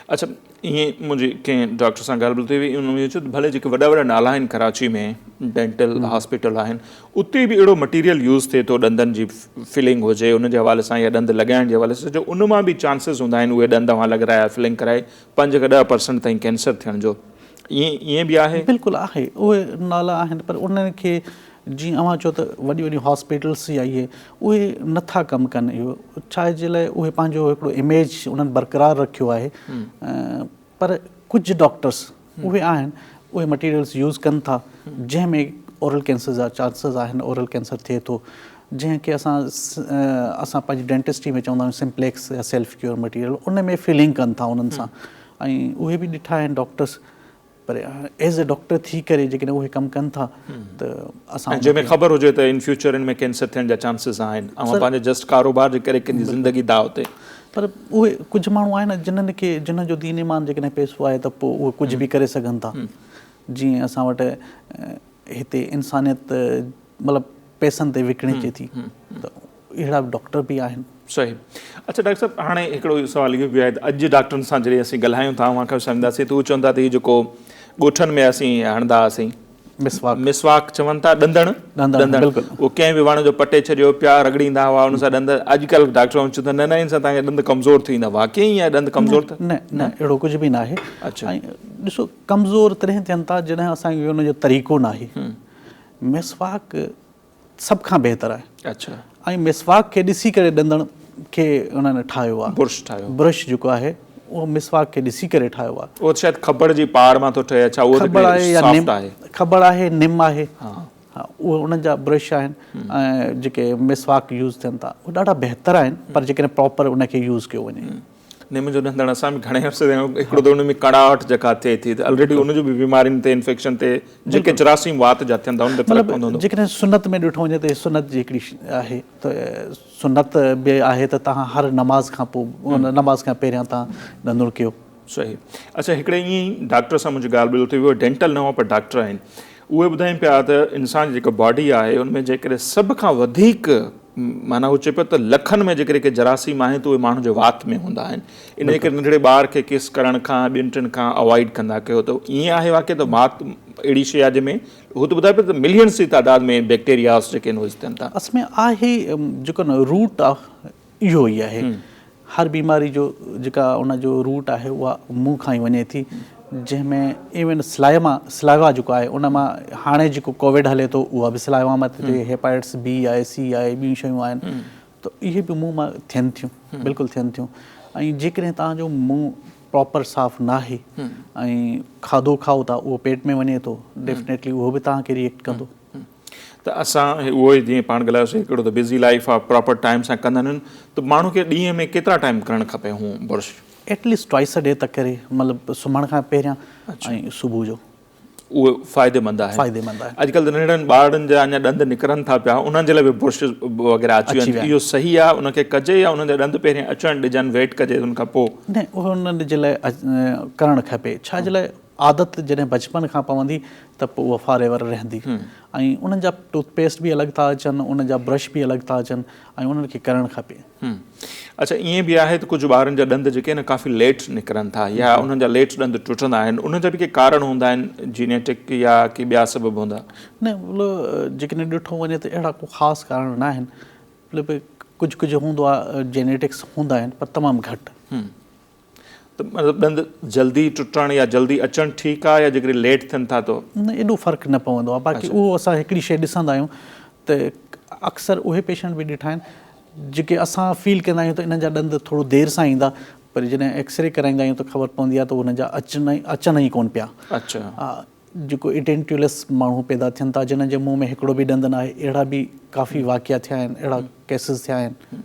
Speaker 3: अच्छा, ईअं मुंहिंजी कंहिं डॉक्टर सां ॻाल्हि ॿोल थी हुई, उन्होंने चयो त भले जेके वॾा वॾा नाला आहिनि कराची में डेंटल हॉस्पिटल आहिनि उते बि अहिड़ो मटीरियल यूज़ थिए थो ॾंदनि जी फिलिंग हुजे उन जे हवाले सां या ॾंद लॻाइण जे हवाले सां, जो उन मां बि चांसिस हूंदा आहिनि उहे ॾंद तव्हां लॻाराया फिलिंग कराए 5 खां 10% ताईं कैंसर थियण जो, ईअं बि आहे? बिल्कुलु
Speaker 4: आहे, उहे नाला आहिनि, पर उन्हनि खे जीअं अव्हां चओ त वॾी वॾी हॉस्पिटल्स या इहे उहे नथा कमु कनि इहो, छा जे लाइ उहे पंहिंजो हिकिड़ो इमेज उन्हनि बरक़रार रखियो आहे, पर कुझु डॉक्टर्स उहे आहिनि उहे मटीरियल्स यूज़ कनि था जंहिंमें ओरल कैंसर जा चांसिस आहिनि, ओरल कैंसर थिए थो, जंहिंखे असां पंहिंजी डेंटिस्ट्री में चवंदा आहियूं सिम्प्लेक्स या सेल्फ क्योर मटीरियल, उन में फिलिंग कनि था उन्हनि सां, ऐं उहे बि ॾिठा आहिनि डॉक्टर्स, पर एज़ ए डॉक्टर थी करे जेकॾहिं उहे कमु कनि था त असां
Speaker 3: जंहिंमें ख़बर हुजे त इन फ्यूचर इन में कैंसर थियण जा चांसिस आहिनि ऐं पंहिंजे जस्ट कारोबार जे करे कंहिंजी ज़िंदगी दाव ते,
Speaker 4: पर उहे कुझु माण्हू आहिनि जिन्हनि जो दीन ईमान जेकॾहिं पैसो आहे त पोइ उहे कुझु बि करे सघनि था। जीअं असां वटि हिते इंसानियत मतिलबु पैसनि ते विकिणे अचे थी त अहिड़ा डॉक्टर बि आहिनि।
Speaker 3: सही। अच्छा डॉक्टर साहब, हाणे हिकिड़ो सुवाल इहो बि आहे त अॼु डॉक्टरनि सां जॾहिं असीं ॻाल्हायूं था उहा खां सम्झंदासीं त उहे चवंदा त इहो जेको ॻोठनि में असीं हणंदा हुआसीं मिसवाक चवनि था ॾंदण उहो कंहिं बि वण जो पटे छॾियो पिया रगड़ींदा हुआ उन सां ॾंद, अॼुकल्ह डॉक्टर चवनि था न इन सां तव्हांखे ॾंद कमज़ोर थी वेंदा, वाक़ई या ॾंद कमज़ोर त
Speaker 4: न अहिड़ो कुझु बि न आहे। अच्छा, ऐं ॾिसो कमज़ोर तॾहिं थियनि था जॾहिं असांखे हुनजो तरीक़ो न आहे। मिसवाक सभ खां बहितर आहे।
Speaker 3: अच्छा,
Speaker 4: ऐं मिसवाक खे ॾिसी करे ॾंदण खे उन्हनि ठाहियो आहे, ब्रश जेको आहे उहो मिसवाक खे ॾिसी करे ठाहियो आहे।
Speaker 3: उहो शायदि खबड़ जी पाड़ मां थो ठहे, अच्छा उहो
Speaker 4: खबड़ आहे या खबड़ आहे, निम आहे, हा उहे उन्हनि जा ब्रश आहिनि ऐं जेके मिसवाक यूज़ थियनि था उहे ॾाढा बहितर आहिनि, पर जेकॾहिं प्रॉपर उनखे यूज़ कयो वञे।
Speaker 3: निम जो ॾंदण असां बि घणे अर्से हिकिड़ो त उन में कड़ाहट जेका थिए थी त ऑलरेडी उनजो बि बीमारियुनि ते इन्फेक्शन ते जेके जरासीम वात जा थियनि था उन ते फ़र्क़ु पवंदो हूंदो।
Speaker 4: जेकॾहिं सुनत में ॾिठो वञे त सुनत जी हिकिड़ी आहे त सुनत बि आहे त तव्हां हर नमाज़ खां पोइ उन नमाज़ खां पहिरियां तव्हां ॾंदुड़ कयो।
Speaker 3: सही। अच्छा, हिकिड़े ईअं ई डॉक्टर सां मुंहिंजी ॻाल्हि ॿोल थी हुई, डेंटल न हुआ पर डॉक्टर आहिनि, उहे ॿुधाइनि पिया त इंसान जी जेका बॉडी आहे उनमें जेकॾहिं सभ खां वधीक माना हू चए पियो त लखनि में जेकॾहिं जरासीम आहिनि त उहे माण्हू जे वात में हूंदा आहिनि, इन करे नंढड़े ॿार खे किस करण खां ॿियनि टिनि खां अवॉइड कंदा कयो, त ईअं आहे वाक़ई त वात अहिड़ी शइ आहे जंहिंमें हू त ॿुधाए पियो त मिलियन्स जी तादाद में बैक्टीरियास जेके आहिनि उहे थियनि था।
Speaker 4: असल में आहे जेको न रूट आहे इहो ई आहे, हर बीमारी जो जेका उनजो रूट आहे उहा मुंहुं खां ई वञे थी, जंहिंमें इवन सलाइवा जेको आहे उन मां हाणे जेको कोविड हले थो उहा बि सलाइवा मां थिए, हेपाटाइटिस बी आहे, सी आहे, ॿियूं शयूं आहिनि, त इहे बि मुंहुं मां थियनि थियूं, बिल्कुलु थियनि थियूं। ऐं जेकॾहिं तव्हांजो मुंहुं प्रॉपर साफ़ न आहे ऐं खाधो खाओ था उहो पेट में वञे थो, डेफिनेटली उहो बि तव्हांखे रिएक्ट कंदो।
Speaker 3: त असां उहो ई जीअं पाण ॻाल्हायोसीं हिकिड़ो त बिज़ी लाइफ आहे, प्रॉपर टाइम सां कंदा आहिनि, त माण्हू खे ॾींहं में केतिरा टाइम करणु खपे हू brush?
Speaker 4: At least twice a day त करे, मतिलबु सुम्हण खां पहिरियां ऐं सुबुह जो।
Speaker 3: उहो फ़ाइदेमंद आहे। अॼुकल्ह त नंढड़नि ॿारनि जा अञा ॾंद निकिरनि था पिया, उन्हनि जे लाइ बि ब्रश वग़ैरह अची वञनि, इहो सही आहे? उनखे कजे या उन्हनि जा ॾंद पहिरियां अचणु ॾिजनि, वेट कजे उन खां पोइ?
Speaker 4: न, उहो उन्हनि जे लाइ करणु खपे। छा जे लाइ आदत जॾहिं बचपन खां पवंदी त पोइ उहा फॉर एवर रहंदी ऐं उन्हनि जा टूथपेस्ट बि अलॻि था अचनि, उन्हनि जा ब्रश बि अलॻि था अचनि ऐं उन्हनि खे करणु खपे।
Speaker 3: अच्छा, ईअं बि आहे त कुझु ॿारनि जा ॾंद जेके आहिनि काफ़ी लेट निकिरनि था या उन्हनि जा लेट ॾंद टुटंदा आहिनि, उन जा बि के कारण हूंदा आहिनि जीनेटिक या के ॿिया सबब हूंदा?
Speaker 4: न मतिलबु जेकॾहिं ॾिठो वञे त अहिड़ा को ख़ासि कारण न आहिनि, मतिलबु कुझु हूंदो आहे, जेनेटिक्स हूंदा आहिनि पर तमामु घटि।
Speaker 3: त मतिलबु ॾंद जल्दी टुटणु या जल्दी अचणु ठीकु आहे या जेकॾहिं लेट थियनि था तो
Speaker 4: न एॾो फ़र्क़ु न पवंदो आहे। बाक़ी उहो असां हिकिड़ी शइ ॾिसंदा आहियूं त अक्सर उहे पेशेंट बि ॾिठा आहिनि जेके असां फील कंदा आहियूं त इन्हनि जा ॾंद थोरो देरि सां ईंदा, पर जॾहिं एक्सरे कराईंदा आहियूं त ख़बर पवंदी आहे त उन्हनि जा अचनि ई कोन पिया।
Speaker 3: अच्छा,
Speaker 4: जेको इडेंट्युलस माण्हू पैदा थियनि था जिन्हनि जे मुंहं में हिकिड़ो बि ॾंद न आहे, अहिड़ा बि काफ़ी वाक़िया थिया आहिनि, अहिड़ा केसिस थिया आहिनि।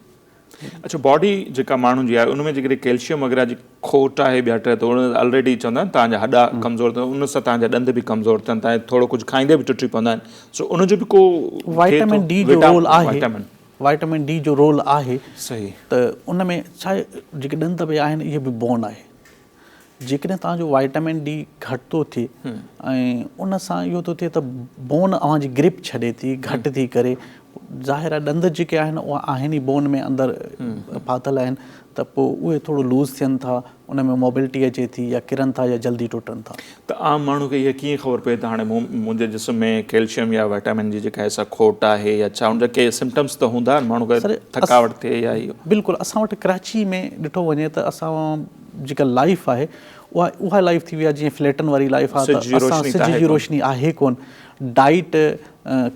Speaker 3: अच्छा, बॉडी जेका माण्हुनि जी आहे उनमें जेकॾहिं कैल्शियम वग़ैरह जी खोट आहे ॿिया टे त उन ऑलरेडी चवंदा आहिनि तव्हांजा हॾा कमज़ोर अथव, उन सां तव्हांजा ॾंद बि कमज़ोर थियनि था ऐं थोरो कुझु खाईंदे बि टुटी पवंदा आहिनि। सो उनजो बि को
Speaker 4: वाइटामिन डी जो रोल आहे, वाइटामिन डी जो रोल आहे।
Speaker 3: सही।
Speaker 4: त उन में छा आहे, जेके ॾंद बि आहिनि इहे बि बोन आहे। जेकॾहिं तव्हांजो वाइटामिन डी घटि थो थिए ऐं उन सां इहो थो थिए त बोन अव्हांजी ग्रिप छॾे थी, घटि थी करे, ज़ाहिर आहे ॾंद जेके आहिनि उहे आहिनि ई बोन में अंदरि फाथल आहिनि, त पोइ उहे थोरो लूज़ थियनि था, उन में मोबिलिटी अचे थी या किरनि था या जल्दी टुटनि था।
Speaker 3: त आम माण्हू खे इहा कीअं ख़बर पए त हाणे मुंहिंजे जिस्म में कैल्शियम या वाइटामिन जी जेका आहे खोट आहे या छा, उनजा के सिम्टम्स त हूंदा आहिनि माण्हू खे थकावट थिए या इहो?
Speaker 4: बिल्कुलु, असां वटि कराची में ॾिठो वञे त असां जेका लाइफ आहे उहा लाइफ थी वई आहे जीअं फ्लैटन वारी लाइफ आहे, त असां सिज जी रोशनी आहे कोन, डाइट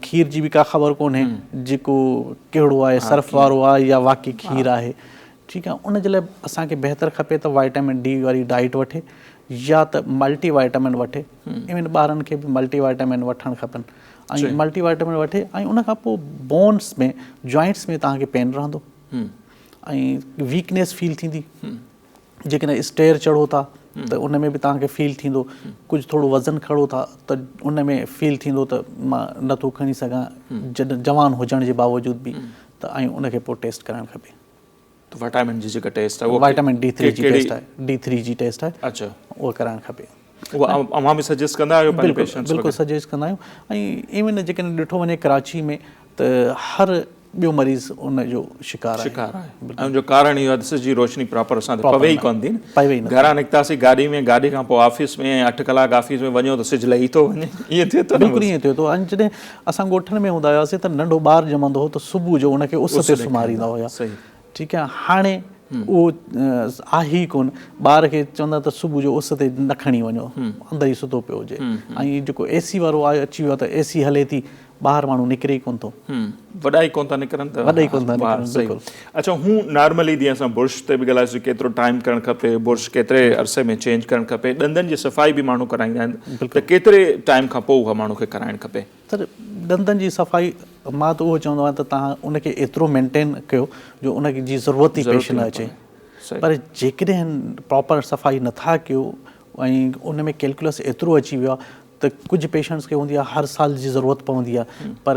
Speaker 4: खीर जी बि का ख़बर कोन्हे जेको कहिड़ो आहे, सर्फ वारो आहे या वाक़ई खीर आहे। ठीकु आहे, उन जे लाइ असांखे बहितर खपे त वाइटामिन डी वारी डाइट वठे या त मल्टी वाइटामिन वठे। इवन ॿारनि खे बि मल्टी वाइटामिन वठणु खपनि ऐं मल्टी वाइटामिन वठे ऐं उन खां पोइ बोन्स में, जॉइंट्स में तव्हांखे पेन रहंदो ऐं वीकनेस फील थींदी। जेकॾहिं स्टेयर चढ़ो था त उन में बि तव्हांखे फील थींदो, कुझु थोरो वज़न खणो था त उन में फील थींदो त मां नथो खणी सघां जॾहिं जवान हुजण जे बावजूदि बि, त ऐं उनखे पोइ टेस्ट कराइणु खपे।
Speaker 3: त विटामिन जी जेका टेस्ट आहे,
Speaker 4: वाइटामिन D3 जी टेस्ट आहे, D3 जी टेस्ट आहे।
Speaker 3: अच्छा,
Speaker 4: उहा कराइणु खपे।
Speaker 3: उहा अव्हां बि सजेस्ट कंदा आहियो?
Speaker 4: बिल्कुलु सजेस्ट कंदा आहियूं। ऐं इवन जेकॾहिं ॾिठो वञे कराची में त हर ॿियो मरीज़ उनजो शिकार आहे।
Speaker 3: ऐं उनजो कारण इहो आहे सिज जी रोशनी प्रॉपर असां ते पवे ई कोन थी न।
Speaker 4: पवे ई न।
Speaker 3: घरां निकितासीं गाॾी में, गाॾी खां पोइ ऑफिस में 8 कलाक ऑफिस में वञो त सिज लही थो वञे, ईअं थिए थो।
Speaker 4: बिल्कुलु ईअं थिए थो। ऐं जॾहिं असां ॻोठनि में हूंदा हुआसीं त नंढो ॿारु ॼमंदो हो त सुबुह जो उनखे उस ते सुम्हारींदा हुया। ठीकु आहे, हाणे उहो आहे ई कोन। ॿार खे चवंदा त सुबुह जो उस ते न खणी वञो, अंदरि ई सुतो पियो हुजे। ऐं जेको AC वारो आहे अची वियो आहे त AC हले थी, ॿाहिरि माण्हू निकिरे ई कोन थो,
Speaker 3: वॾा ई कोन था निकिरनि त
Speaker 4: वॾा ई कोन था निकिरनि।
Speaker 3: अच्छा, हू नॉर्मली जीअं असां बुर्श ते बि ॻाल्हायोसीं केतिरो टाइम करणु खपे, बुर्श केतिरे अरसे में चेंज करणु खपे, ॾंदनि जी सफ़ाई बि माण्हू कराईंदा आहिनि, त केतिरे टाइम खां पोइ उहा माण्हू खे कराइणु खपे?
Speaker 4: त ॾंदनि जी सफ़ाई मां त उहो चवंदो आहियां त तव्हां उनखे एतिरो मेंटेन कयो जो उनजी जी ज़रूरत ई पेश न अचे। पर जेकॾहिं प्रॉपर सफ़ाई नथा कयो ऐं उन में कैलकुलस एतिरो अची वियो आहे त कुझु पेशेंट्स खे हूंदी आहे हर साल जी ज़रूरत पवंदी आहे, पर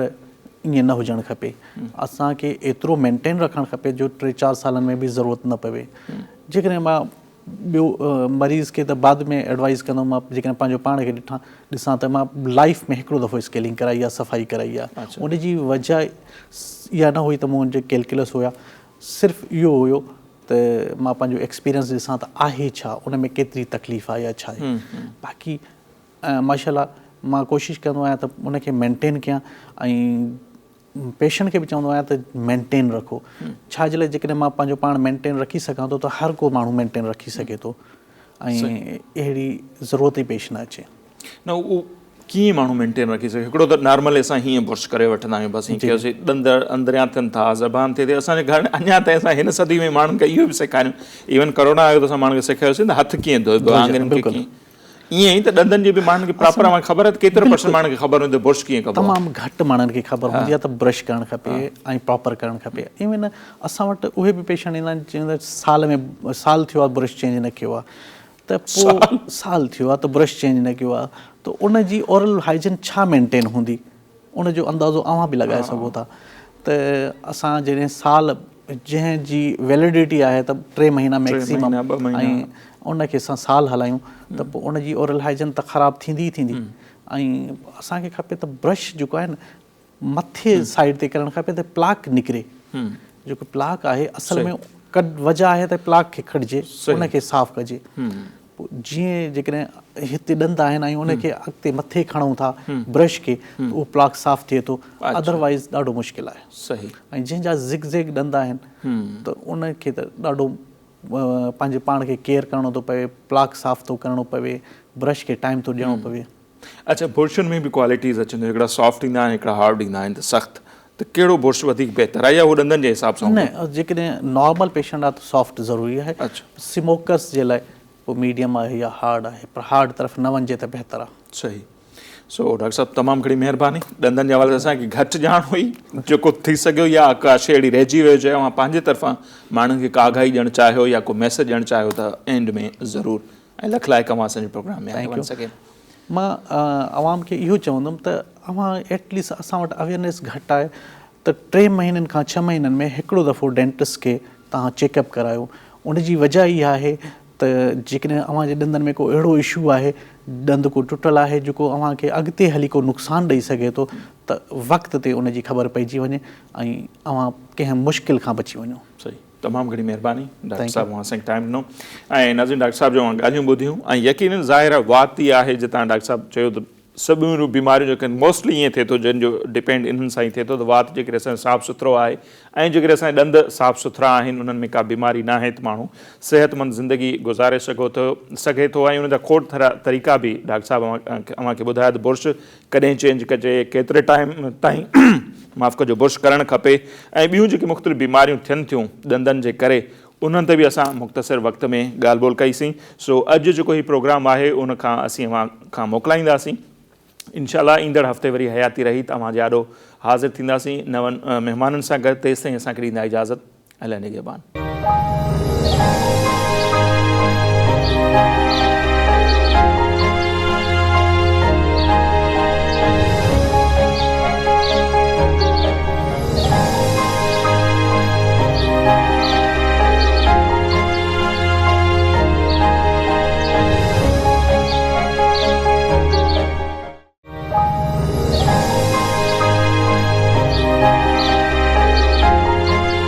Speaker 4: ईअं न हुजणु खपे। असांखे एतिरो मेंटेन रखणु खपे जो 3-4 सालनि में बि ज़रूरत न पवे। जेकॾहिं मां ॿियो मरीज़ खे त बाद में एडवाइस कंदुमि, मां जेकॾहिं पंहिंजो पाण खे ॾिसां त मां लाइफ में हिकिड़ो दफ़ो स्केलिंग कराई आहे, सफ़ाई कराई आहे। उनजी वजह इहा न हुई त मुंहिंजे कैलकुलस हुया, सिर्फ़ु इहो हुयो त मां पंहिंजो एक्सपीरियंस ॾिसां त आहे छा, उन में केतिरी तकलीफ़ आहे या छा आहे। बाक़ी माशाल्लाह मां कोशिशि कंदो आहियां त उनखे मेंटेन कयां ऐं पेशेंट खे बि चवंदो आहियां त मेंटेन रखो। छाजे लाइ, जेकॾहिं मां पंहिंजो पाण मेंटेन रखी सघां थो त हर को माण्हू मेंटेन रखी सघे थो ऐं अहिड़ी ज़रूरत ई पेश न अचे।
Speaker 3: न उहो कीअं माण्हू मेंटेन रखी सघे? हिकिड़ो त नॉर्मली असां हीअं बुर्श करे वठंदा आहियूं, बसि हीअं कयोसीं, ॾंद अंदरियां थियनि था, ज़बान थिए थी। असांजे घर में अञा ताईं असां हिन सदी में माण्हुनि खे इहो बि सेखारियूं, इवन करोना आयो त असां माण्हुनि खे सेखारियोसीं त हथ कीअं धोइबो, आङुरियुनि खे कीअं। ईअं ई त ॾंदनि जी बि माण्हुनि खे प्रॉपर ख़बर आहे, केतिरे % माण्हुनि खे ख़बर हूंदी आहे बुर्श कीअं कबो? तमामु
Speaker 4: घटि माण्हुनि खे ख़बर हूंदी आहे त ब्रश करणु खपे ऐं प्रॉपर करणु खपे। इवन असां वटि उहे बि पेशेंट ईंदा आहिनि चवंदा साल थियो आहे ब्रश चेंज न कयो आहे, त पोइ साल थियो आहे त ब्रश चेंज न कयो आहे, त उनजी ओरल हाइजीन छा मेंटेन हूंदी, उनजो अंदाज़ो अव्हां बि लॻाए सघो था। त असां जॾहिं साल जंहिंजी वैलिडिटी आहे त 3 महीना मैक्सिमम, ऐं उनखे असां साल हलायूं त पोइ उनजी ओरल हाइजन त ख़राबु थींदी ई थींदी। ऐं असांखे खपे त ब्रश जेको आहे न मथे साइड ते करणु खपे त प्लाक निकिरे। जेको प्लाक आहे असल में वजह आहे त प्लाक खे कढिजे, उनखे साफ़ कजे। पोइ जीअं जेकॾहिं हिते ॾंद आहिनि ऐं उनखे अॻिते मथे खणूं था ब्रश खे त उहो प्लाक साफ़ थिए थो, अदरवाइज़ ॾाढो मुश्किल आहे।
Speaker 3: सही।
Speaker 4: ऐं जंहिंजा ज़िग ज़िग ॾंद आहिनि त उनखे त ॾाढो पंहिंजे पाण खे केयर करिणो थो पवे, प्लाक साफ़ थो करिणो पवे, ब्रश खे टाइम थो ॾियणो पवे।
Speaker 3: अच्छा, बुर्शुनि में बि क्वालिटीज़ अचनि थियूं, हिकिड़ा सॉफ्ट ईंदा आहिनि, हिकिड़ा हार्ड ईंदा आहिनि, त सख़्तु, त कहिड़ो बुर्श वधीक बहितर आहे या उहो ॾंदनि जे हिसाब सां?
Speaker 4: न, जेकॾहिं नॉर्मल पेशेंट आहे त सॉफ्ट ज़रूरी आहे। स्मोकर्स जे लाइ पोइ मीडियम आहे या हार्ड आहे, पर हार्ड तरफ़ न वञिजे त बहितर आहे।
Speaker 3: सही। सो डॉक्टर साहब तमामु घणी महिरबानी। ॾंदनि जे हवाले सां असांखे घटि ॼाण हुई, जेको थी सघियो या का शइ अहिड़ी रहिजी वियो चयो मां पंहिंजे तरफ़ां माण्हुनि खे का आगाही ॾियणु चाहियो या को मैसेज ॾियणु चाहियो त एंड में ज़रूरु। ऐं लख लाइक अवां असांजे प्रोग्राम में वञी सघे।
Speaker 4: मां अवाम खे इहो चवंदुमि त अवां एटलीस्ट असां वटि अवेयरनेस घटि आहे त 3 महीननि खां 6 महीननि में हिकिड़ो दफ़ो डेंटिस्ट खे तव्हां चेकअप करायो। उनजी वजह इहा आहे त जेकॾहिं अव्हां जे ॾंदनि में को अहिड़ो इशू आहे, ॾंद को टुटल आहे जेको अव्हां खे अॻिते हली को नुक़सानु ॾेई सघे थो, त वक़्त ते उनजी ख़बर पइजी वञे ऐं अव्हां कंहिं मुश्किल खां बची वञो।
Speaker 3: सही। तमामु घणी महिरबानी डॉक्टर साहब, असां खे टाइम ॾिनो। ऐं नाज़रीन, डॉक्टर साहब जो ॻाल्हियूं ॿुधियूं ऐं यकीनन ज़ाहिर आहे वात ई आहे जितां डॉक्टर साहब चयो त सभु बीमारियूं जेके मोस्टली ईअं थिए थो जंहिंजो डिपेंड इन्हनि सां ई थिए थो, त वात जेकॾहिं असांजो साफ़ु सुथिरो आहे ऐं जेकॾहिं असांजा ॾंद साफ़ु सुथिरा आहिनि, उन्हनि में का बीमारी न आहे त माण्हू सिहतमंद ज़िंदगी गुज़ारे सघे थो। ऐं उनजा खोड़ तरीक़ा बि डॉक्टर साहब अव्हां खे ॿुधाया त बुर्श कॾहिं चेंज कजे, केतिरे टाइम ताईं माफ़ कजो बुर्श करणु खपे, ऐं ॿियूं जेके मुख़्तलिफ़ बीमारियूं थियनि थियूं ॾंदनि जे करे, उन्हनि ते बि असां मुख़्तसिर वक़्त में ॻाल्हि ॿोल कईसीं। सो अॼु जेको हीउ प्रोग्राम आहे उन खां असीं अव्हां खां मोकिलाईंदासीं। इंशाअल्लाह ईंदड़ हफ़्ते वरी हयाती रही त अव्हां जे आॾो हाज़िर थींदासीं नवनि महिमाननि सां गॾु। तेसिताईं असांखे ॾींदा इजाज़त। अल्लाह निगहबान।